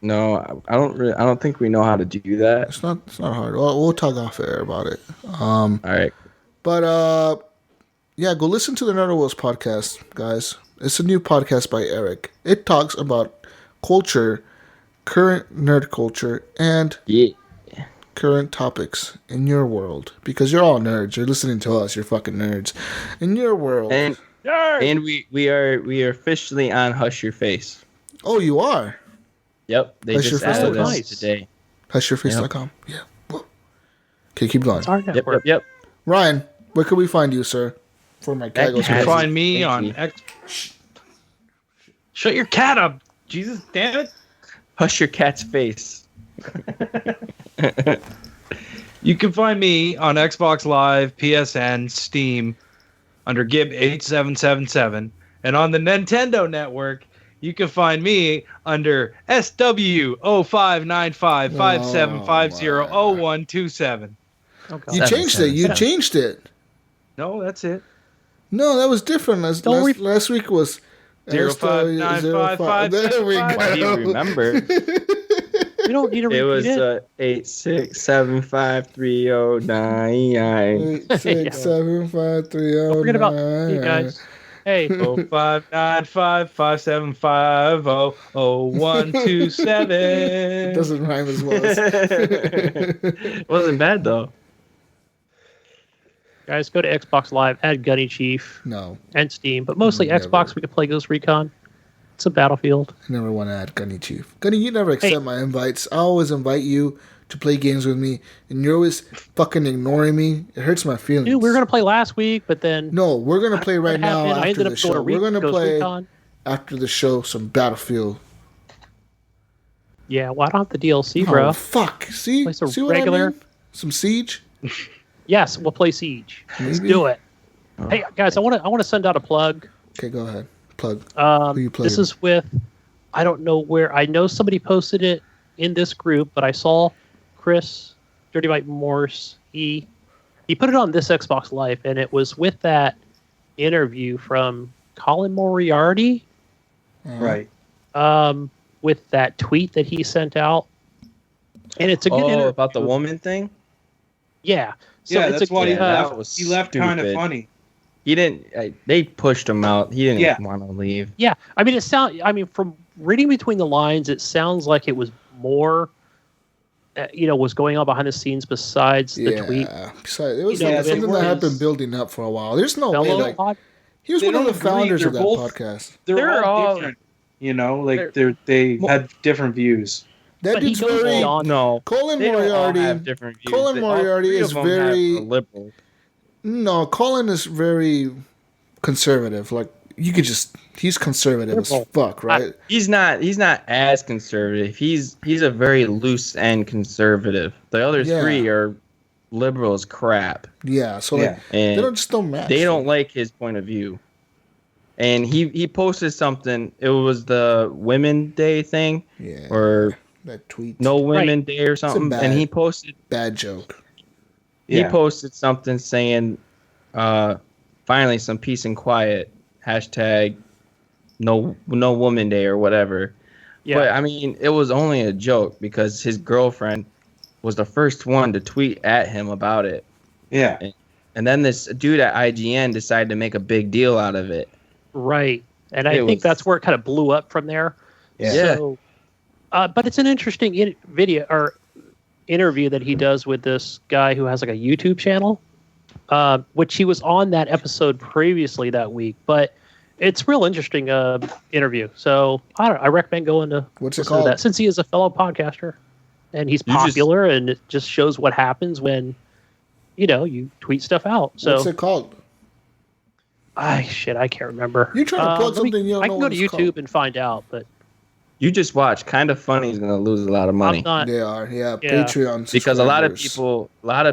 No, I don't. I don't think we know how to do that. It's not hard. We'll talk off air about it. All right. But yeah, go listen to the Nerd of Wells podcast, guys. It's a new podcast by Eric. It talks about culture, current nerd culture, and Yeah. current topics in your world. Because you're all nerds. You're listening to us. You're fucking nerds. In your world. And we are officially on Hush Your Face. Oh, you are? Yep, they Hush just Your Face added us nice. today. HushYourFace.com. Yeah. Whoa. Okay, keep going. It's our Yep, network. yep. Ryan, where can we find you, sir? For my That Kagos. You can Has find it. me Thank on you. X. Shut your cat up, Jesus, damn it! Hush Your Cat's Face. You can find me on Xbox Live, PSN, Steam, under Gib8777, and on the Nintendo Network, you can find me under SW059557500127. Oh, God. You changed it. You changed it. No, that's it. No, that was different. Last week was 05955750. There we Why do you go. remember? We don't need to It repeat was it. 8675309. 8675309. Don't forget about you guys. Hey, 059557500127. Doesn't rhyme as well. It wasn't bad though. guys, go to Xbox Live, add Gunny Chief No, and Steam, but mostly Never. Xbox. We can play Ghost Recon. It's a Battlefield. I never want to add Gunny Chief. Gunny, you never accept my invites. I always invite you to play games with me, and you're always fucking ignoring me. It hurts my feelings. Dude, we were gonna play last week, but then No, we're gonna play right what now happened? I after ended the up show. going We're gonna Ghost play Recon. after the show some Battlefield. Yeah, well, I don't have the DLC, bro. Oh fuck! See, Play some see what regular- I mean? Some Siege. Yes, we'll play Siege. Let's Maybe. do it. Hey guys, I want to send out a plug. Okay, go ahead. Plug. Who you plugging? This is with, I don't know where. I know somebody posted it in this group, but I saw Chris Dirty Mike Morse. He put it on this Xbox Live, and it was with that interview from Colin Moriarty. Right. With that tweet that he sent out, and it's a good interview about the woman thing. Yeah. So Yeah, it's that's why he that left. was He left kind of stupid. funny. He didn't. They pushed him out. He didn't Yeah. want to leave. Yeah, I mean, from reading between the lines, it sounds like it was more was going on behind the scenes besides the tweet. So it was You know, something that had been building up for a while. There's no way. Like, he was one of the founders of that podcast. They're all different. Like they had different views. That dude's very Colin Moriarty. Colin Moriarty is very liberal. No, Colin is very conservative. Like he's conservative as fuck, right? He's not as conservative. He's a very loose end conservative. The other three are liberal as crap. Yeah, so they don't match. They don't like his point of view. And he posted something. It was the Women Day thing, or that tweet, No Women Day or something. And he posted bad joke. He posted something saying, "Finally, some peace and quiet." Hashtag no woman day or whatever. Yeah. But I mean, it was only a joke because his girlfriend was the first one to tweet at him about it. Yeah. And then this dude at IGN decided to make a big deal out of it. Right. And I think that's where it kind of blew up from there. Yeah. So, but it's an interesting video or interview that he does with this guy who has like a YouTube channel. Which he was on that episode previously that week, but it's real interesting interview. So I recommend going to what's it called? That since he is a fellow podcaster and he's popular, and it just shows what happens when you tweet stuff out. So what's it called? I can't remember. You're trying to plug something you don't I know can go to YouTube called. and find out, but you just watch. Kind of Funny is going to lose a lot of money. They are, Patreon because a lot of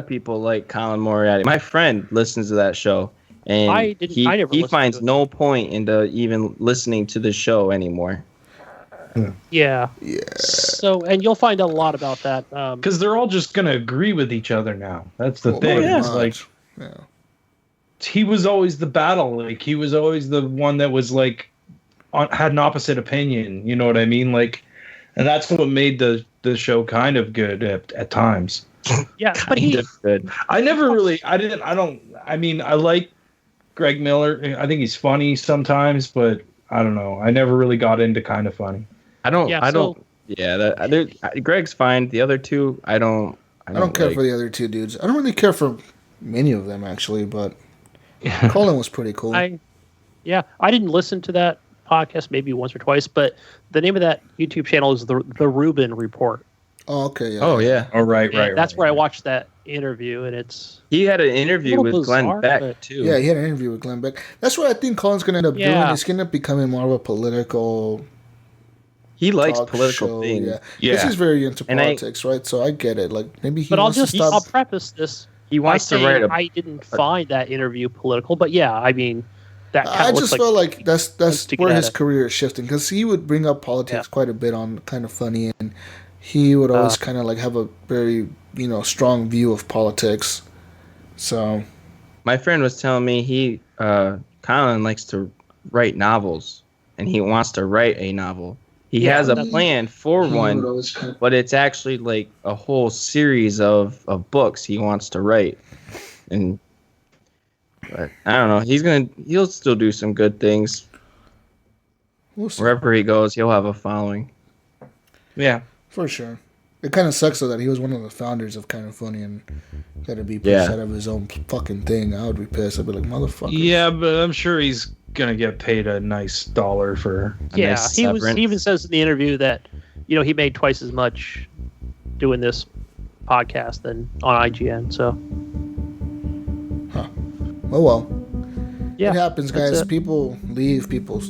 people like Colin Moriarty. My friend listens to that show, and he finds no point into even listening to the show anymore. Yeah. So, and you'll find out a lot about that because they're all just going to agree with each other now. That's the thing. It's like, he was always the battle. Like he was always the one that was like. Had an opposite opinion, you know what I mean? Like, and that's what made the show kind of good at times. Yeah, but good. I like Greg Miller. I think he's funny sometimes, but I don't know. I never really got into kind of funny. Greg's fine. The other two, I don't care for the other two dudes. I don't really care for many of them actually, but Colin was pretty cool. I didn't listen to that podcast maybe once or twice, but the name of that YouTube channel is the Rubin Report. Oh, okay. Yeah. Oh, right. That's where I watched that interview, and he had an interview with Glenn Beck too. Yeah, he had an interview with Glenn Beck. That's what I think Colin's going to end up doing. He's going to end up becoming more of a political. He likes political things. Yeah. He's very into politics, right? So I get it. Like maybe he. But I'll preface this. He wants to write. I didn't find that interview political, but I mean. I just felt like that's where his career is shifting, because he would bring up politics quite a bit on Kind of Funny, and he would always kind of like have a very strong view of politics. So, my friend was telling me Colin likes to write novels, and he wants to write a novel. He has a plan for one, but it's actually like a whole series of books he wants to write, and. But I don't know. He'll still do some good things. Wherever he goes, he'll have a following. Yeah, for sure. It kind of sucks though that he was one of the founders of Kind of Funny and had to be pushed out of his own fucking thing. I would be pissed. I'd be like, motherfucker. Yeah, but I'm sure he's gonna get paid a nice $1 for. He even says in the interview that he made twice as much doing this podcast than on IGN. So. Oh well. It happens, guys. People leave, people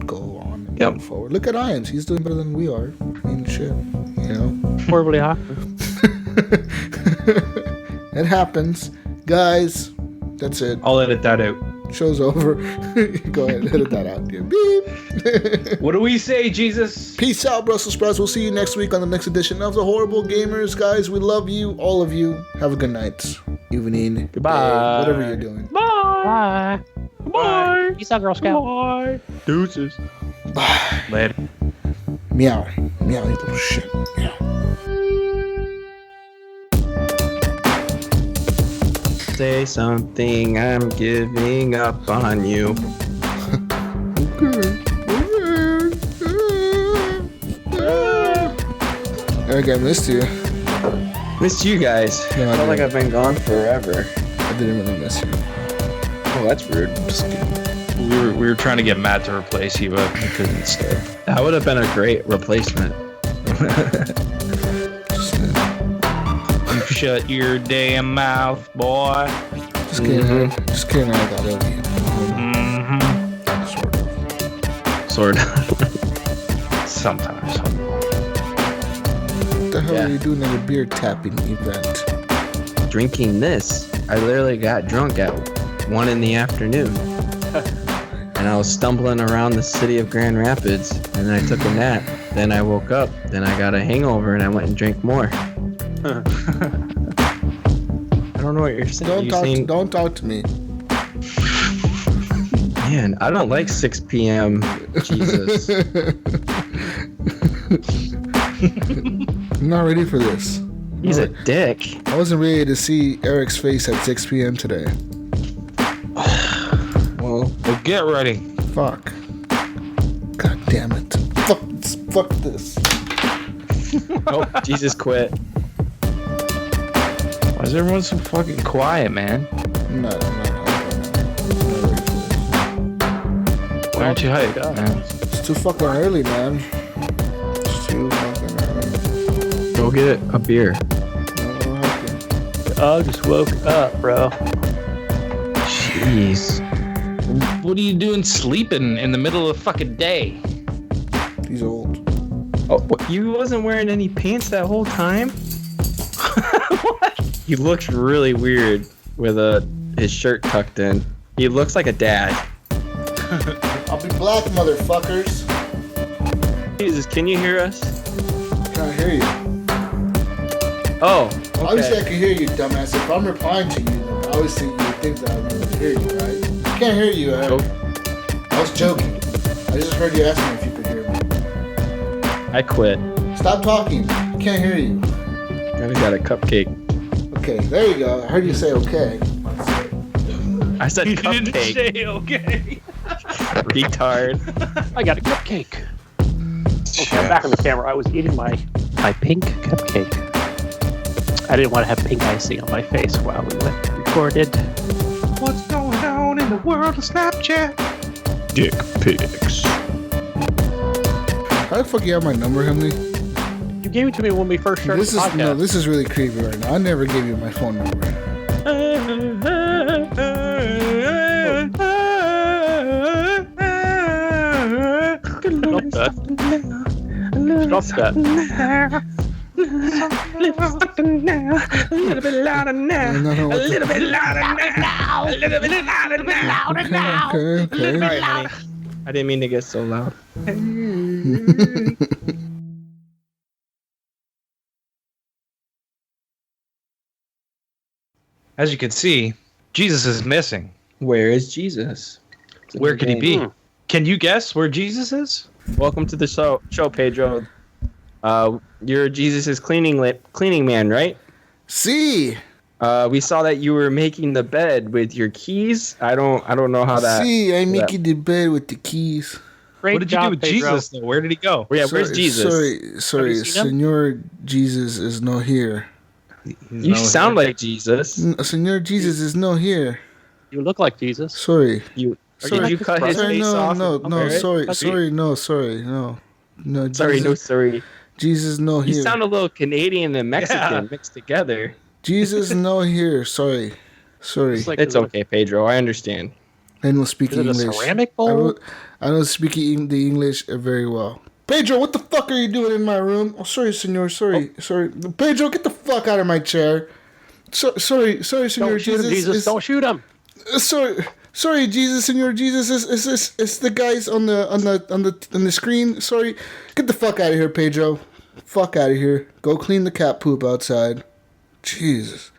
go on and go forward. Look at Iams. He's doing better than we are. I mean, shit. Horribly hot. It happens. Guys, that's it. I'll edit that out. Show's over. Go ahead, edit that out. Beep. What do we say, Jesus? Peace out, Brussels sprouts. We'll see you next week on the next edition of The Horrible Gamers. Guys, we love you, all of you. Have a good night, evening, goodbye, day, whatever you're doing. Bye. Bye. Peace out, Girl Scout. Bye. Deuces. Bye. Later. Meow. Meow, you little shit. Meow. Say something, I'm giving up on you. Eric, I missed you. Missed you guys. No, I I felt like didn't. I've been gone forever. I didn't really miss you. Oh, that's rude. Just kidding. We were trying to get Matt to replace you, but we couldn't stay. That would have been a great replacement. Just kidding. You shut your damn mouth, boy. Just kidding. Just kidding. I got over you. Mm-hmm. Sort of. Sort of. Sometimes. What the hell Yeah. are you doing at a beer tapping event? Drinking this. I literally got drunk at 1 in the afternoon. And I was stumbling around the city of Grand Rapids, and then I took a nap. Then I woke up, then I got a hangover, and I went and drank more. I don't know what you're saying. Don't talk to me. Man, I don't like 6 p.m. Jesus. I'm not ready for this. He's a dick. I wasn't ready to see Eric's face at 6 p.m. today. Well, Get ready. Fuck. God damn it. Fuck this. oh, Jesus quit. Why is everyone so fucking quiet, man? No. Why aren't you hyped, man? It's too fucking early, man. It's too fucking early. Go get a beer. No, okay. I just woke up, bro. Jeez. What are you doing sleeping in the middle of the fucking day? He's old. Oh, what, you wasn't wearing any pants that whole time? What? He looks really weird with his shirt tucked in. He looks like a dad. I'll be black, motherfuckers. Jesus, can you hear us? Can't hear you. Oh, Obviously, I okay. can hear you, dumbass. If I'm replying to you, then obviously you would think that I would really hear you, right? I can't hear you, Eric. I was joking. I just heard you ask me if you could hear me. I quit. Stop talking. I can't hear you. I just got a cupcake. Okay, there you go. I heard you say okay. I said You didn't cupcake. say okay. Retard. I got a cupcake. Okay, I'm back on the camera. I was eating my pink cupcake. I didn't want to have pink icing on my face while we recorded. What's going on in the world of Snapchat? Dick pics. How the fuck you have my number, Henley? You gave it to me when we first started the podcast. This is really creepy right now. I never gave you my phone number. Stop that. A little bit louder now. No, A little bit louder now. A little bit louder now. Okay. Sorry, honey. I didn't mean to get so loud. As you can see, Jesus is missing. Where is Jesus? Where could he be? Can you guess where Jesus is? Welcome to the show, Pedro. You're Jesus' cleaning man, right? See, We saw that you were making the bed with your keys. I don't know how that. see, I make the bed with the keys. Great What did you job, do with Pedro. Jesus, though? Where did he go? Yeah, where's Jesus? Sorry, you seen him? Senor Jesus is no here. You sound like Jesus. Senor Jesus is no here. You look like Jesus. Sorry. You Sorry. did you cut his Sorry, face off? no, Okay. sorry, That's no. Sorry, no, sorry. Jesus no You here. sound a little Canadian and Mexican mixed together. Jesus no here. Sorry. It's like It's okay, Pedro. I understand. I don't speak Is it a English. ceramic bowl? I don't speak the English very well. Pedro, what the fuck are you doing in my room? Oh, sorry, senor. Sorry. Pedro, get the fuck out of my chair. Sorry, senor Don't shoot him, Jesus. Don't shoot him. Sorry, Jesus, senor Jesus. Is the guys on the screen? Sorry. Get the fuck out of here, Pedro. Fuck out of here. Go clean the cat poop outside. Jesus.